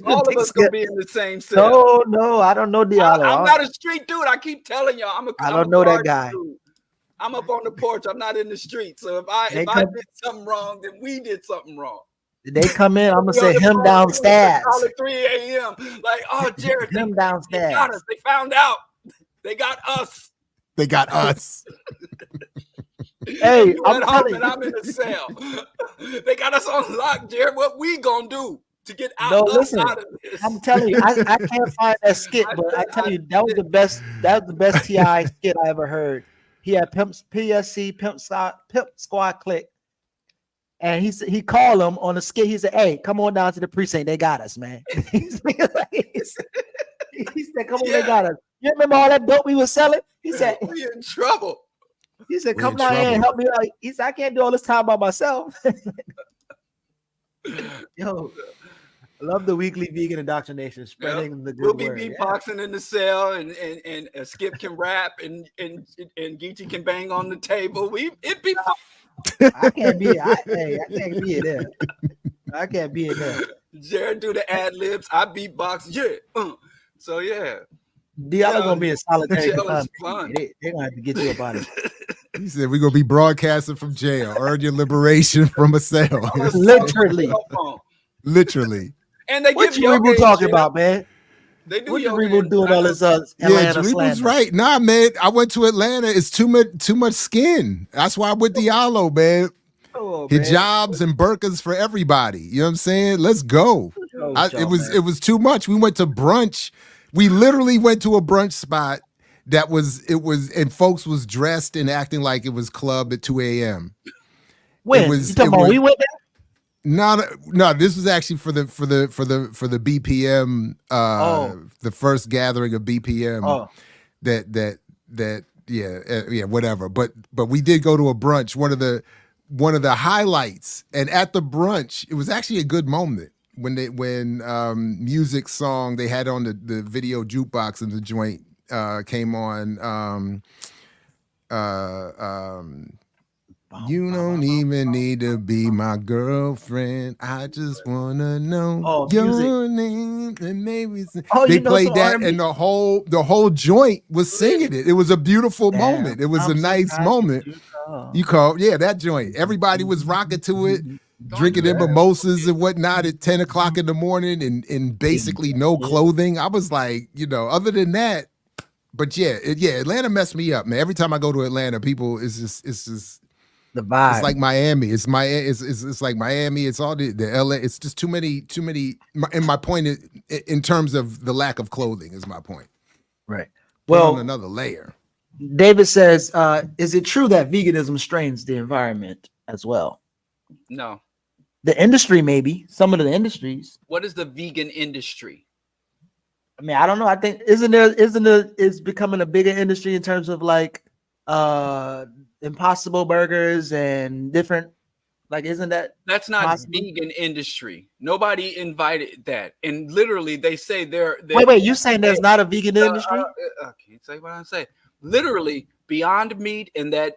Speaker 4: All of us gonna be in the same cell.
Speaker 3: No, I don't know Diallo.
Speaker 4: I'm not a street dude. I keep telling y'all,
Speaker 3: I don't know that guy.
Speaker 4: Dude. I'm up on the porch. I'm not in the street. So if I did something wrong, then we did something wrong.
Speaker 3: They come in, I'm gonna say him downstairs.
Speaker 4: Call at 3 a.m. Like, oh, Jared,
Speaker 3: him
Speaker 4: downstairs. They got us. They found out. They got us.
Speaker 2: They got us.
Speaker 3: Hey,
Speaker 4: I'm home and I'm in the cell. They got us on lock, Jared. What we gonna do to get out, out of this?
Speaker 3: I'm telling you, I can't find that skit, but I tell you, that was the best. That was the best T.I. skit I ever heard. He had PSC, Pimp Squad Click. And he called him on the skit. He said, "Hey, come on down to the precinct. They got us, man." he said, "Come on, they got us." You remember all that dope we was selling? He said,
Speaker 4: "We in trouble."
Speaker 3: He said, "Come down here and help me out." He said, "I can't do all this time by myself." Yo, I love the weekly vegan indoctrination, spreading the good
Speaker 4: We'll be
Speaker 3: word.
Speaker 4: beatboxing in the cell, and Skip can rap, and Geechee can bang on the table. It'd be fun.
Speaker 3: I can't be. I can't be in there. I can't be in there.
Speaker 4: Jared do the ad libs. I beatbox. Yeah. So yeah.
Speaker 3: Diallo gonna be a solitary
Speaker 4: fun.
Speaker 3: They're gonna have to get you up out of it.
Speaker 2: He said we're gonna be broadcasting from jail. Earn your liberation from a cell.
Speaker 3: Literally.
Speaker 2: Literally.
Speaker 4: And they
Speaker 3: what you Rebo talking about, man?
Speaker 4: They do.
Speaker 3: What you Rebo doing all this
Speaker 2: Atlanta Reebo's right. Nah, man. I went to Atlanta. It's too much skin. That's why I'm with Diallo, man. Hijabs and burkas for everybody. You know what I'm saying? Let's go. It was too much. We went to brunch. We literally went to a brunch spot and folks was dressed and acting like it was club at 2 a.m.
Speaker 3: When you talking about we went there?
Speaker 2: No, this was actually for the BPM the first gathering of BPM whatever. But we did go to a brunch, one of the highlights. And at the brunch, it was actually a good moment when music song they had on the video jukebox in the joint came on. You don't even need to be my girlfriend. I just wanna know your name. And maybe they played that, R&B? And the whole joint was singing it. It was a beautiful moment. It was a nice moment. You call that joint. Everybody was rocking to it, drinking their mimosas and whatnot at 10 o'clock in the morning, and basically no clothing. I was like, other than that, but Atlanta messed me up, man. Every time I go to Atlanta, people it's just.
Speaker 3: The vibe.
Speaker 2: It's like Miami. It's like Miami. It's all the LA. It's just too many. And my point is, in terms of the lack of clothing, is my point.
Speaker 3: Right. Well,
Speaker 2: on another layer.
Speaker 3: David says, "Is it true that veganism strains the environment as well?"
Speaker 4: No.
Speaker 3: The industry, maybe some of the industries.
Speaker 4: What is the vegan industry?
Speaker 3: I mean, I don't know. I think it's becoming a bigger industry in terms of like Impossible Burgers and different, like, isn't that's
Speaker 4: not possible? Vegan industry. Nobody invited that, and literally they say they're
Speaker 3: wait, you saying there's not a vegan industry?
Speaker 4: I can't say what I'm saying. Literally Beyond Meat and that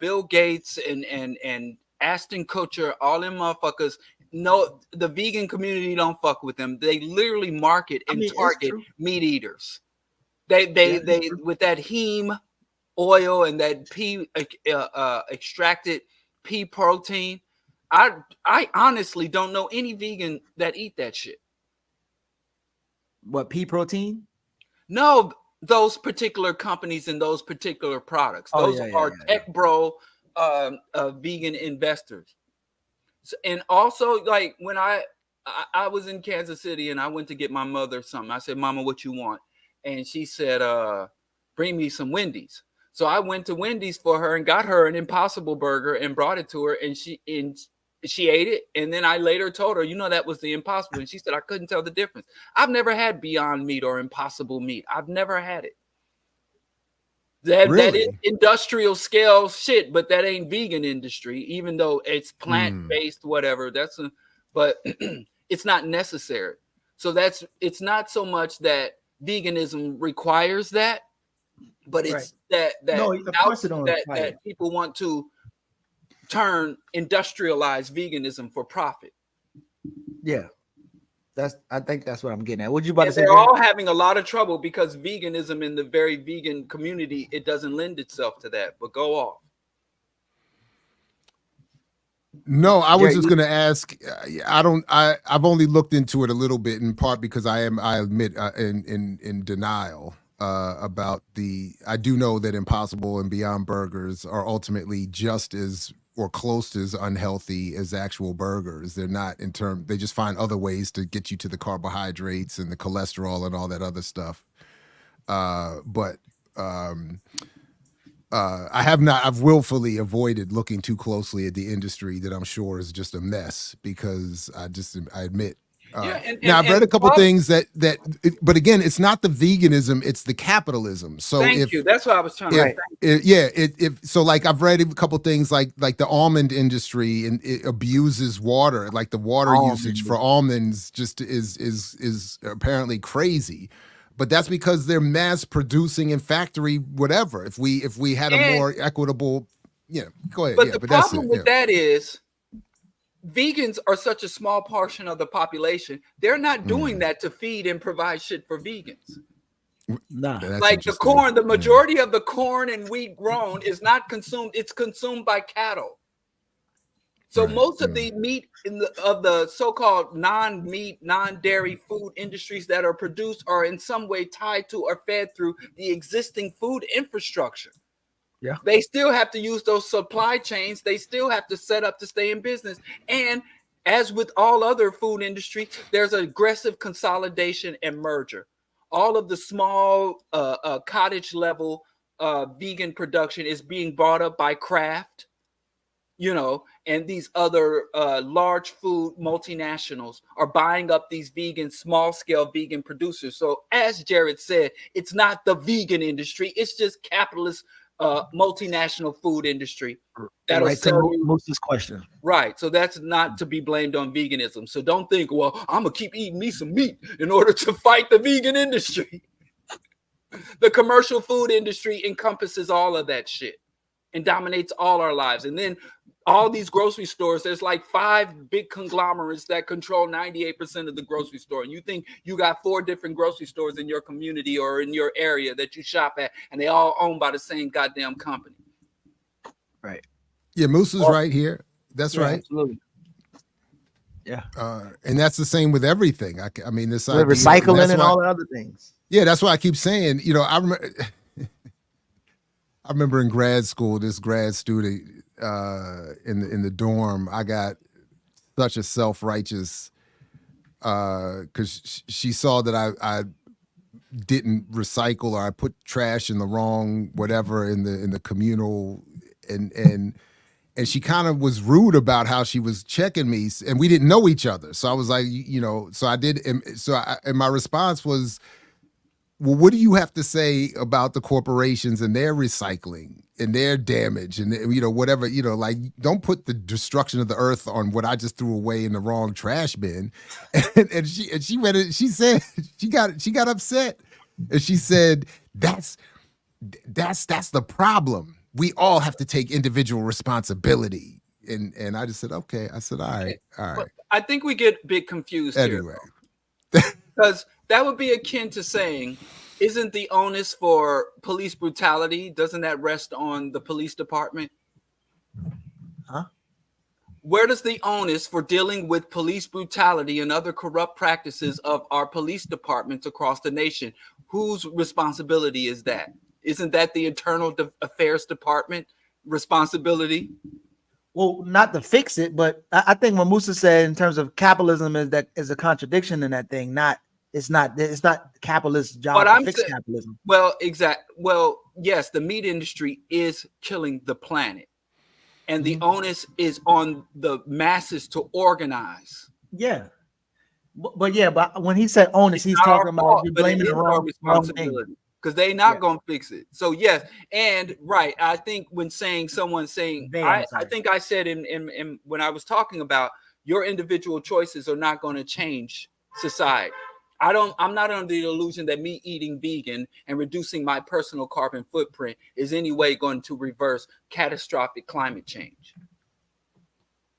Speaker 4: Bill Gates and Ashton Kutcher, all them motherfuckers. No, the vegan community don't fuck with them. They literally market and target meat eaters. They with that heme oil and that pea extracted pea protein. I honestly don't know any vegan that eat that shit.
Speaker 3: What, pea protein?
Speaker 4: No, those particular companies and those particular products. Those are tech bro vegan investors. So, and also, like, when I was in Kansas City and I went to get my mother something, I said, "Mama, what you want?" And she said, "Bring me some Wendy's." So I went to Wendy's for her and got her an Impossible Burger and brought it to her, and she ate it. And then I later told her, that was the Impossible. And she said, I couldn't tell the difference. I've never had Beyond Meat or Impossible Meat. I've never had it. That is industrial scale shit, but that ain't vegan industry, even though it's plant-based, whatever. But it's not necessary. So it's not so much that veganism requires that, but it's that people want to turn industrialized veganism for profit.
Speaker 3: Yeah. I think that's what I'm getting at. What you about to say?
Speaker 4: They're all having a lot of trouble because veganism in the very vegan community, it doesn't lend itself to that. But go off.
Speaker 2: No, I was just going to ask. I've only looked into it a little bit, in part because I admit, in denial about I do know that Impossible and Beyond Burgers are ultimately just as or close to as unhealthy as actual burgers. They're not they just find other ways to get you to the carbohydrates and the cholesterol and all that other stuff. I've willfully avoided looking too closely at the industry that I'm sure is just a mess, because I admit. Now I've read a couple things but again, it's not the veganism, it's the capitalism. So
Speaker 4: thank you. That's what I was trying to
Speaker 2: say. So like I've read a couple things like the almond industry, and it abuses water. Like the water usage for almonds just is apparently crazy. But that's because they're mass producing in factory, whatever. If we had a more equitable, go ahead.
Speaker 4: But the problem with that is vegans are such a small portion of the population. They're not doing that to feed and provide shit for vegans.
Speaker 3: Nah.
Speaker 4: Like the corn, the majority of the corn and wheat grown is not consumed. It's consumed by cattle. So most of the meat of the so-called non-meat, non-dairy food industries that are produced are in some way tied to or fed through the existing food infrastructure.
Speaker 3: Yeah.
Speaker 4: They still have to use those supply chains. They still have to set up to stay in business. And as with all other food industry, there's aggressive consolidation and merger. All of the small cottage level vegan production is being bought up by Kraft, and these other large food multinationals are buying up these small scale vegan producers. So as Jared said, it's not the vegan industry. It's just capitalist multinational food industry that'll sell you
Speaker 3: Moose's question.
Speaker 4: Right. So that's not to be blamed on veganism. So don't think, well, I'm gonna keep eating me some meat in order to fight the vegan industry. The commercial food industry encompasses all of that shit and dominates all our lives. And then all these grocery stores, there's like 5 big conglomerates that control 98% of the grocery store. And you think you got 4 different grocery stores in your community or in your area that you shop at, and they all owned by the same goddamn company.
Speaker 3: Right.
Speaker 2: Yeah, Moose is right here. That's right.
Speaker 3: Absolutely. Yeah.
Speaker 2: And that's the same with everything. I mean, this
Speaker 3: idea, recycling and all the other things.
Speaker 2: Yeah, that's why I keep saying, I remember in grad school, this grad student in the dorm, I got such a self-righteous because she saw that I didn't recycle, or I put trash in the wrong whatever in the communal, and she kind of was rude about how she was checking me, and we didn't know each other. So I was like, so I did, and my response was, well, what do you have to say about the corporations and their recycling and their damage and whatever, like, don't put the destruction of the earth on what I just threw away in the wrong trash bin. And she read it. She said she got upset, and she said that's the problem. We all have to take individual responsibility. And I just said, okay. I said, all right.
Speaker 4: But I think we get a bit confused
Speaker 2: anyway.
Speaker 4: Here. Because that would be akin to saying, isn't the onus for police brutality, doesn't that rest on the police department?
Speaker 3: Huh?
Speaker 4: Where does the onus for dealing with police brutality and other corrupt practices of our police departments across the nation, whose responsibility is that? Isn't that the Internal Affairs Department responsibility?
Speaker 3: Well, not to fix it, but I think what Musa said in terms of capitalism is a contradiction in that thing. It's not capitalist job to fix capitalism.
Speaker 4: Well, Well, yes, the meat industry is killing the planet, and the onus is on the masses to organize.
Speaker 3: Yeah, but when he said onus, he's talking about you blaming the wrong responsibility.
Speaker 4: Because they're not going to fix it. So yes, and right. I think when someone saying, I think I said in when I was talking about your individual choices are not going to change society. I'm not under the illusion that me eating vegan and reducing my personal carbon footprint is any way going to reverse catastrophic climate change.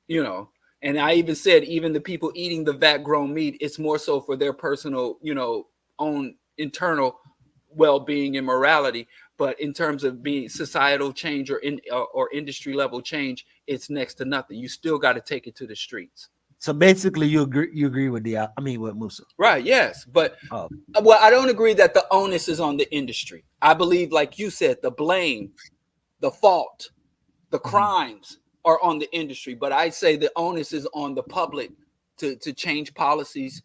Speaker 4: And I even said, even the people eating the vat grown meat, it's more so for their personal, own internal well-being and morality. But in terms of being societal change or industry level change, it's next to nothing. You still got to take it to the streets.
Speaker 3: So basically, you agree with with Musa,
Speaker 4: right? Yes, but well, I don't agree that the onus is on the industry. I believe, like you said, the blame, the fault, the crimes are on the industry. But I say the onus is on the public to change policies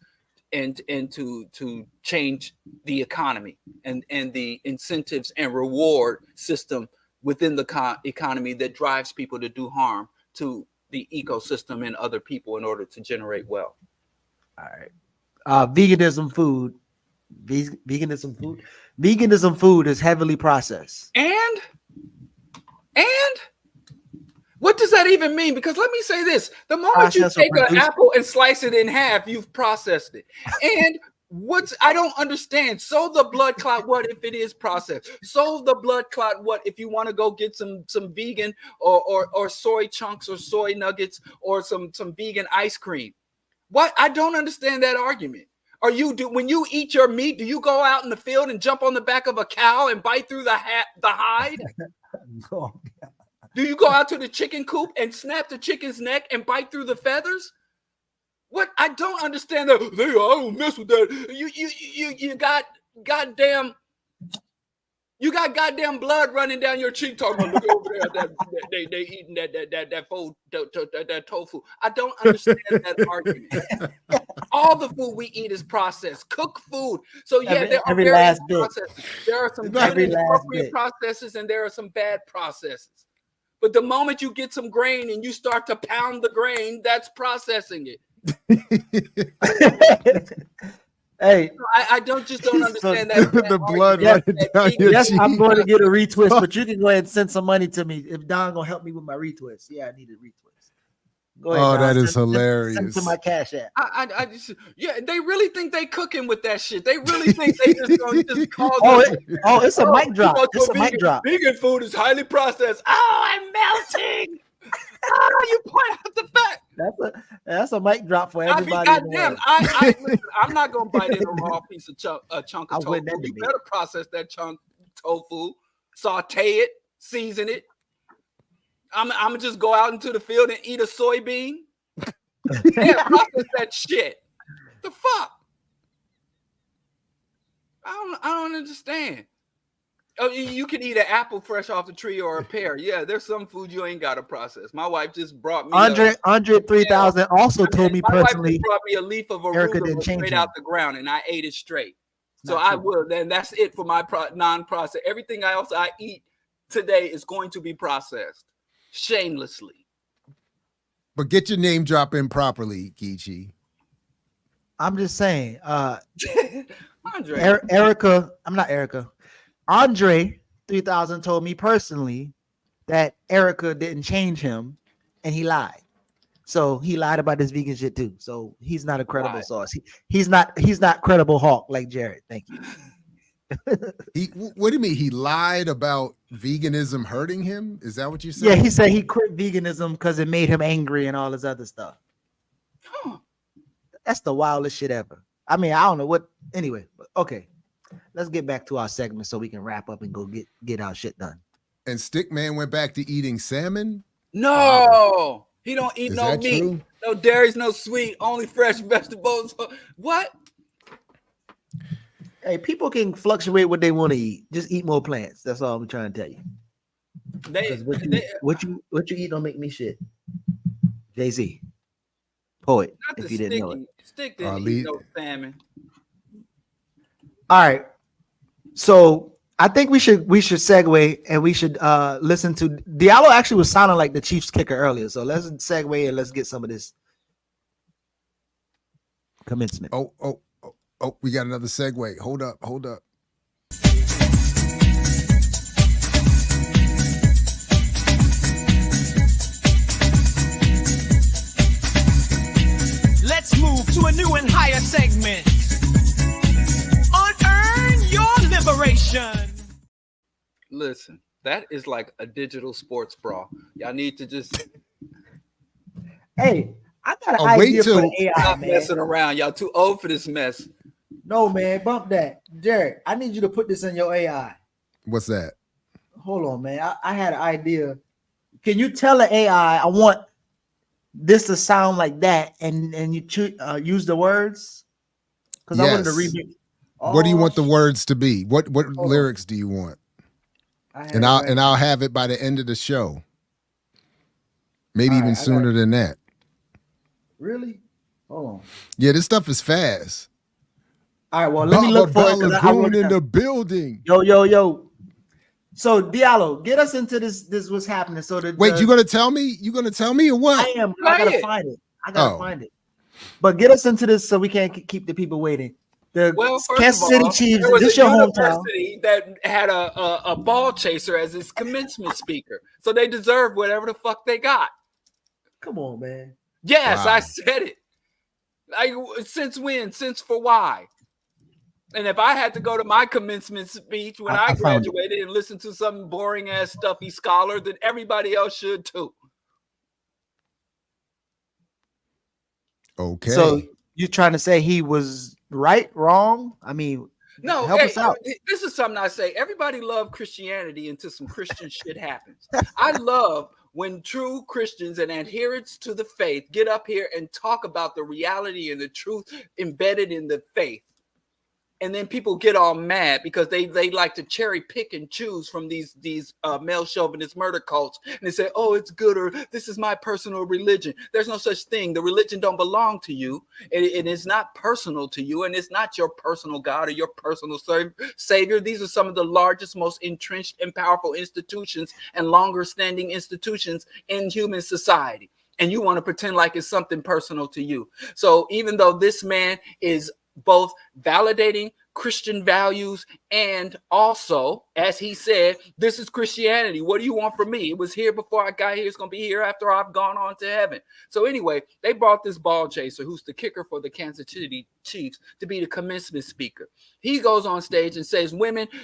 Speaker 4: and to change the economy and the incentives and reward system within the economy that drives people to do harm to the ecosystem and other people in order to generate wealth.
Speaker 3: All right. Veganism food is heavily processed.
Speaker 4: And what does that even mean? Because let me say this: the moment you take an apple and slice it in half, you've processed it. And I don't understand. So the blood clot, what if it is processed? So the blood clot, what if you want to go get some vegan or soy chunks or soy nuggets or some vegan ice cream? What? I don't understand that argument. When you eat your meat, do you go out in the field and jump on the back of a cow and bite through the hide?
Speaker 3: Oh,
Speaker 4: do you go out to the chicken coop and snap the chicken's neck and bite through the feathers? What? I don't understand that. I don't mess with that. You got goddamn blood running down your cheek. Talking about, look over there, they eating that tofu. I don't understand that argument. All the food we eat is processed, cooked food. So yeah, there are various processes. There are some good and appropriate processes, and there are some bad processes. But the moment you get some grain and you start to pound the grain, that's processing it.
Speaker 3: Hey,
Speaker 4: I don't understand that.
Speaker 2: The blood running down your cheek.
Speaker 3: I'm going to get a retwist, but you can go ahead and send some money to me if Don gonna help me with my retwist. Yeah, I need a retwist. Go ahead,
Speaker 2: oh,
Speaker 3: Don.
Speaker 2: that is hilarious.
Speaker 3: Send to my Cash App.
Speaker 4: I just, they really think they cooking with that shit. They really think they just gonna just cause.
Speaker 3: It's a mic drop. It's a mic drop.
Speaker 4: Vegan food is highly processed. Oh, I'm melting. You point out the fact.
Speaker 3: That's a mic drop for everybody.
Speaker 4: Goddamn, I'm not gonna bite in a raw piece of chunk of tofu. You better process that chunk tofu, saute it, season it. I'm gonna just go out into the field and eat a soybean. Yeah, process that shit. The fuck? I don't understand. Oh, you can eat an apple fresh off the tree or a pear. Yeah, there's some food you ain't got to process. My wife just brought me.
Speaker 3: Andre 3000 also told me personally.
Speaker 4: My wife brought me a leaf of arugula straight out the ground, and I ate it straight. So I will. Then that's it for my non-processed. Everything else I eat today is going to be processed shamelessly.
Speaker 2: But get your name drop in properly, Geechee.
Speaker 3: I'm just saying.
Speaker 4: Andre.
Speaker 3: Andre 3000 told me personally that Erica didn't change him and he lied. So he lied about this vegan shit too. So he's not a credible source. He's not credible Hawk like Jared. Thank you.
Speaker 2: What do you mean? He lied about veganism hurting him? Is that what you said?
Speaker 3: Yeah, he said he quit veganism because it made him angry and all this other stuff.
Speaker 4: Huh.
Speaker 3: That's the wildest shit ever. I mean, I don't know what. Anyway, but okay. Let's get back to our segment so we can wrap up and go get our shit done.
Speaker 2: And Stickman went back to eating salmon?
Speaker 4: No, he don't eat no meat.
Speaker 2: True?
Speaker 4: No dairies, no sweet, only fresh vegetables. What?
Speaker 3: Hey, people can fluctuate what they want to eat. Just eat more plants. That's all I'm trying to tell you. What you eat don't make me shit. Jay-Z, poet.
Speaker 4: Not
Speaker 3: if you didn't know it.
Speaker 4: Stick didn't eat no salmon.
Speaker 3: All right. So I think we should segue and we should listen to Diallo. Actually was sounding like the Chiefs kicker earlier. So let's segue and let's get some of this commencement.
Speaker 2: Oh, we got another segue. Hold up.
Speaker 8: Let's move to a new and higher segment. Unearn your liberation.
Speaker 4: Listen, that is like a digital sports bra. Y'all need to just.
Speaker 3: Hey, I got an idea for the AI.
Speaker 4: Stop messing around. Y'all too old for this mess.
Speaker 3: No, man, bump that. Jared, I need you to put this in your AI.
Speaker 2: What's that?
Speaker 3: Hold on, man. I had an idea. Can you tell the AI I want this to sound like that, and you use the words? Because I wanted to remix.
Speaker 2: What do you want the words to be? What lyrics do you want? I'll have it by the end of the show. Maybe even sooner than that.
Speaker 3: Really? Hold on.
Speaker 2: Yeah, this stuff is fast.
Speaker 3: All right, well, let me look for it.
Speaker 2: Lagoon in the building.
Speaker 3: Yo. So Diallo, get us into this what's happening. So
Speaker 2: wait, you gonna tell me? You gonna tell me or what?
Speaker 3: I am. I gotta find it. Find it. But get us into this so we can't keep the people waiting. Kansas City Chiefs.
Speaker 4: There was
Speaker 3: this
Speaker 4: a
Speaker 3: your
Speaker 4: university
Speaker 3: hometown
Speaker 4: that had a ball chaser as its commencement speaker, so they deserve whatever the fuck they got.
Speaker 3: Come on, man.
Speaker 4: Yes, wow. I said it. Since when? Since for why? And if I had to go to my commencement speech when I graduated and listen to some boring ass stuffy scholar, then everybody else should too.
Speaker 2: Okay.
Speaker 3: So you're trying to say he was right, wrong? I mean,
Speaker 4: no,
Speaker 3: help us out.
Speaker 4: This is something I say. Everybody loves Christianity until some Christian shit happens. I love when true Christians and adherents to the faith get up here and talk about the reality and the truth embedded in the faith. And then people get all mad because they like to cherry pick and choose from these male chauvinist murder cults. And they say, oh, it's good, or this is my personal religion. There's no such thing. The religion don't belong to you. It is not personal to you. And it's not your personal God or your personal savior. These are some of the largest, most entrenched and powerful institutions and longer standing institutions in human society. And you want to pretend like it's something personal to you. So even though this man is both validating Christian values and also, as he said, this is Christianity. What do you want from me? It was here before I got here. It's going to be here after I've gone on to heaven. So anyway, they brought this ball chaser, who's the kicker for the Kansas City Chiefs, to be the commencement speaker. He goes on stage and says,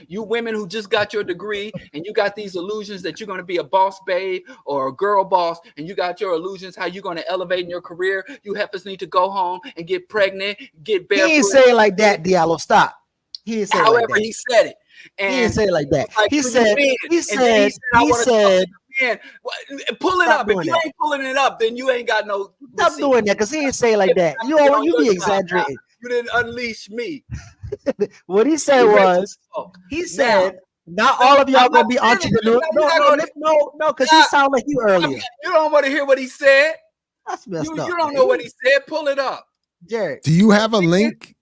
Speaker 4: you women who just got your degree and you got these illusions that you're going to be a boss babe or a girl boss, and you got your illusions how you're going to elevate in your career. You heifers need to go home and get pregnant, get barefoot.
Speaker 3: He ain't say it like that, Diallo. Stop. He didn't say
Speaker 4: However,
Speaker 3: it like that.
Speaker 4: he said it. And
Speaker 3: he didn't say it like that.
Speaker 4: Like,
Speaker 3: he said,
Speaker 4: pull it up. If you ain't pulling it up, then you ain't got no.
Speaker 3: Stop doing that, because he didn't say it like that. You be exaggerating.
Speaker 4: You didn't unleash me.
Speaker 3: What he said was, he said, not all of y'all gonna be entrepreneurs. No, because he sounded like you earlier.
Speaker 4: You don't want to hear what he said.
Speaker 3: That's messed up.
Speaker 4: You don't know what he said. Pull it up.
Speaker 3: Jared,
Speaker 2: do you have a link?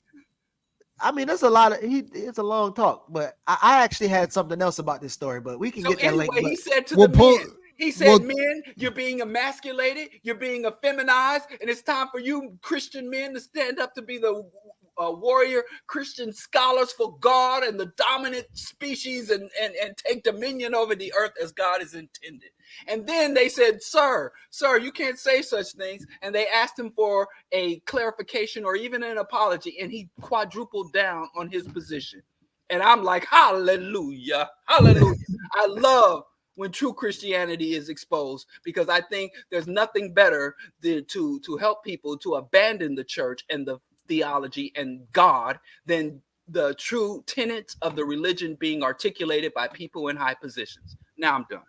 Speaker 3: I mean, there's a lot of it's a long talk, but I actually had something else about this story, but we can get that link.
Speaker 4: He said to the men, he said, men, you're being emasculated, you're being effeminized, and it's time for you Christian men to stand up to be the warrior Christian scholars for God and the dominant species and take dominion over the earth as God is intended. And then they said, sir, you can't say such things. And they asked him for a clarification or even an apology. And he quadrupled down on his position. And I'm like, hallelujah, hallelujah. I love when true Christianity is exposed, because I think there's nothing better to help people to abandon the church and the theology and God than the true tenets of the religion being articulated by people in high positions. Now I'm done.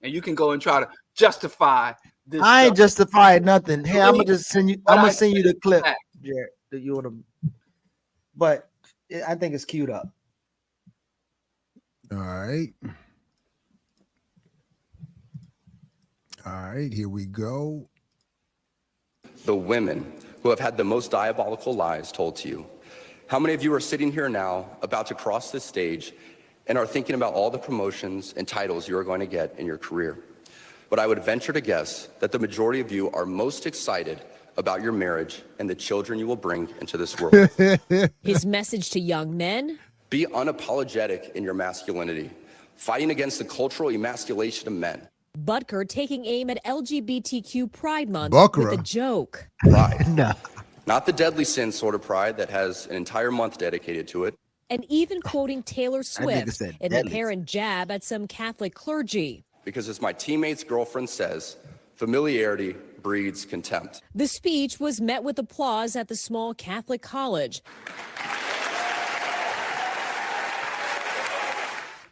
Speaker 4: And you can go and try to justify this.
Speaker 3: I ain't justifying nothing. Hey, I'm gonna send you the clip, Jared, that you want to. But I think it's queued up.
Speaker 2: All right. All right, here we go.
Speaker 9: The women who have had the most diabolical lies told to you. How many of you are sitting here now about to cross this stage and are thinking about all the promotions and titles you are going to get in your career? But I would venture to guess that the majority of you are most excited about your marriage and the children you will bring into this world.
Speaker 10: His message to young men?
Speaker 9: Be unapologetic in your masculinity, fighting against the cultural emasculation of men.
Speaker 10: Butker taking aim at LGBTQ Pride Month with a joke.
Speaker 9: Pride.
Speaker 3: No.
Speaker 9: Not the deadly sin sort of pride that has an entire month dedicated to it.
Speaker 10: And even quoting Taylor Swift in the parent jab at some Catholic clergy.
Speaker 9: Because as my teammate's girlfriend says, familiarity breeds contempt.
Speaker 10: The speech was met with applause at the small Catholic college.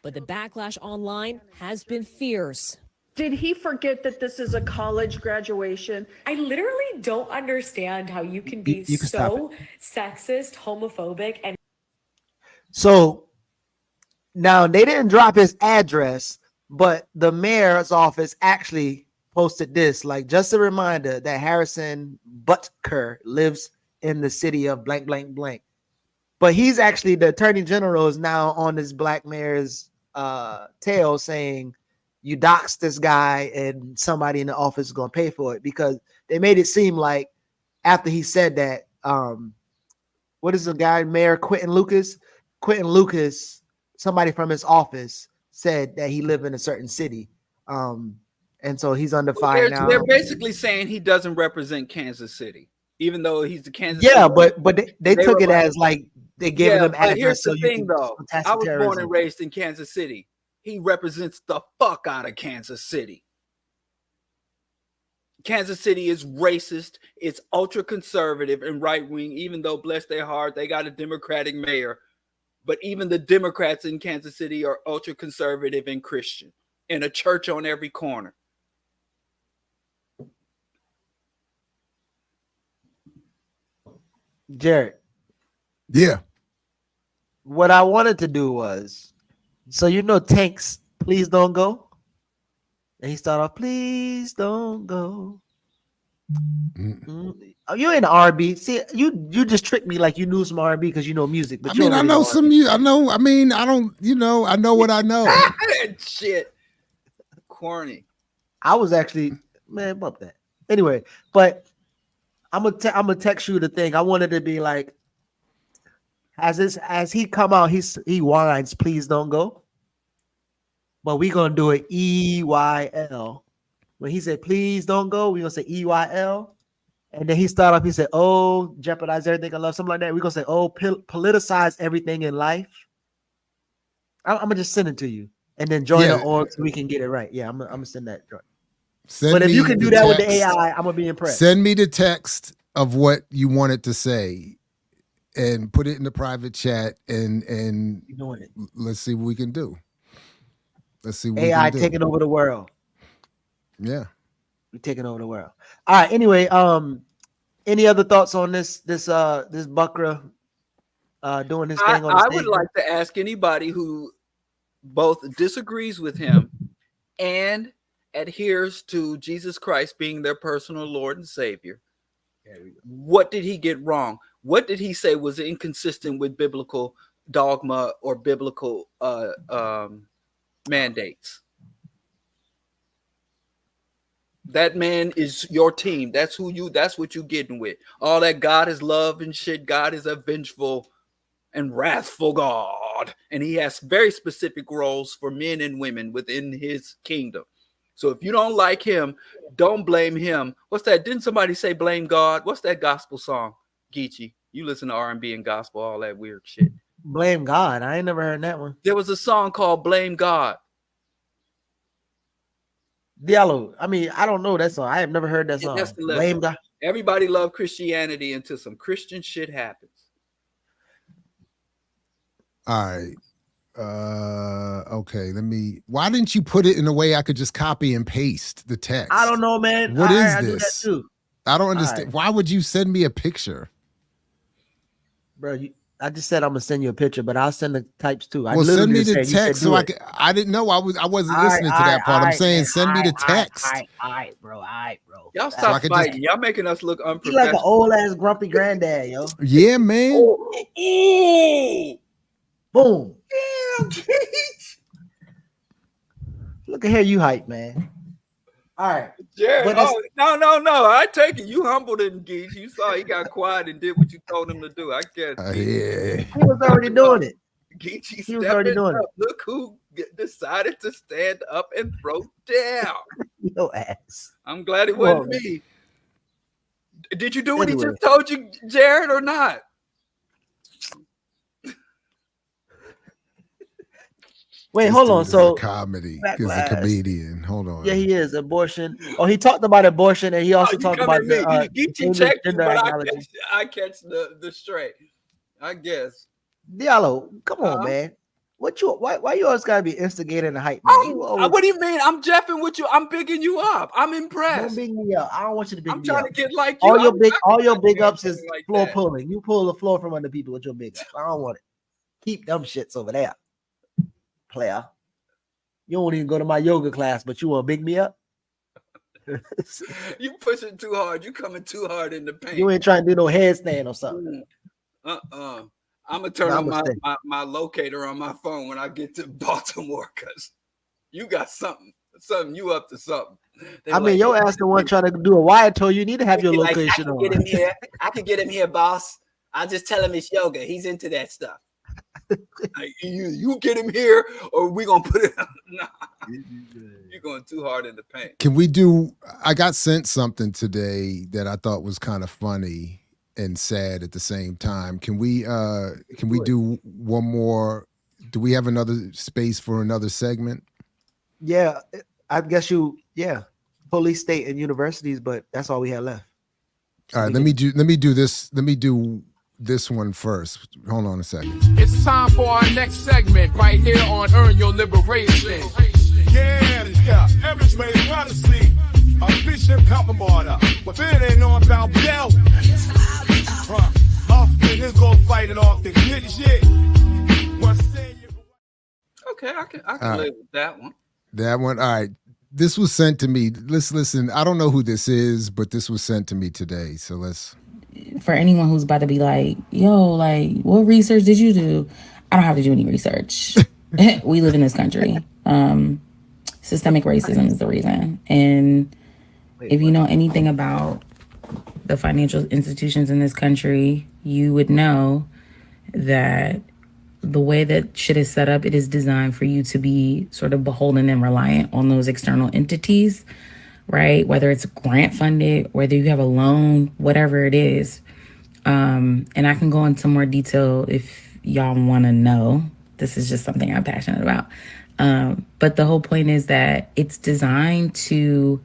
Speaker 10: But the backlash online has been fierce.
Speaker 11: Did he forget that this is a college graduation?
Speaker 12: I literally don't understand how you can be so sexist, homophobic, and
Speaker 3: so now they didn't drop his address, but the mayor's office actually posted this, like, just a reminder that Harrison Butker lives in the city of blank, blank, blank. But he's actually, the attorney general is now on this black mayor's tail saying, you dox this guy and somebody in the office is going to pay for it, because they made it seem like after he said that, what is the guy, Mayor Quentin Lucas, somebody from his office said that he lived in a certain city. And so he's under fire now.
Speaker 4: They're basically saying he doesn't represent Kansas City, even though he's the Kansas
Speaker 3: City.
Speaker 4: Yeah,
Speaker 3: but they took it as like they gave him address.
Speaker 4: Here's
Speaker 3: so
Speaker 4: the thing, though. I was born and raised in Kansas City. He represents the fuck out of Kansas City. Kansas City is racist. It's ultra conservative and right wing, even though, bless their heart, they got a Democratic mayor. But even the Democrats in Kansas City are ultra conservative and Christian, and a church on every corner.
Speaker 3: Jared.
Speaker 2: Yeah.
Speaker 3: What I wanted to do was, so Tank's Please Don't Go. And he started off, please don't go. Oh, you ain't R&B. See, you just tricked me like you knew some R&B because you know music. But
Speaker 2: I know some music. I know what I know.
Speaker 4: Shit. Corny.
Speaker 3: I was actually, man, bump that. Anyway, but I'm gonna text you the thing. I wanted to be like, as he come out, he whines, please don't go. But we gonna do it EYL. When he said please don't go, we gonna say EYL. And then he started off, he said, oh, jeopardize everything I love, something like that. We're gonna say, oh, politicize everything in life. I'm gonna just send it to you. And then join the org so we can get it right. Yeah, I'm gonna send that. But if you can do that with the AI, I'm gonna be impressed.
Speaker 2: Send me the text of what you wanted to say and put it in the private chat and let's see what we can do. Let's see what
Speaker 3: AI
Speaker 2: we can do.
Speaker 3: taking over the world.
Speaker 2: Yeah.
Speaker 3: We're taking over the world. All right. Anyway, any other thoughts on this Buckra doing his thing on the stage?
Speaker 4: I would like to ask anybody who both disagrees with him and adheres to Jesus Christ being their personal Lord and Savior. What did he get wrong? What did he say was inconsistent with biblical dogma or biblical mandates? That man is your team. That's what you're getting with. All that God is love and shit. God is a vengeful and wrathful God. And he has very specific roles for men and women within his kingdom. So if you don't like him, don't blame him. What's that? Didn't somebody say blame God? What's that gospel song? Geechee, you listen to R&B and gospel, all that weird shit.
Speaker 3: Blame God. I ain't never heard that one.
Speaker 4: There was a song called Blame God.
Speaker 3: Diallo. I mean, I don't know that song. I have never heard that song.
Speaker 4: That's the
Speaker 3: Blame God.
Speaker 4: Everybody love Christianity until some Christian shit happens.
Speaker 2: All right. Okay. Why didn't you put it in a way I could just copy and paste the text?
Speaker 3: I don't know, man.
Speaker 2: What is
Speaker 3: I
Speaker 2: this?
Speaker 3: do that too.
Speaker 2: I don't understand. Right. Why would you send me a picture?
Speaker 3: Bro, I just said I'm gonna send you a picture, but I'll send the types too.
Speaker 2: Well, send me the text so I didn't know. I wasn't listening to that part. I'm saying send me the text.
Speaker 3: All right, bro.
Speaker 4: Y'all stop fighting. Y'all making us look unprofessional.
Speaker 3: You like an old ass grumpy granddad, yo.
Speaker 2: Yeah, man.
Speaker 3: Oh. Boom. Look at here, you hype, man. All right.
Speaker 4: Jared, no. I take it. You humbled him, Geech. You saw he got quiet and did what you told him to do. I guess.
Speaker 2: Yeah.
Speaker 3: He was already doing it.
Speaker 4: Geech,
Speaker 3: he was already doing it.
Speaker 4: Look who decided to stand up and throw down.
Speaker 3: Your ass.
Speaker 4: I'm glad it wasn't me. Did you do what he just told you, Jared, or not?
Speaker 3: Wait,
Speaker 2: this
Speaker 3: hold on. So
Speaker 2: comedy. He's a comedian. Hold on.
Speaker 3: Yeah, he is. Abortion. Oh, he talked about abortion, and he also talked about the
Speaker 4: Geechee checked you, but I catch the stray. I guess.
Speaker 3: Diallo, come on, man. Why you always gotta be instigating the hype, man?
Speaker 4: What do you mean? I'm jeffing with you. I'm bigging you up. I'm impressed.
Speaker 3: Don't big me up. I don't want you to big me up.
Speaker 4: I'm trying to get like you.
Speaker 3: All your big ups is like floor pulling. You pull the floor from under people with your big ups. I don't want it. Keep them shits over there, player. You don't even go to my yoga class, but you want to big me up?
Speaker 4: You pushing too hard. You coming too hard in the paint.
Speaker 3: You ain't trying to do no headstand or something.
Speaker 4: I'm gonna turn on my locator on my phone when I get to Baltimore, because you got something you up to something.
Speaker 3: Your ass the one trying to do a wire tour. You need to have your location on.
Speaker 4: Get him here. I can get him here, boss. I'll just tell him it's yoga. He's into that stuff. You get him here, or we gonna put it. Nah, you're going too hard in the paint.
Speaker 2: Can we do? I got sent something today that I thought was kind of funny and sad at the same time. Can we do one more? Do we have another space for another segment?
Speaker 3: Yeah, I guess police, state, and universities, but that's all we have left.
Speaker 2: All right, let me do this. Let me do this one first. Hold on a second.
Speaker 13: It's time for our next segment right here on Earn Your Liberation.
Speaker 1: Yeah, average man policy. A bishop helping border. But then they know about Bell. Often is gonna fight it off the good shit.
Speaker 4: Okay, I can live with that one.
Speaker 2: That one. All right. This was sent to me. Listen, I don't know who this is, but this was sent to me today. So let's.
Speaker 14: For anyone who's about to be like, yo, like, what research did you do? I don't have to do any research. We live in this country. Systemic racism is the reason. And if you know anything about the financial institutions in this country, you would know that the way that shit is set up, it is designed for you to be sort of beholden and reliant on those external entities, right? Whether it's grant funded, whether you have a loan, whatever it is. And I can go into more detail if y'all want to know. This is just something I'm passionate about. But the whole point is that it's designed to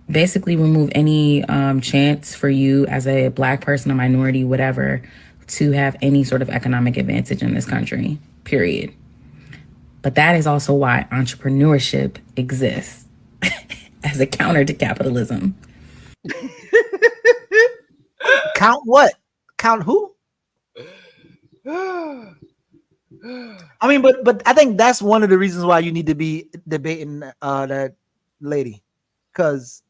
Speaker 14: basically remove any chance for you as a Black person, a minority, whatever, to have any sort of economic advantage in this country, period. But that is also why entrepreneurship exists as a counter to capitalism.
Speaker 3: Count what? Count who? I mean, but I think that's one of the reasons why you need to be debating that lady, because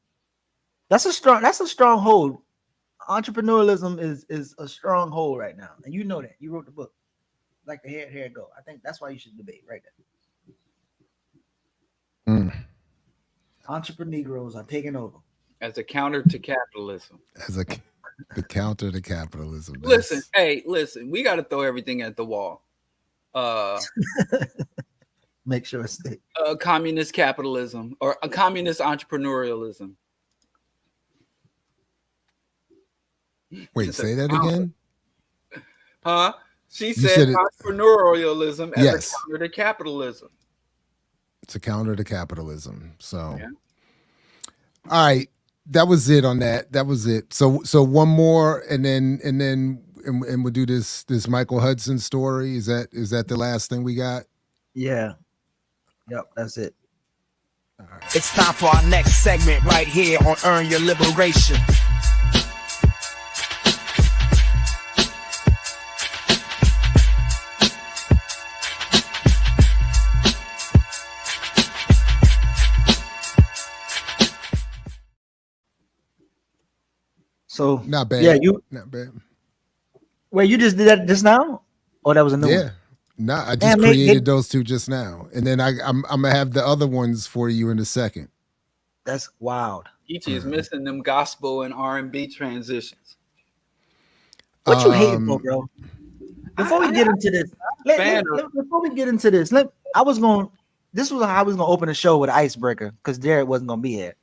Speaker 3: that's a strong hold. Entrepreneurialism is a strong hold right now, and you know that. You wrote the book. Like the here it go. I think that's why you should debate right there. Entrepreneurs are taking over
Speaker 4: as a counter to capitalism.
Speaker 2: The counter to capitalism.
Speaker 4: Listen, we got to throw everything at the wall.
Speaker 3: Make sure it's
Speaker 4: communist capitalism or a communist entrepreneurialism.
Speaker 2: Wait, say that again?
Speaker 4: Huh? She said entrepreneurialism as a counter to capitalism.
Speaker 2: It's a counter to capitalism. So, yeah. All right, that was it on that. That was it. So one more, and we'll do this Michael Hudson story. Is that the last thing we got?
Speaker 3: Yeah. Yep, that's it.
Speaker 8: All right. It's time for our next segment right here on Earn Your Liberation.
Speaker 3: So
Speaker 2: not bad.
Speaker 3: Yeah,
Speaker 2: not bad.
Speaker 3: Wait, you just did that just now? Or that was a new one?
Speaker 2: Yeah. No, I just created those two just now. And then I'm gonna have the other ones for you in a second.
Speaker 3: That's wild.
Speaker 4: Geechee is missing them gospel and R&B transitions.
Speaker 3: What you hating for, bro? Before we get into this, this was how I was gonna open the show with an icebreaker because Derek wasn't gonna be here.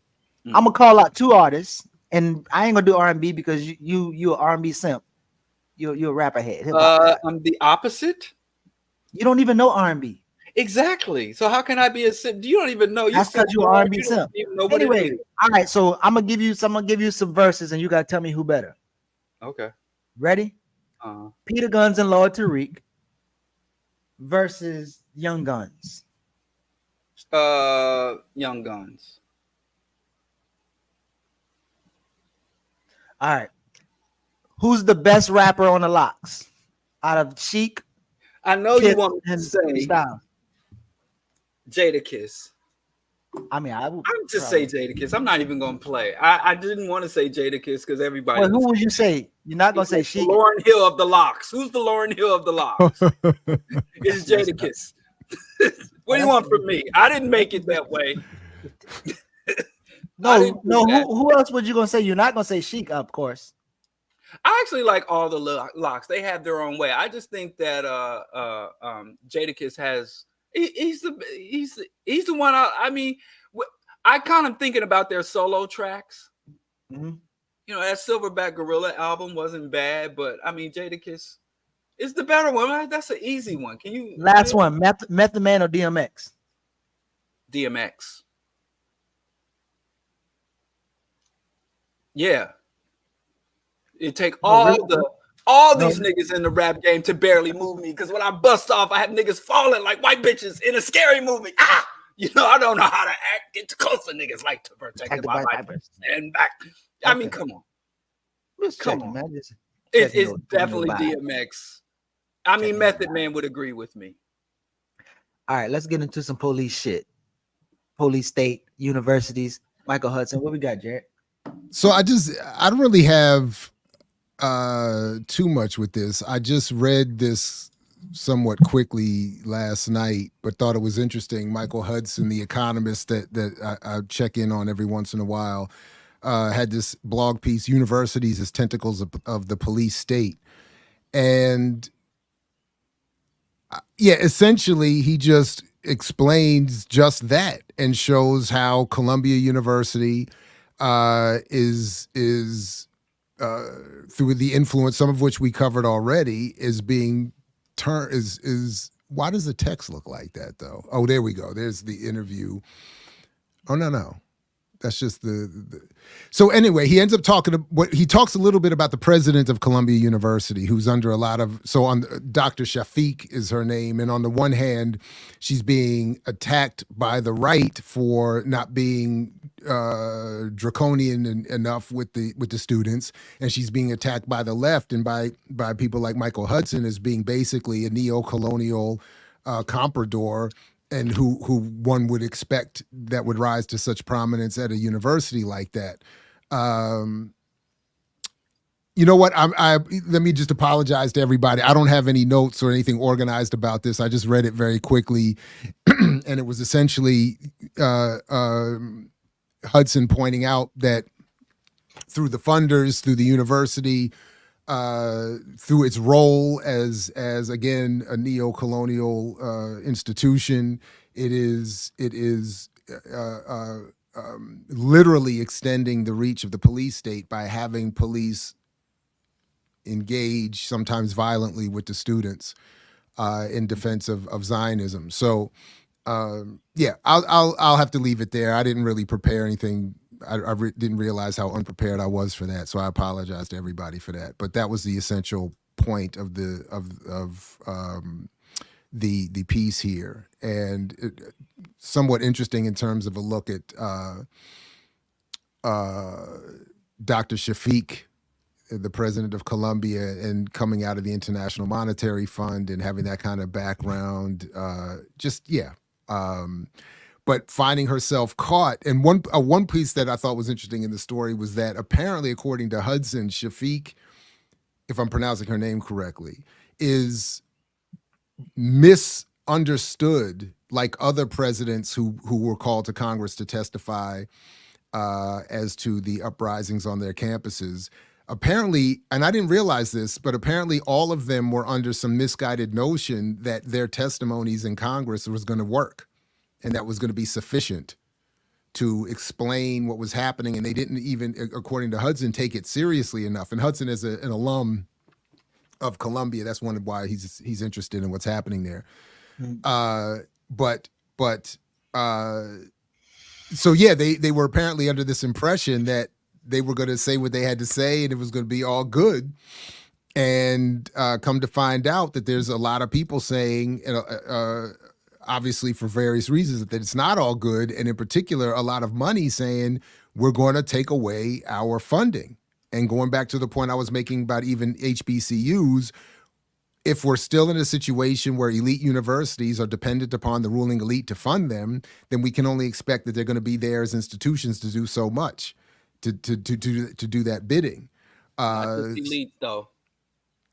Speaker 3: I'm gonna call out two artists, and I ain't gonna do R&B because you an R&B simp. You're a rapper head.
Speaker 4: I'm the opposite.
Speaker 3: You don't even know R&B.
Speaker 4: Exactly. So how can I be a simp? You don't even know.
Speaker 3: That's because you are R&B simp. Anyway,
Speaker 4: it is.
Speaker 3: all right. So I'm gonna give you some verses, and you gotta tell me who better.
Speaker 4: Okay.
Speaker 3: Ready? Peter Guns and Lord Tariq versus Young Guns.
Speaker 4: Young Guns.
Speaker 3: All right. Who's the best rapper on the Locks? Out of Sheik.
Speaker 4: I know
Speaker 3: Kiss,
Speaker 4: you want me to say
Speaker 3: Style.
Speaker 4: Jadakiss.
Speaker 3: I mean,
Speaker 4: I'm just say Jadakiss. I'm not even gonna play. I didn't want to say Jadakiss because everybody.
Speaker 3: Well, who would you say? You're not gonna say Sheik.
Speaker 4: Lauryn Hill of the Locks. Who's the Lauryn Hill of the Locks? It's Jadakiss. What do you want from me? I didn't make it that way.
Speaker 3: No. Who else would you gonna say? You're not gonna say Sheik, of course.
Speaker 4: I actually like all the Locks. They have their own way. I just think that Jadakiss has. He's the one. I mean, I kind of thinking about their solo tracks.
Speaker 3: Mm-hmm.
Speaker 4: You know, that Silverback Gorilla album wasn't bad, but I mean, Jadakiss is the better one. Right? That's an easy one. Can you?
Speaker 3: Last one, Method Man or DMX?
Speaker 4: DMX. Yeah. It take all these niggas in the rap game to barely move me, because when I bust off, I have niggas falling like white bitches in a scary movie. You know, I don't know how to act. Get close to niggas like to protect my life and back. I mean, come on. Come on, man. It's definitely DMX. I mean, Method Man would agree with me.
Speaker 3: All right, let's get into some police shit. Police state, universities. Michael Hudson, what we got, Jared?
Speaker 2: So I don't really have too much with this. I just read this somewhat quickly last night, but thought it was interesting. Michael Hudson, the economist that I check in on every once in a while, had this blog piece, Universities as Tentacles of the Police State. And yeah, essentially he just explains just that and shows how Columbia University is through the influence, some of which we covered already, is being turned is why does the text look like that though? Oh, there we go. There's the interview. Oh no. That's just the. So anyway, he ends up he talks a little bit about the president of Columbia University, who's under a lot of, Dr. Shafiq is her name. And on the one hand, she's being attacked by the right for not being draconian enough with the students. And she's being attacked by the left and by people like Michael Hudson as being basically a neo-colonial comprador, and who one would expect that would rise to such prominence at a university like that. You know what? Let me just apologize to everybody. I don't have any notes or anything organized about this. I just read it very quickly, and it was essentially Hudson pointing out that through the funders, through the university, through its role as again a neo-colonial institution, it is literally extending the reach of the police state by having police engage, sometimes violently, with the students in defense of Zionism. So yeah, I'll have to leave it there. I didn't really prepare anything. I didn't realize how unprepared I was for that, so I apologize to everybody for that. But that was the essential point of the piece here, and somewhat interesting in terms of a look at Dr. Shafiq, the president of Colombia, and coming out of the International Monetary Fund and having that kind of background. But finding herself caught. And one piece that I thought was interesting in the story was that apparently, according to Hudson, Shafiq, if I'm pronouncing her name correctly, is misunderstood like other presidents who were called to Congress to testify as to the uprisings on their campuses. Apparently, and I didn't realize this, but apparently all of them were under some misguided notion that their testimonies in Congress was going to work, and that was going to be sufficient to explain what was happening. And they didn't even, according to Hudson, take it seriously enough. And Hudson is an alum of Columbia. That's one of why he's interested in what's happening there. so yeah, they were apparently under this impression that they were going to say what they had to say and it was going to be all good. And come to find out that there's a lot of people saying, obviously for various reasons, that it's not all good. And in particular, a lot of money saying we're going to take away our funding. And going back to the point I was making about even HBCUs, if we're still in a situation where elite universities are dependent upon the ruling elite to fund them, then we can only expect that they're going to be there as institutions to do so much, to do that bidding.
Speaker 4: Not just elite, though.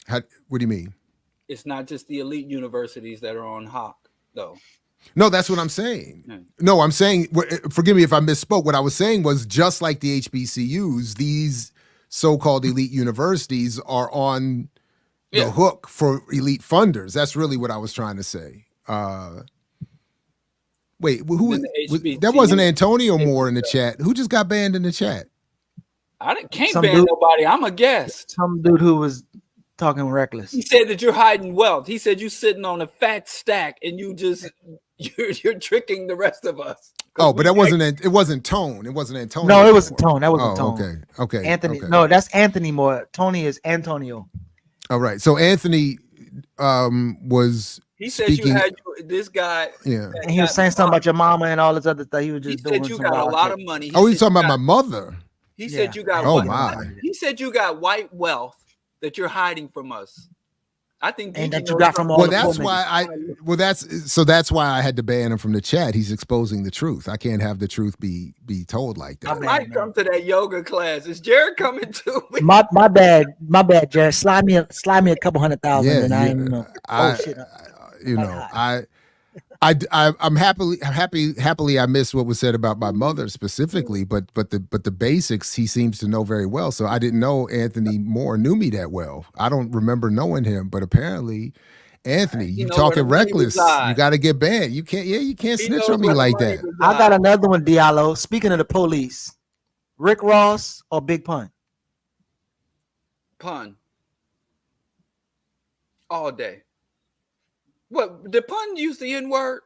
Speaker 2: What do you mean?
Speaker 4: It's not just the elite universities that are on Hawk, though.
Speaker 2: No, that's what I'm saying. No, I'm saying, forgive me if I misspoke. What I was saying was just like the HBCUs, these so-called elite universities are on the hook for elite funders. That's really what I was trying to say. Wait, who? That wasn't Antonio Moore in the chat. Who just got banned in the chat?
Speaker 4: Can't ban nobody. I'm a guest.
Speaker 3: Some dude who was talking reckless.
Speaker 4: He said that you're hiding wealth. He said you're sitting on a fat stack and you're tricking the rest of us.
Speaker 2: Oh, but it wasn't Tone. It wasn't Antonio.
Speaker 3: No, it wasn't Tone. That wasn't Tone.
Speaker 2: Okay.
Speaker 3: Anthony.
Speaker 2: Okay.
Speaker 3: No, that's Anthony Moore. Tony is Antonio.
Speaker 2: All right. So Anthony was.
Speaker 4: He said
Speaker 2: speaking,
Speaker 4: you had this guy.
Speaker 2: Yeah.
Speaker 3: And he was saying something about your mama and all this other stuff. He was just doing.
Speaker 4: He said you got a lot of money.
Speaker 2: He's talking about my mother.
Speaker 4: He said you got.
Speaker 2: Oh my.
Speaker 4: He said you got white wealth that you're hiding from us. I think
Speaker 3: and that you got from all
Speaker 2: that's why that's why I had to ban him from the chat. He's exposing the truth. I can't have the truth be told like that.
Speaker 4: I might come to that yoga class. Is Jared coming too?
Speaker 3: My bad, Jared. Slide me a couple 100,000 and I ain't know.
Speaker 2: I'm happily I missed what was said about my mother specifically, but the basics he seems to know very well. So I didn't know Anthony Moore knew me that well. I don't remember knowing him, but apparently, Anthony, you talking reckless. You got to get banned. You can't snitch on me like that.
Speaker 3: I got another one, Diallo. Speaking of the police, Rick Ross or Big Pun?
Speaker 4: Pun. All day. What, did Pun use the N-word?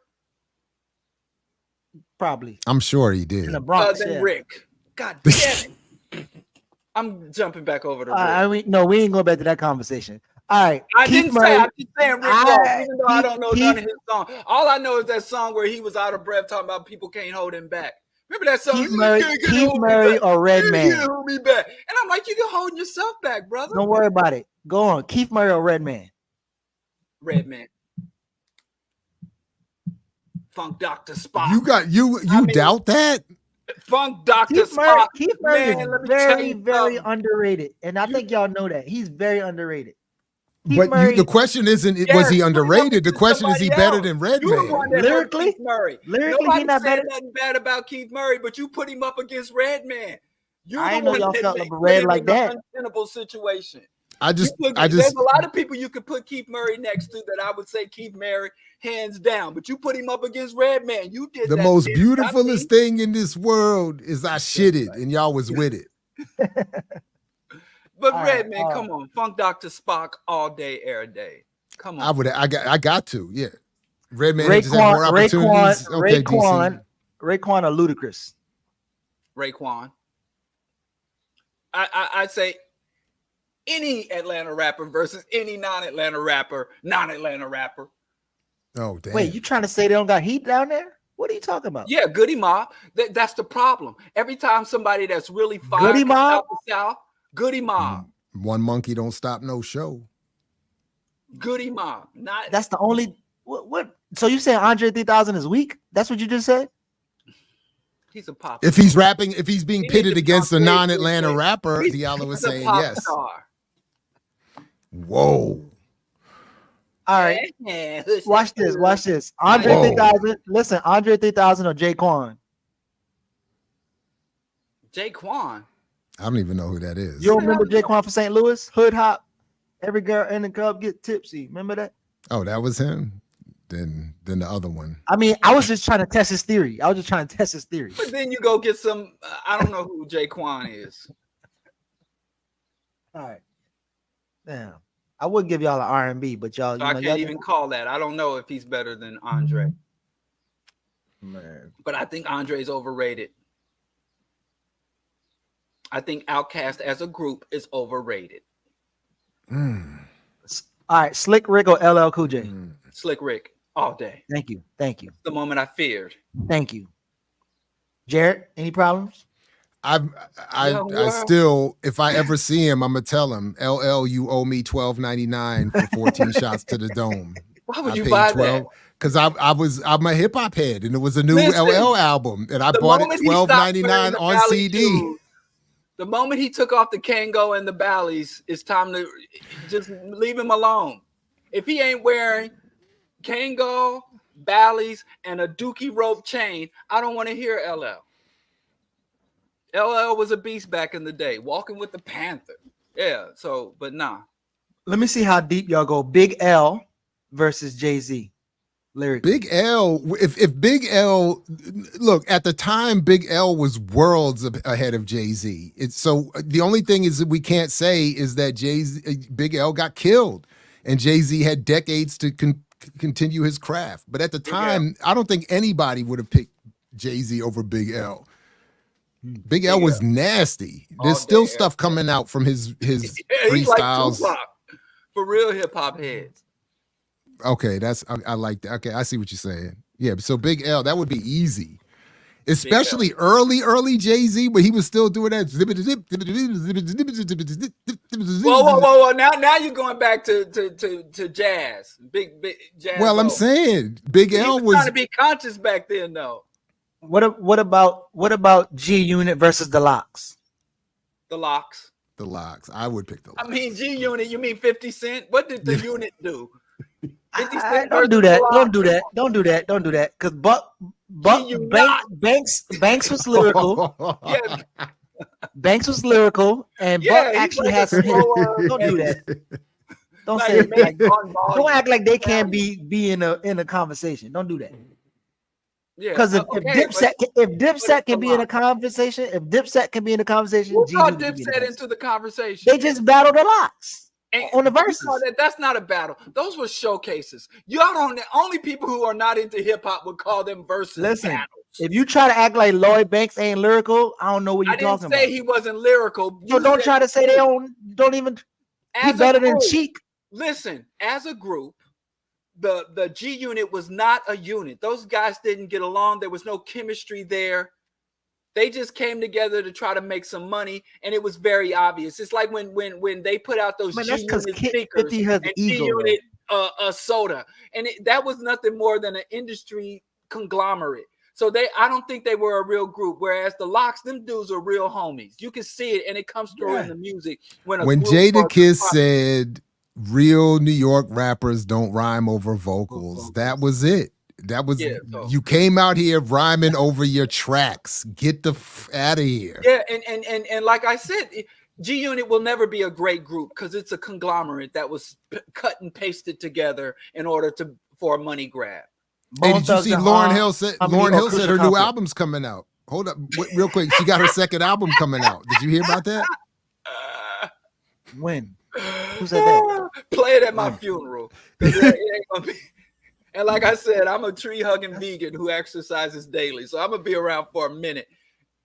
Speaker 3: Probably.
Speaker 2: I'm sure he did.
Speaker 3: In the Bronx,
Speaker 4: Rick. God damn it. I'm jumping back over to Rick.
Speaker 3: We ain't going back to that conversation. All right.
Speaker 4: I'm just saying Rick Ross, even though I don't know none of his songs. All I know is that song where he was out of breath talking about people can't hold him back. Remember that song?
Speaker 3: Keith Murray or Redman?
Speaker 4: Hold me back. And I'm like, you can hold yourself back, brother.
Speaker 3: Don't worry about it. Go on. Keith Murray or Redman?
Speaker 4: Redman. Funk Dr. Spock.
Speaker 2: You doubt that?
Speaker 4: Funk Dr. Spock.
Speaker 3: Keith Murray is very, very underrated. And I think y'all know that. He's very underrated.
Speaker 2: But the question isn't, was he underrated? The question is, he better than Redman?
Speaker 3: Lyrically,
Speaker 4: Nobody
Speaker 3: he not
Speaker 4: said
Speaker 3: better.
Speaker 4: Nothing bad about Keith Murray, but you put him up against Redman.
Speaker 3: I know y'all felt like Red like that.
Speaker 4: Untenable situation.
Speaker 2: There's
Speaker 4: a lot of people you could put Keith Murray next to that I would say Keith Murray hands down, but you put him up against Redman. You did
Speaker 2: the most beautifulest thing in this world is I shitted and y'all was with it.
Speaker 4: But Redman, come on, Funk Dr. Spock all day, every day. Come on,
Speaker 2: I got to, yeah. Redman just had more opportunities.
Speaker 3: Raekwon or Ludacris?
Speaker 4: Raekwon. I'd say any Atlanta rapper versus any non-Atlanta rapper.
Speaker 2: Oh, damn.
Speaker 3: Wait, you trying to say they don't got heat down there? What are you talking about?
Speaker 4: Yeah, Goody Mob. That's the problem. Every time somebody that's really fired
Speaker 3: Goody Mob?
Speaker 4: out the South, Goody Mob.
Speaker 2: One monkey don't stop no show.
Speaker 4: Goody Mob.
Speaker 3: That's the only what? So you saying Andre 3000 is weak? That's what you just said?
Speaker 4: He's a pop.
Speaker 2: If he's rapping, if he's being pitted against a non-Atlanta rapper, Diallo is saying yes.
Speaker 4: Star.
Speaker 2: Whoa.
Speaker 3: All right. Watch this. Andre 3000. Listen, Andre 3000 or Jaquan?
Speaker 4: Jaquan.
Speaker 2: I don't even know who that is.
Speaker 3: You don't remember Jaquan from St. Louis? Hood hop. Every girl in the club get tipsy. Remember that?
Speaker 2: Oh, that was him. Then the other one.
Speaker 3: I mean, I was just trying to test his theory.
Speaker 4: But then you go get some. I don't know who Jaquan is.
Speaker 3: All right. Damn. I would give y'all an R&B, but y'all.
Speaker 4: I can't even call that. I don't know if he's better than Andre.
Speaker 3: Man.
Speaker 4: But I think Andre's overrated. I think Outkast as a group is overrated.
Speaker 3: All right, Slick Rick or LL Cool J?
Speaker 4: Slick Rick all day.
Speaker 3: Thank you. Thank you.
Speaker 4: The moment I feared.
Speaker 3: Thank you. Jared, any problems?
Speaker 2: I still, if I ever see him, I'm gonna tell him, LL, you owe me $12.99 for 14 shots to the dome.
Speaker 4: Why would you buy 12? That?
Speaker 2: Because I'm a hip hop head, and it was a new LL album, and I bought it $12.99 on CD.
Speaker 4: Shoes, the moment he took off the Kango and the Bally's, it's time to just leave him alone. If he ain't wearing Kango, Bally's, and a Dookie rope chain, I don't want to hear LL. LL was a beast back in the day, walking with the Panther. Yeah, so, but nah.
Speaker 3: Let me see how deep y'all go. Big L versus Jay-Z. Lyrically.
Speaker 2: Big L, if Big L, look, at the time, Big L was worlds ahead of Jay-Z. So the only thing is that we can't say is that Big L got killed and Jay-Z had decades to continue his craft. But at the time, I don't think anybody would have picked Jay-Z over Big L. Big L was nasty. There's still stuff coming out from his freestyles.
Speaker 4: Like for real hip hop heads.
Speaker 2: Okay, I like that. Okay, I see what you're saying. Yeah, so Big L, that would be easy. Especially early Jay-Z, but he was still doing that.
Speaker 4: Whoa. Now you're going back to jazz. Big jazz.
Speaker 2: Well, I'm saying Big L was
Speaker 4: trying to be conscious back then, though.
Speaker 3: What about G Unit versus the Locks?
Speaker 4: The Locks.
Speaker 2: The Locks. I would pick the Locks.
Speaker 4: I mean, G Unit. You mean 50 Cent? What did the Unit do?
Speaker 3: 50 Cent don't do that. Don't do that. Don't do that. Don't do that. Because Banks was lyrical.
Speaker 4: Yeah.
Speaker 3: Banks was lyrical, and Buck actually has some hits. Don't do that. Don't say it. Don't act like they can't be in a conversation. Don't do that.
Speaker 4: Yeah,
Speaker 3: because if Dipset can be in a conversation,
Speaker 4: we'll call Dipset into the conversation.
Speaker 3: They just battled the Locks on the verses.
Speaker 4: That's not a battle. Those were showcases. Y'all don't. Only people who are not into hip hop would call them verses.
Speaker 3: Listen,
Speaker 4: battles.
Speaker 3: If you try to act like Lloyd Banks ain't lyrical, I don't know what you're talking about.
Speaker 4: I didn't say he wasn't lyrical.
Speaker 3: So don't try to say they don't even. He's better than Cheek.
Speaker 4: Listen, as a group. The G Unit was not a unit. Those guys didn't get along. There was no chemistry there. They just came together to try to make some money, and it was very obvious. It's like when they put out those G Unit speakers and G Unit soda, and that was nothing more than an industry conglomerate. So I don't think they were a real group. Whereas the Locks, them dudes are real homies. You can see it, and it comes through in the music. When
Speaker 2: Jadakiss said, real New York rappers don't rhyme over vocals. That was it. That was you came out here rhyming over your tracks. Get the out of here.
Speaker 4: Yeah, and like I said, G Unit will never be a great group because it's a conglomerate that was cut and pasted together in order for a money grab.
Speaker 2: Hey, did you see Lauryn Hill said her new album's coming out? Hold up, real quick. She got her second album coming out. Did you hear about that?
Speaker 3: When? Who said that?
Speaker 4: Play it at my funeral. It ain't gonna be. And like I said, I'm a tree-hugging vegan who exercises daily, so I'm gonna be around for a minute.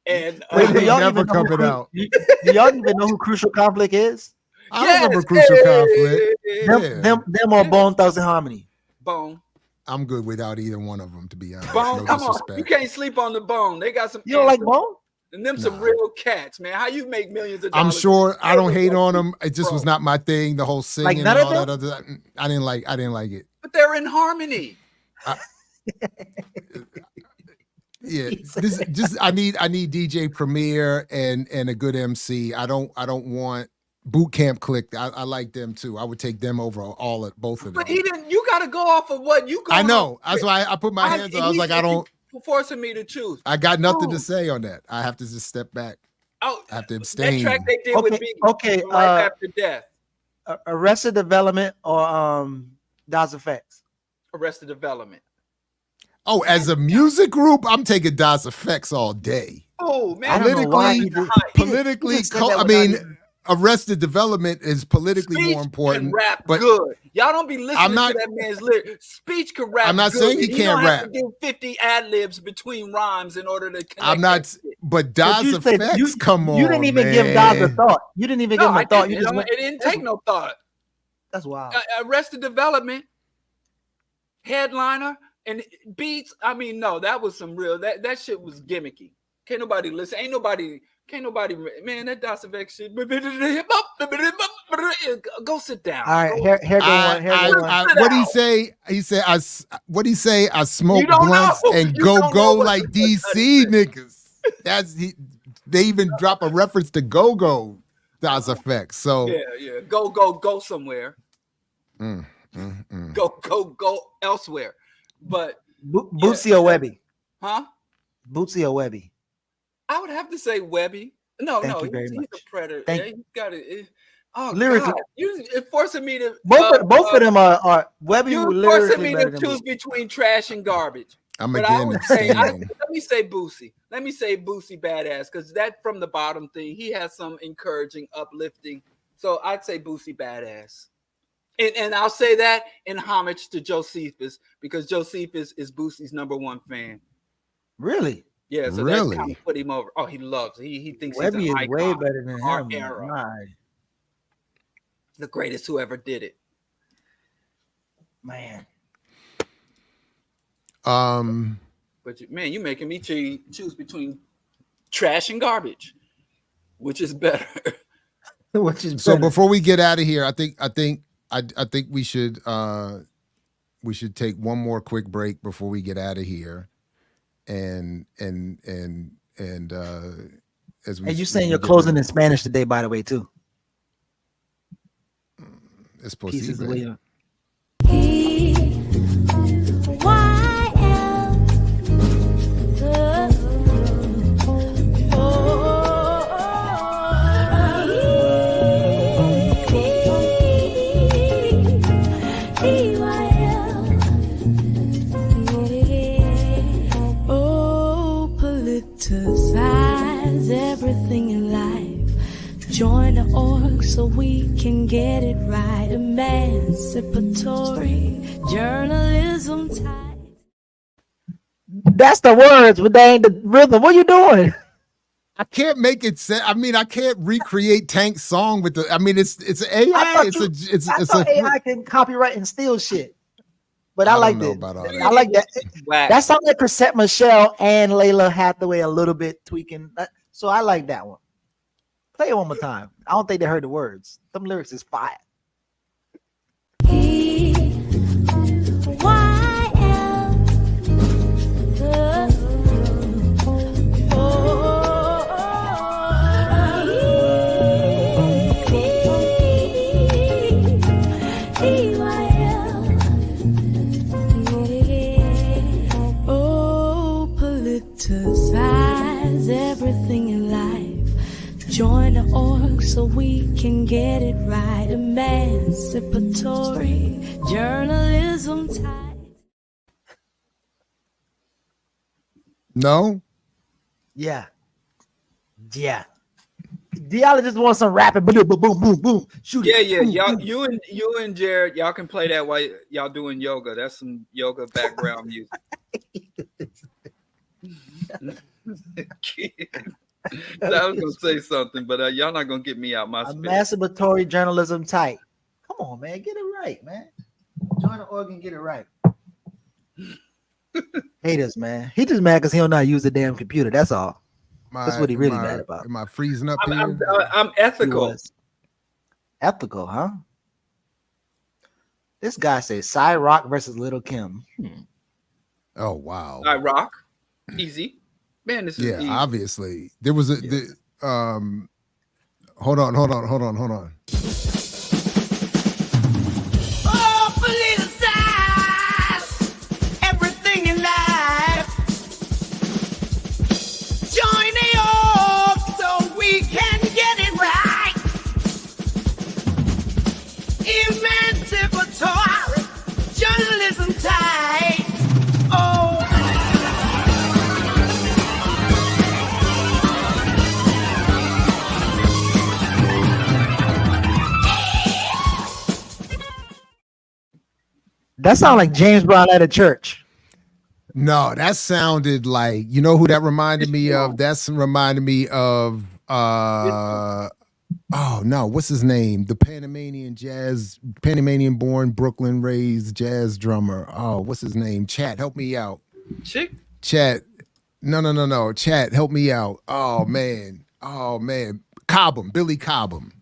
Speaker 4: And
Speaker 2: do y'all never coming out.
Speaker 3: Do y'all even know who Crucial Conflict is?
Speaker 2: I remember Crucial Conflict.
Speaker 3: Them or Bone Thugs and Harmony.
Speaker 4: Bone.
Speaker 2: I'm good without either one of them, to be honest.
Speaker 4: Bone, come on, you can't sleep on the Bone. They got some.
Speaker 3: You don't like Bone?
Speaker 4: And them some real cats, man. How you make millions of dollars?
Speaker 2: I'm sure I don't hate on them. It just was not my thing. The whole singing and all that other. I didn't like it.
Speaker 4: But they're in harmony.
Speaker 2: Yeah, I need DJ Premier and a good MC. I don't want Boot Camp Click. I like them too. I would take them over both of them.
Speaker 4: But you got to go off of what you.
Speaker 2: I know. That's why I put my hands on. I was like, I don't.
Speaker 4: Forcing me to choose.
Speaker 2: I got nothing to say on that. I have to just step back. I have to abstain.
Speaker 4: That track they did with Biggie, Life After Death.
Speaker 3: Arrested Development or Das Effects?
Speaker 4: Arrested Development.
Speaker 2: Oh, as a music group, I'm taking Das Effects all day.
Speaker 4: Oh man,
Speaker 2: politically, I mean, Arrested Development is politically
Speaker 4: Speech
Speaker 2: more important.
Speaker 4: Can rap
Speaker 2: but
Speaker 4: good. Y'all don't be listening to that man's lyrics. Speech can rap.
Speaker 2: I'm not
Speaker 4: good.
Speaker 2: saying he can't rap.
Speaker 4: Have to give 50 ad libs between rhymes in order to connect.
Speaker 2: I'm not. But Daz Effects, come on.
Speaker 3: You didn't even give Daz a thought. You didn't even give him a thought.
Speaker 4: It didn't take no thought.
Speaker 3: That's wild.
Speaker 4: Arrested Development, headliner, and beats. I mean, no, that was some real. That shit was gimmicky. Can't nobody listen. Can't nobody. Man, that Daz Effects shit. Go sit down.
Speaker 3: All right, here go one.
Speaker 2: What he say? He said, what he say? I smoke blunts and go like DC niggas. They even drop a reference to go Daz Effects. So
Speaker 4: yeah. Go somewhere. Go elsewhere. But
Speaker 3: Bootsy or Webby?
Speaker 4: Huh?
Speaker 3: Bootsy or Webby?
Speaker 4: I would have to say Webby. No,
Speaker 3: he's
Speaker 4: a predator. He's got it. Oh,
Speaker 3: lyrically,
Speaker 4: you're forcing me to.
Speaker 3: Both of them are Webby.
Speaker 4: You're forcing me to choose between trash and garbage.
Speaker 2: I'm
Speaker 4: but
Speaker 2: again.
Speaker 4: Let me say Boosie. Let me say Boosie badass, because that from the bottom thing, he has some encouraging, uplifting. So I'd say Boosie badass. And I'll say that in homage to Josephus, because Josephus is Boosie's #1 fan.
Speaker 3: Really?
Speaker 4: Yeah, so that kind of put him over. Oh, he loves it. He thinks
Speaker 3: Webby
Speaker 4: he's
Speaker 3: is way better than
Speaker 4: our
Speaker 3: him.
Speaker 4: era. The greatest who ever did it.
Speaker 3: Man.
Speaker 4: But man, you making me choose between trash and garbage, which is better.
Speaker 2: So before we get out of here, I think we should take one more quick break before we get out of here. And as we,
Speaker 3: and you saying you're closing in Spanish today, by the way, too.
Speaker 2: It's posible.
Speaker 7: Everything in life. Join the org so we can get it right. Emancipatory journalism type.
Speaker 3: That's the words, but they ain't the rhythm. What are you doing?
Speaker 2: I can't make it say. I mean, I can't recreate Tank's song with the. I mean, it's AI.
Speaker 3: I thought AI can copyright and steal shit. But I like that. I like that. That sounds like Chrisette Michelle and Layla Hathaway a little bit tweaking. So I like that one. Play it one more time. I don't think they heard the words. Them lyrics is fire.
Speaker 7: Everything in life. Join the org so we can get it right. Emancipatory journalism type.
Speaker 2: No.
Speaker 3: Yeah. Diallo just wants some rapping. Boom, boom, boom, boom, boom. Shoot it.
Speaker 4: Yeah. Y'all, you and Jared, y'all can play that while y'all doing yoga. That's some yoga background music. I was gonna say something, but y'all not gonna get me out my space.
Speaker 3: Emancipatory journalism type. Come on, man, get it right, man. Join the org and get it right. Haters, man. He just mad because he don't know how to use the damn computer. That's all. That's what he really mad about.
Speaker 2: Am I freezing up here?
Speaker 4: I'm ethical.
Speaker 3: Ethical, huh? This guy says Cy Rock versus Little Kim.
Speaker 2: Oh wow.
Speaker 4: Cy Rock, easy. Man, this is easy.
Speaker 2: Obviously. There was hold on.
Speaker 7: Oh, politicize everything in life. Join the org so we can get it right. Emancipatory journalism type. Oh.
Speaker 3: That sounds like James Brown at a church.
Speaker 2: No, that sounded like, you know who that reminded me of? That's reminded me of oh no, what's his name? The Panamanian born, Brooklyn raised jazz drummer. Oh, what's his name? Chat, help me out. Chat. No. Chat, help me out. Oh man. Cobham, Billy Cobham.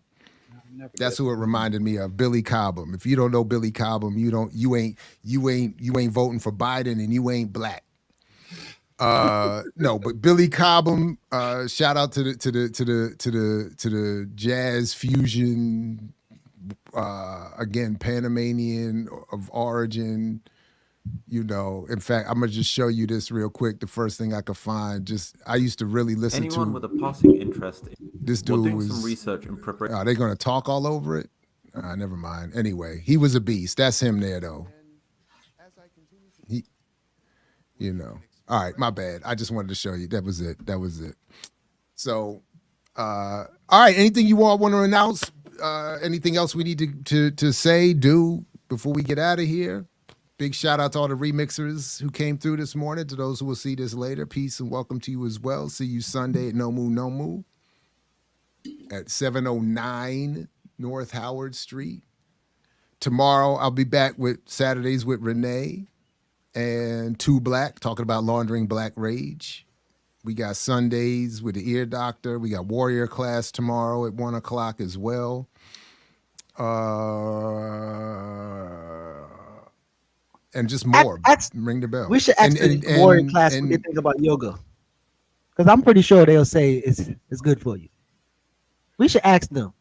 Speaker 2: That's who it reminded me of, Billy Cobham. If you don't know Billy Cobham, you ain't voting for Biden and you ain't black. No, but Billy Cobham, shout out to the jazz fusion, again, Panamanian of origin. You know, in fact, I'm gonna just show you this real quick. The first thing I could find. I used to really listen to
Speaker 15: anyone with a passing interest.
Speaker 2: This dude
Speaker 15: doing
Speaker 2: was
Speaker 15: some research and preparation.
Speaker 2: Are they gonna talk all over it? Never mind. Anyway, he was a beast. That's him there, though. He, you know. All right, my bad. I just wanted to show you. That was it. So, all right. Anything you all want to announce? Anything else we need to say, do before we get out of here? Big shout out to all the remixers who came through this morning. To those who will see this later, peace and welcome to you as well. See you Sunday at No Moo at 709 North Howard Street. Tomorrow I'll be back with Saturdays with Renee and Two Black, talking about laundering black rage. We got Sundays with the Ear Doctor. We got Warrior Class tomorrow at 1 o'clock as well. And just more. Ring the bell.
Speaker 3: We should ask the Warrior Class what they think about yoga. Because I'm pretty sure they'll say it's good for you. We should ask them.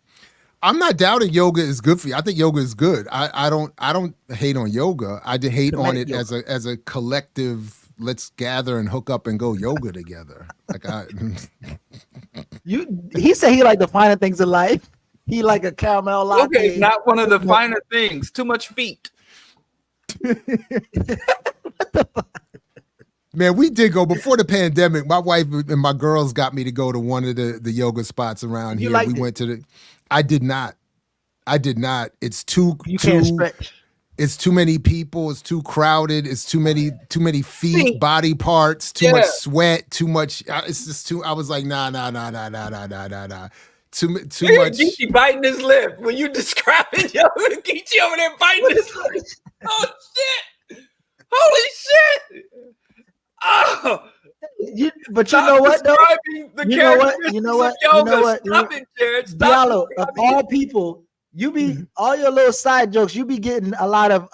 Speaker 2: I'm not doubting yoga is good for you. I think yoga is good. I don't hate on yoga. I did hate on it yoga. as a collective. Let's gather and hook up and go yoga together.
Speaker 3: He said he like the finer things in life. He like a caramel latte.
Speaker 4: Okay, not one of the finer things. Too much feet.
Speaker 2: Man, we did go before the pandemic. My wife and my girls got me to go to one of the yoga spots around here. We went to the. I did not. It's too.
Speaker 3: Can't stretch.
Speaker 2: It's too many people. It's too crowded. It's too many feet, body parts. Too much sweat. Too much. It's just too. I was like, nah. Too much.
Speaker 4: Geechee biting his lip when you describing yoga. Geechee over there biting his lip. Oh shit! Holy shit! Oh,
Speaker 3: but you know what? Though? You know what? Diallo, of all people, you be all your little side jokes. You be getting a lot of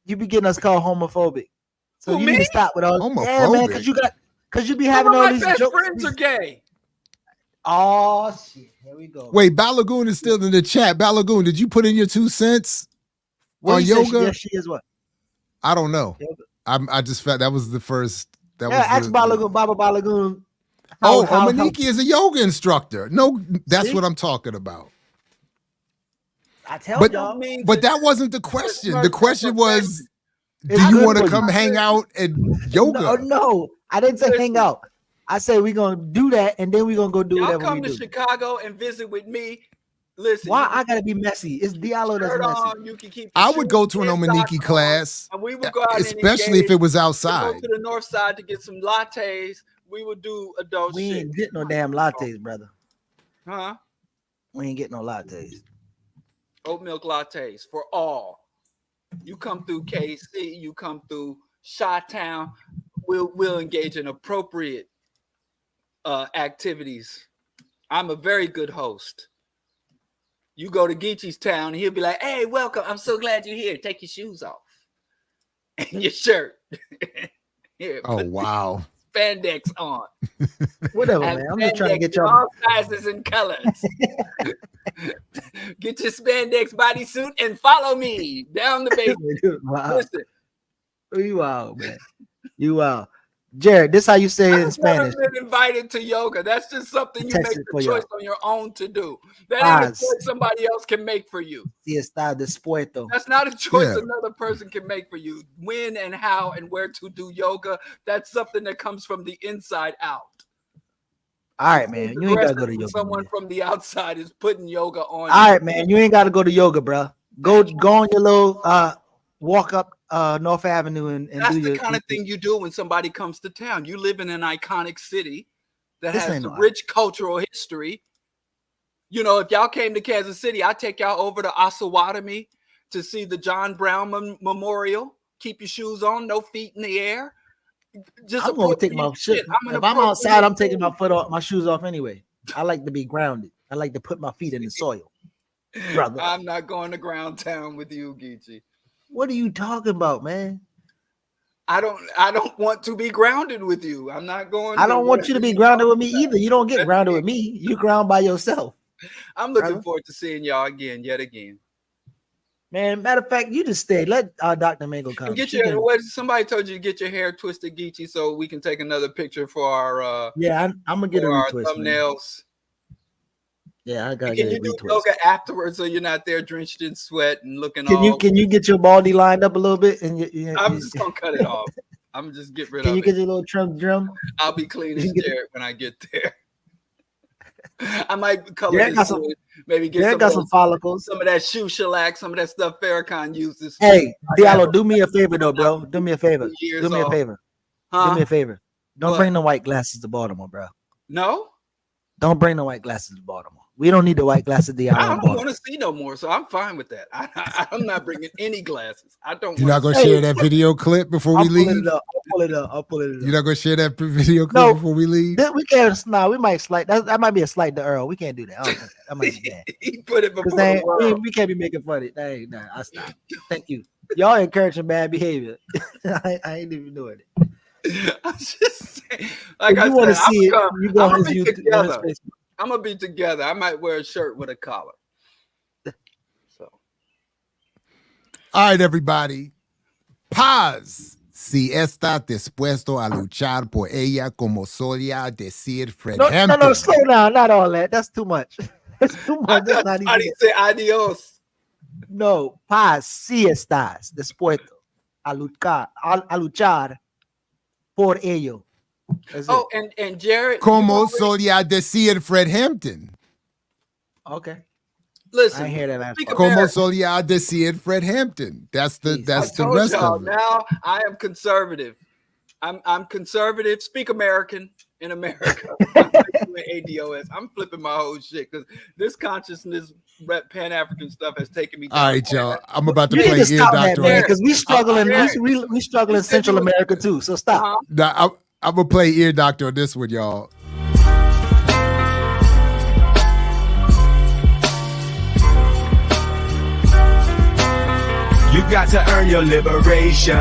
Speaker 3: you be getting us called homophobic. So you need to stop with all
Speaker 2: homophobic.
Speaker 3: Yeah, man, because you be having all these
Speaker 4: best
Speaker 3: jokes.
Speaker 4: Friends are gay.
Speaker 3: Oh shit! Here we go.
Speaker 2: Wait, Balagoon is still in the chat. Balagoon, did you put in your 2 cents on yoga?
Speaker 3: She is what?
Speaker 2: I don't know. I just felt that was the first.
Speaker 3: Ask Balagoon, Baba Balagoon.
Speaker 2: Maniki is a yoga instructor. No, that's what I'm talking about.
Speaker 3: I tell y'all.
Speaker 2: But that wasn't the question. The question was, do you want to come hang out at yoga?
Speaker 3: No, I didn't say hang out. I said we're gonna do that, and then we're gonna go do whatever we do.
Speaker 4: Y'all come to Chicago and visit with me. Listen,
Speaker 3: why I gotta be messy? It's Diallo that's messy.
Speaker 4: You can keep
Speaker 2: I would go to an Omaniki class,
Speaker 4: and we would go out
Speaker 2: especially if it was outside.
Speaker 4: We'd go to the north side to get some lattes. We would do adult shit.
Speaker 3: We ain't get no damn lattes, brother.
Speaker 4: Huh?
Speaker 3: We ain't get no lattes.
Speaker 4: Oat milk lattes for all. You come through KC, you come through Chi-Town. We'll engage in appropriate activities. I'm a very good host. You go to Geechee's town, and he'll be like, "Hey, welcome. I'm so glad you're here. Take your shoes off and your shirt." Here,
Speaker 2: wow.
Speaker 4: Spandex on.
Speaker 3: Whatever, man. I'm just trying to get y'all
Speaker 4: all sizes and colors. Get your spandex bodysuit and follow me down the basement.
Speaker 3: Wow. Listen. You out, man. You out. Jared, this is how you say it in Spanish.
Speaker 4: I've never been invited to yoga. That's just something you make the choice on your own to do. That ain't a choice somebody else can make for you.
Speaker 3: Sí, está dispuesto.
Speaker 4: That's not a choice another person can make for you. When and how and where to do yoga, that's something that comes from the inside out.
Speaker 3: All right, man. You ain't got to go to yoga.
Speaker 4: Someone from the outside is putting yoga on.
Speaker 3: All right, man. You ain't got to go to yoga, bro. Go on your little walk up North Avenue and
Speaker 4: that's
Speaker 3: do
Speaker 4: the kind of thing you do when somebody comes to town. You live in an iconic city that has a rich cultural history. You know, if y'all came to Kansas City, I'd take y'all over to Osawatomie to see the John Brown Memorial. Keep your shoes on, no feet in the air.
Speaker 3: I'm gonna take my shit. If I'm outside, I'm taking my shoes off anyway. I like to be grounded. I like to put my feet in the soil, brother.
Speaker 4: I'm not going to ground town with you, Geechee.
Speaker 3: What are you talking about, man?
Speaker 4: I don't want to be grounded with you. I'm not going.
Speaker 3: I don't want you to be grounded with me either. You don't get grounded with me. You ground by yourself.
Speaker 4: I'm looking forward to seeing y'all yet again.
Speaker 3: Man, matter of fact, you just stay. Let Dr. Mango come.
Speaker 4: Somebody told you to get your hair twisted, Geechee, so we can take another picture for our
Speaker 3: I'm gonna get a retwist,
Speaker 4: thumbnails.
Speaker 3: Man. Yeah, I gotta
Speaker 4: get
Speaker 3: a retwist.
Speaker 4: Can you do yoga afterwards so you're not there drenched in sweat and looking
Speaker 3: Can you get your baldy lined up a little bit? And
Speaker 4: I'm just gonna cut it off. I'm just get rid of it.
Speaker 3: Can you get your little trim?
Speaker 4: I'll be clean as Jared when I get there. I might color this maybe get
Speaker 3: some follicles,
Speaker 4: some of that shoe shellac, some of that stuff Farrakhan uses.
Speaker 3: Hey, Diallo, do me a favor though, bro. Do me a favor. Do me a favor. Do me a favor. Don't bring the white glasses to Baltimore, bro.
Speaker 4: No?
Speaker 3: Don't bring the white glasses to Baltimore. We don't need the white glasses, Diallo.
Speaker 4: I don't want to see no more, so I'm fine with that. I'm not bringing any glasses. I don't.
Speaker 2: You're not gonna share that video clip before we leave.
Speaker 3: I'll pull it up.
Speaker 2: You're not gonna share that video clip before we leave.
Speaker 3: We can't. No, we might slight. That might be a slight to Earl. We can't do that. I don't think that might be bad.
Speaker 4: He put it before the world.
Speaker 3: We can't be making fun of it. Nah, I stop. Thank you. Y'all encouraging bad behavior. I ain't even doing it.
Speaker 4: I'm just saying. Like I
Speaker 3: want to see it. You go on his
Speaker 4: YouTube. I'm gonna be together. I might wear a shirt with a collar. So,
Speaker 2: all right, everybody. Paz. Si está dispuesto a luchar por ella como solía decir Fred Hemp.
Speaker 3: No, slow down. Not all that. That's too much. That's too much. That's not even.
Speaker 4: I didn't say adios.
Speaker 3: No, paz. Si estás dispuesto a luchar por ello.
Speaker 4: And Jared,
Speaker 2: como solía decir Fred Hampton.
Speaker 3: Okay.
Speaker 4: Listen,
Speaker 3: I hear that last part.
Speaker 2: Como solía decir Fred Hampton. That's the rest of it.
Speaker 4: Now I am conservative. I'm conservative. Speak American in America. ADOS. I'm flipping my whole shit because this consciousness, Pan-African stuff has taken me down.
Speaker 2: All right, y'all. I'm about to play Ear Doctor.
Speaker 3: Because we struggling. We struggle in Central America too. So stop.
Speaker 2: Now, I'm gonna play Ear Doctor on this one, y'all.
Speaker 8: You got to earn your liberation.